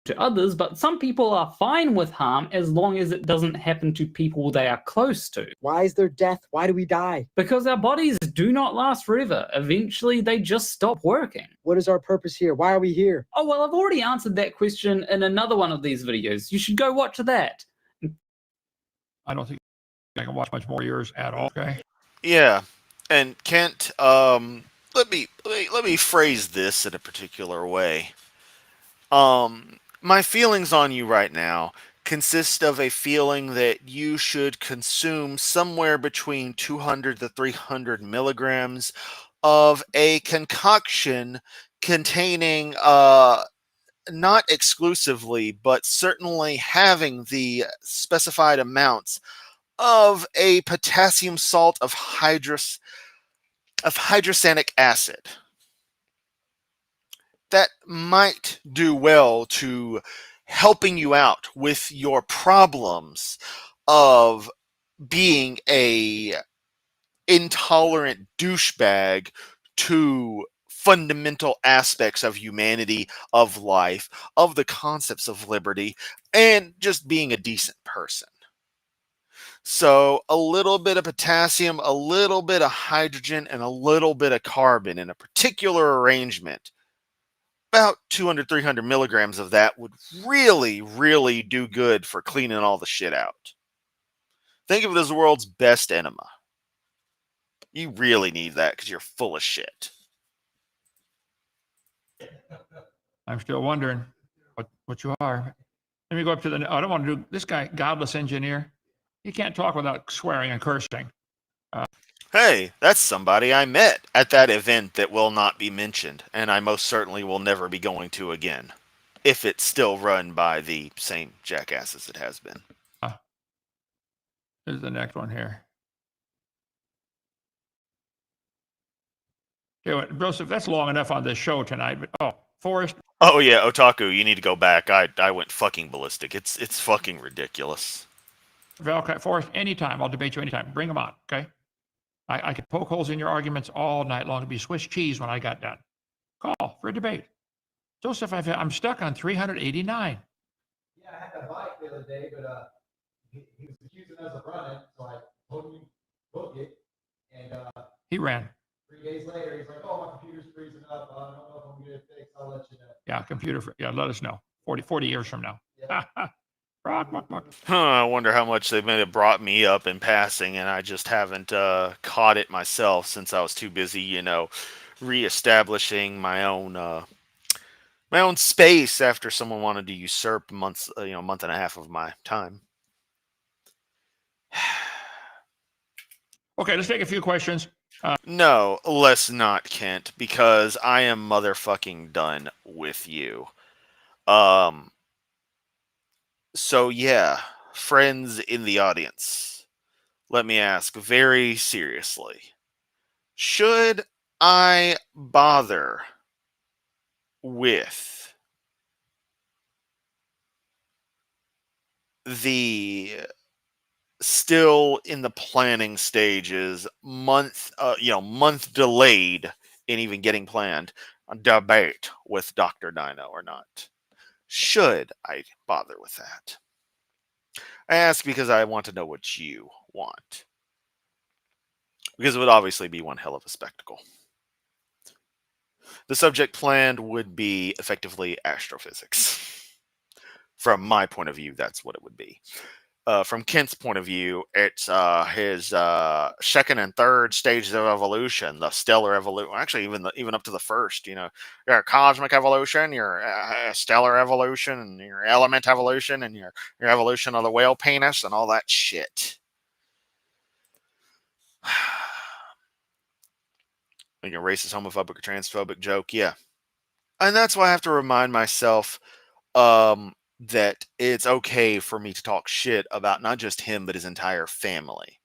To others, but some people are fine with harm as long as it doesn't happen to people they are close to. Why is there death? Why do we die? Because our bodies do not last forever. Eventually, they just stop working. What is our purpose here? Why are we here? Oh, well, I've already answered that question in another one of these videos. You should go watch that. I don't think I can watch much more yours at all. Okay. Yeah. And Kent, let me phrase this in a particular way. My feelings on you right now consist of a feeling that you should consume somewhere between 200 to 300 milligrams of a concoction containing, not exclusively, but certainly having the specified amounts of a potassium salt of hydrosanic acid. That might do well to helping you out with your problems of being a intolerant douchebag to fundamental aspects of humanity, of life, of the concepts of liberty, and just being a decent person. So a little bit of potassium, a little bit of hydrogen, and a little bit of carbon in a particular arrangement, about 200, 300 milligrams of that would really, really do good for cleaning all the shit out. Think of it as the world's best enema. You really need that because you're full of shit. I'm still wondering what you are. Let me go up to I don't want to do this guy, godless engineer. He can't talk without swearing and cursing. Hey, that's somebody I met at that event that will not be mentioned, and I most certainly will never be going to again, if it's still run by the same jackasses it has been. Here's the next one here. Okay, Joseph, that's long enough on this show tonight. But Forrest. Oh yeah, Otaku, you need to go back. I went fucking ballistic. It's fucking ridiculous. Valkyrie, Forrest, anytime. I'll debate you anytime. Bring them on, okay? I could poke holes in your arguments all night long. It'd be Swiss cheese when I got done. Call for a debate. Joseph, I'm stuck on 389. Yeah, I had that bike the other day, but he was accusing us of running, so I told him book it, and he ran. 3 days later, he's like, "Oh, my computer's freezing up. I don't know if I'm gonna get it fixed. I'll let you know." Yeah, let us know. 40 years from now. Yeah. I wonder how much they may have brought me up in passing, and I just haven't caught it myself since I was too busy, reestablishing my own my own space after someone wanted to usurp months, a month and a half of my time. Okay, let's take a few questions. No, let's not, Kent, because I am motherfucking done with you. So yeah, friends in the audience, let me ask very seriously. Should I bother with the still in the planning stages, month delayed in even getting planned debate with Dr. Dino or not? Should I bother with that? I ask because I want to know what you want. Because it would obviously be one hell of a spectacle. The subject planned would be effectively astrophysics. From my point of view, that's what it would be. From Kent's point of view, it's his second and third stages of evolution, the stellar evolution. Actually, even up to the first. Your cosmic evolution, your stellar evolution, and your element evolution, and your evolution of the whale penis, and all that shit. Like a racist, homophobic, or transphobic joke, yeah. And that's why I have to remind myself that it's okay for me to talk shit about not just him, but his entire family,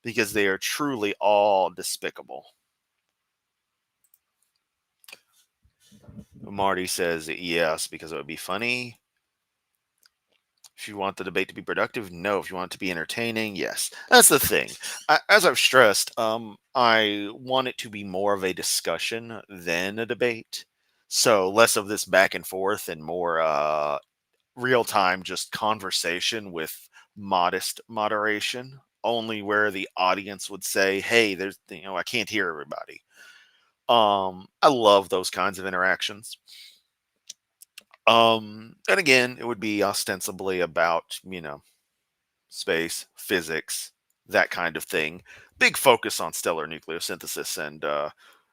because they are truly all despicable. Marty says yes, because it would be funny. If you want the debate to be productive, no. If you want it to be entertaining, yes. That's the thing. As I've stressed, I want it to be more of a discussion than a debate. So less of this back and forth and more real time, just conversation with modest moderation. Only where the audience would say, "Hey, I can't hear everybody." I love those kinds of interactions. And again, it would be ostensibly about, space, physics, that kind of thing. Big focus on stellar nucleosynthesis and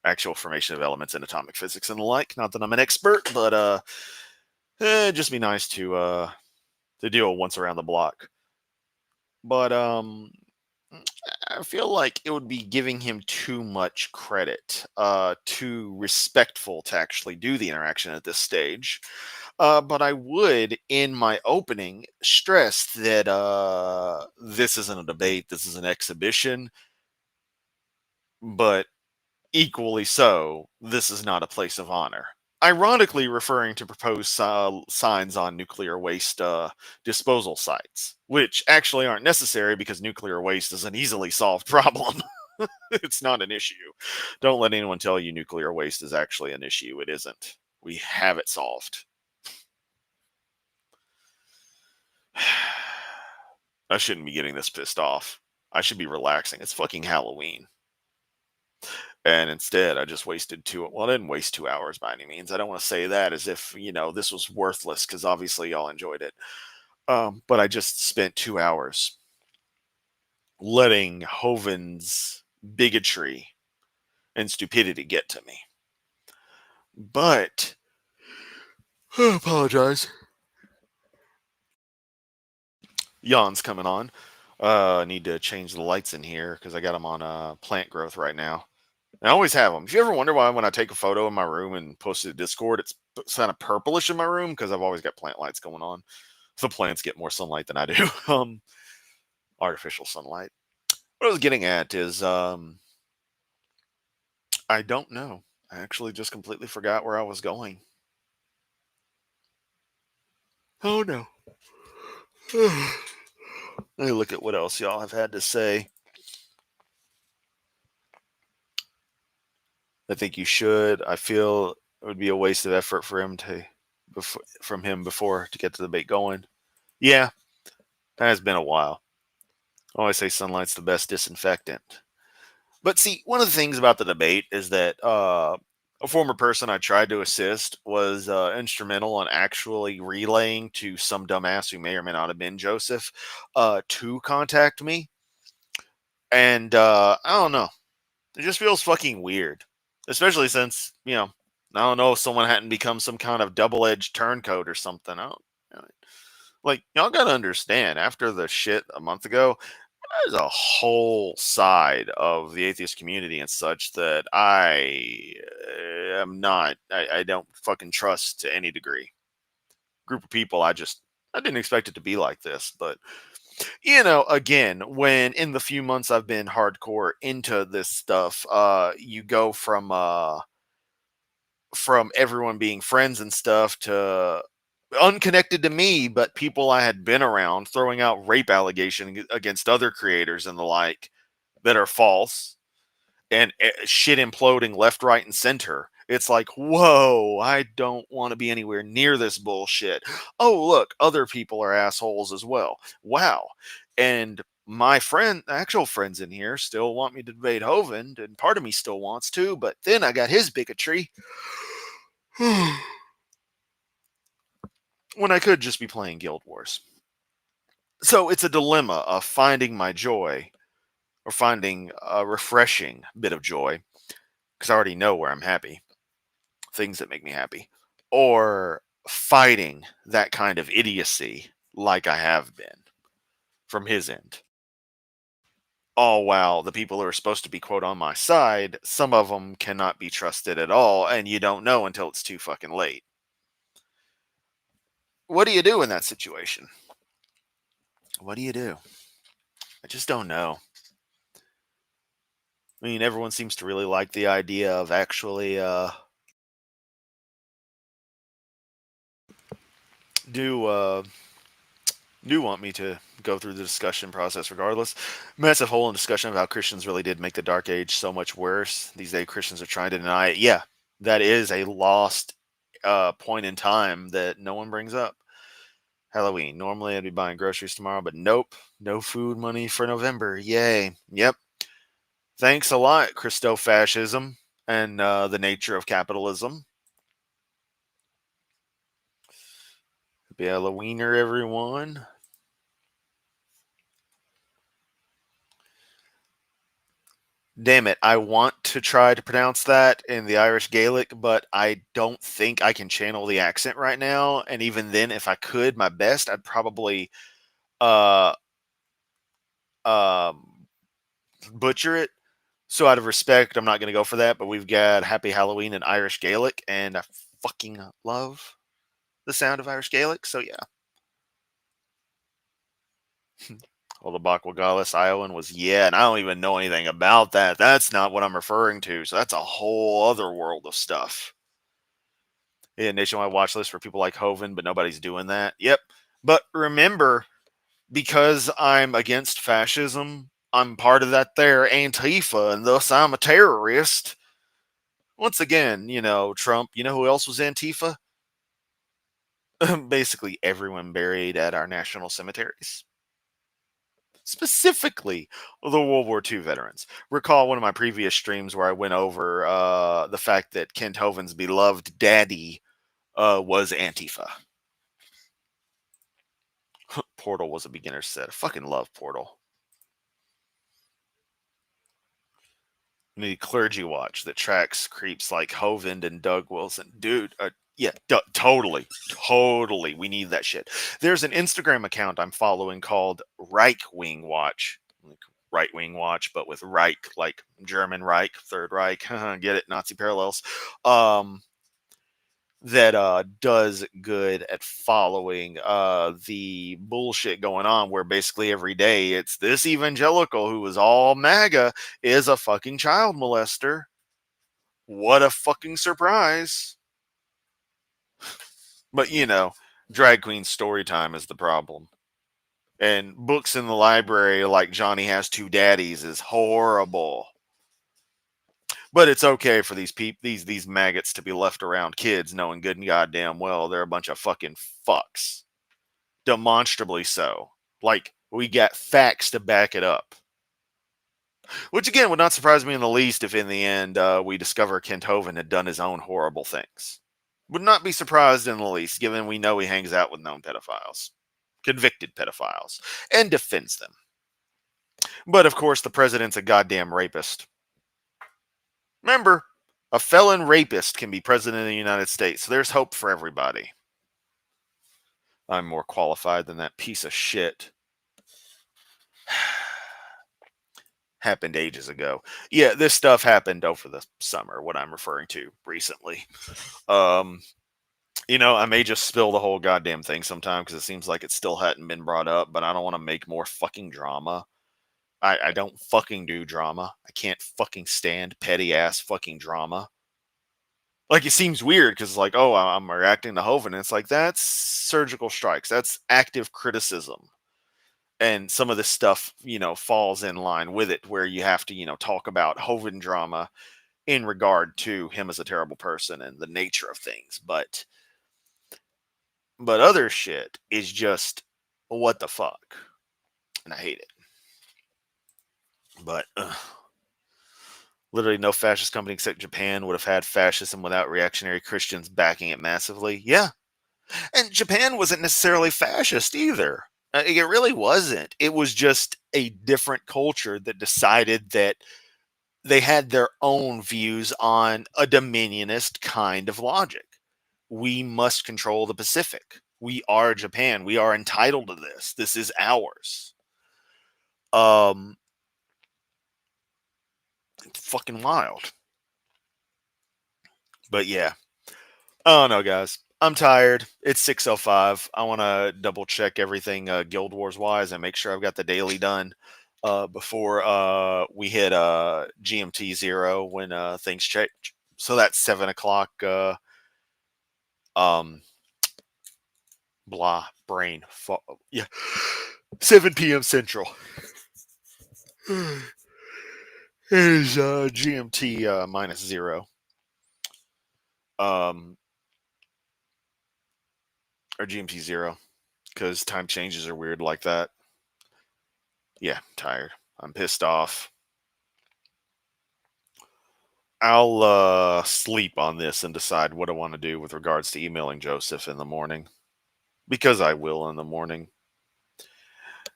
actual formation of elements in atomic physics and the like. Not that I'm an expert, but it'd just be nice to do it once around the block. But I feel like it would be giving him too much credit, too respectful to actually do the interaction at this stage. But I would, in my opening, stress that this isn't a debate, this is an exhibition, but equally so, this is not a place of honor. Ironically, referring to proposed signs on nuclear waste disposal sites, which actually aren't necessary because nuclear waste is an easily solved problem. It's not an issue. Don't let anyone tell you nuclear waste is actually an issue. It isn't. We have it solved. I shouldn't be getting this pissed off. I should be relaxing. It's fucking Halloween. And instead, I just wasted I didn't waste 2 hours by any means. I don't want to say that as if, this was worthless, because obviously y'all enjoyed it. But I just spent 2 hours letting Hoven's bigotry and stupidity get to me. But, I apologize. Yawn's coming on. I need to change the lights in here because I got them on plant growth right now. I always have them. If you ever wonder why when I take a photo in my room and post it to Discord, it's kind of purplish in my room, because I've always got plant lights going on. The plants get more sunlight than I do. Artificial sunlight. What I was getting at is I don't know. I actually just completely forgot where I was going. Oh no. Let me look at what else y'all have had to say. I think you should. I feel it would be a waste of effort for him before to get the debate going. Yeah, that has been a while. I always say sunlight's the best disinfectant. But see, one of the things about the debate is that a former person I tried to assist was instrumental in actually relaying to some dumbass who may or may not have been Joseph to contact me. And I don't know. It just feels fucking weird. Especially since, I don't know if someone hadn't become some kind of double-edged turncoat or something. I don't, you know, like, y'all gotta understand, after the shit a month ago, there's a whole side of the atheist community and such that I am not, I don't fucking trust to any degree. Group of people, I didn't expect it to be like this, but again, when in the few months I've been hardcore into this stuff, you go from everyone being friends and stuff to unconnected to me, but people I had been around throwing out rape allegations against other creators and the like that are false, and shit imploding left, right, and center. It's like, whoa, I don't want to be anywhere near this bullshit. Oh, look, other people are assholes as well. Wow. And my actual friends in here still want me to debate Hovind, and part of me still wants to, but then I got his bigotry. When I could just be playing Guild Wars. So it's a dilemma of finding my joy, or finding a refreshing bit of joy, because I already know where I'm happy, things that make me happy, or fighting that kind of idiocy like I have been from his end. All while the people who are supposed to be, quote, on my side, some of them cannot be trusted at all, and you don't know until it's too fucking late. What do you do in that situation? What do you do? I just don't know. I mean, everyone seems to really like the idea of actually do want me to go through the discussion process regardless. Massive hole in discussion of how Christians really did make the Dark Age so much worse. These days, Christians are trying to deny it. Yeah, that is a lost point in time that no one brings up. Halloween. Normally, I'd be buying groceries tomorrow, but nope. No food money for November. Yay. Yep. Thanks a lot, Christo-fascism and the nature of capitalism. Happy Halloweener, everyone. Damn it, I want to try to pronounce that in the Irish Gaelic, but I don't think I can channel the accent right now. And even then, if I could, my best, I'd probably uh, um, butcher it. So out of respect, I'm not going to go for that. But we've got Happy Halloween in Irish Gaelic, and I fucking love the sound of Irish Gaelic. So yeah. Well, the Bakwagalis Iowan was, yeah, and I don't even know anything about that. That's not what I'm referring to. So that's a whole other world of stuff. Yeah, nationwide watch list for people like Hovind, but nobody's doing that. Yep. But remember, because I'm against fascism, I'm part of that there Antifa, and thus I'm a terrorist. Once again, Trump, you know who else was Antifa? Basically everyone buried at our national cemeteries. Specifically the World War II veterans. Recall one of my previous streams where I went over the fact that Kent Hovind's beloved daddy was Antifa. Portal was a beginner's set. I fucking love Portal. You need Clergy Watch that tracks creeps like Hovind and Doug Wilson. Dude, yeah, totally. We need that shit. There's an Instagram account I'm following called Reich Wing Watch. Like Right Wing Watch, but with Reich, like German Reich, Third Reich. Get it? Nazi parallels. That does good at following the bullshit going on, where basically every day it's this evangelical who is all MAGA is a fucking child molester. What a fucking surprise. But drag queen story time is the problem. And books in the library like Johnny Has Two Daddies is horrible. But it's okay for these maggots to be left around kids knowing good and goddamn well they're a bunch of fucking fucks. Demonstrably so. Like, we got facts to back it up. Which, again, would not surprise me in the least if in the end we discover Kent Hovind had done his own horrible things. Would not be surprised in the least, given we know he hangs out with known pedophiles. Convicted pedophiles. And defends them. But, of course, the president's a goddamn rapist. Remember, A felon rapist can be president of the United States. So there's hope for everybody. I'm more qualified than that piece of shit. Happened ages ago. Yeah, this stuff happened over the summer, what I'm referring to recently. I may just spill the whole goddamn thing sometime because it seems like it still hadn't been brought up, but I don't want to make more fucking drama. I don't fucking do drama. I can't fucking stand petty ass fucking drama. Like, it seems weird because, like, oh, I'm reacting to Hovind, and it's like, that's surgical strikes. That's active criticism. And some of this stuff, falls in line with it, where you have to, talk about Hovind drama in regard to him as a terrible person and the nature of things. But other shit is just, what the fuck? And I hate it. But, literally no fascist company except Japan would have had fascism without reactionary Christians backing it massively. Yeah. And Japan wasn't necessarily fascist either. It really wasn't. It was just a different culture that decided that they had their own views on a dominionist kind of logic. We must control the Pacific. We are Japan. We are entitled to this. This is ours. It's fucking wild. But yeah. I don't know, guys. I'm tired. It's 6:05. I want to double check everything Guild Wars wise and make sure I've got the daily done before we hit GMT 0 when things change. So that's 7 o'clock. Blah brain. Yeah, 7 p.m. Central. Is GMT -0. Or GMT 0, because time changes are weird like that. Yeah, I'm tired. I'm pissed off. I'll sleep on this and decide what I want to do with regards to emailing Joseph in the morning, because I will in the morning.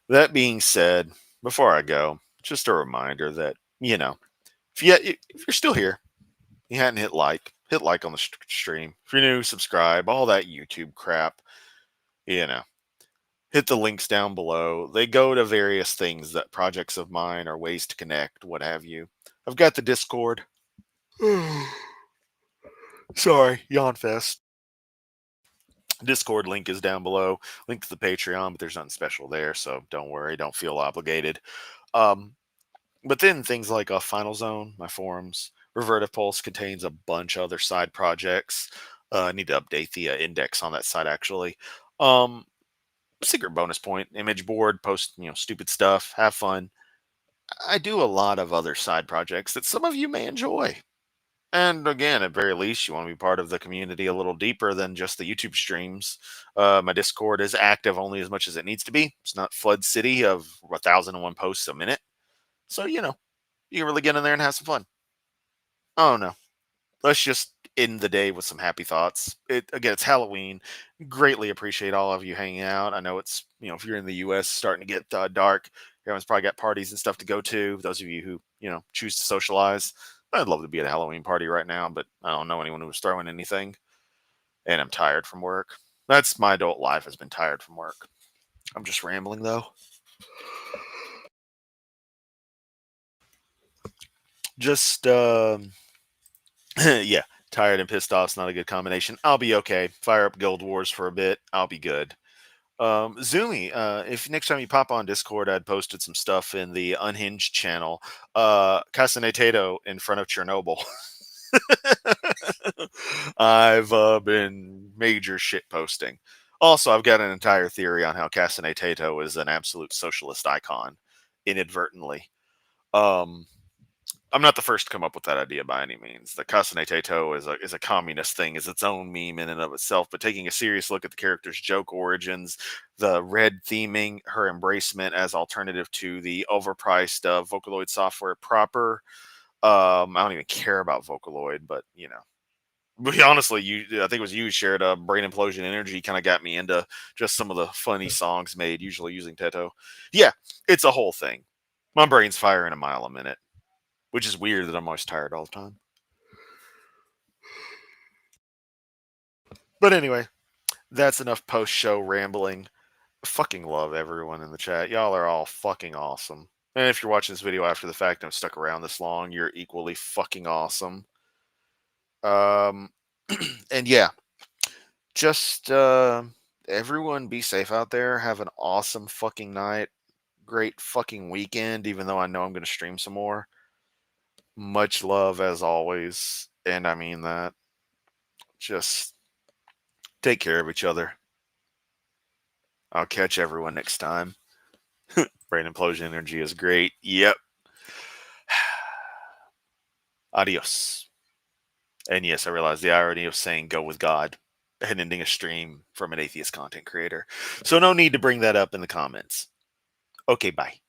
That being said, before I go, just a reminder that, if you're still here, you hadn't hit like on the stream. If you're new, subscribe, all that YouTube crap, hit the links down below. They go to various things, that projects of mine or ways to connect, what have you. I've got the Discord. Sorry, yawn fest. Discord link is down below. Link to the Patreon, but there's nothing special there, so don't worry, don't feel obligated. But then things like Final Zone, my forums, Revertive Pulse contains a bunch of other side projects. I need to update the index on that site, actually. Secret bonus point, image board, post stupid stuff, have fun. I do a lot of other side projects that some of you may enjoy. And again, at very least, you want to be part of the community a little deeper than just the YouTube streams. My Discord is active only as much as it needs to be. It's not Flood City of 1,001 posts a minute. So, you can really get in there and have some fun. Oh, no. Let's just end the day with some happy thoughts. It's Halloween. Greatly appreciate all of you hanging out. I know it's, if you're in the U.S., starting to get dark. Everyone's probably got parties and stuff to go to. Those of you who, choose to socialize. I'd love to be at a Halloween party right now, but I don't know anyone who's throwing anything. And I'm tired from work. That's my adult life, has been tired from work. I'm just rambling, though. Just, yeah, tired and pissed off is not a good combination. I'll be okay. Fire up Guild Wars for a bit. I'll be good. Zoomy, if next time you pop on Discord, I'd posted some stuff in the Unhinged channel. Casanetato in front of Chernobyl. I've been major shit posting. Also, I've got an entire theory on how Casanetato is an absolute socialist icon, inadvertently. I'm not the first to come up with that idea by any means. The Casanetato is a communist thing, is its own meme in and of itself, but taking a serious look at the character's joke origins, the red theming, her embracement as alternative to the overpriced Vocaloid software proper. I don't even care about Vocaloid, but But honestly, I think it was you shared Brain Implosion Energy kind of got me into just some of the funny songs made, usually using Teto. Yeah, it's a whole thing. My brain's firing a mile a minute, which is weird that I'm always tired all the time. But anyway, that's enough post-show rambling. Fucking love everyone in the chat. Y'all are all fucking awesome. And if you're watching this video after the fact and have stuck around this long, you're equally fucking awesome. And yeah, just everyone be safe out there. Have an awesome fucking night. Great fucking weekend, even though I know I'm going to stream some more. Much love as always. And I mean that. Just take care of each other. I'll catch everyone next time. Brain implosion energy is great. Yep. Adios. And yes, I realize the irony of saying go with God and ending a stream from an atheist content creator. So no need to bring that up in the comments. Okay, bye.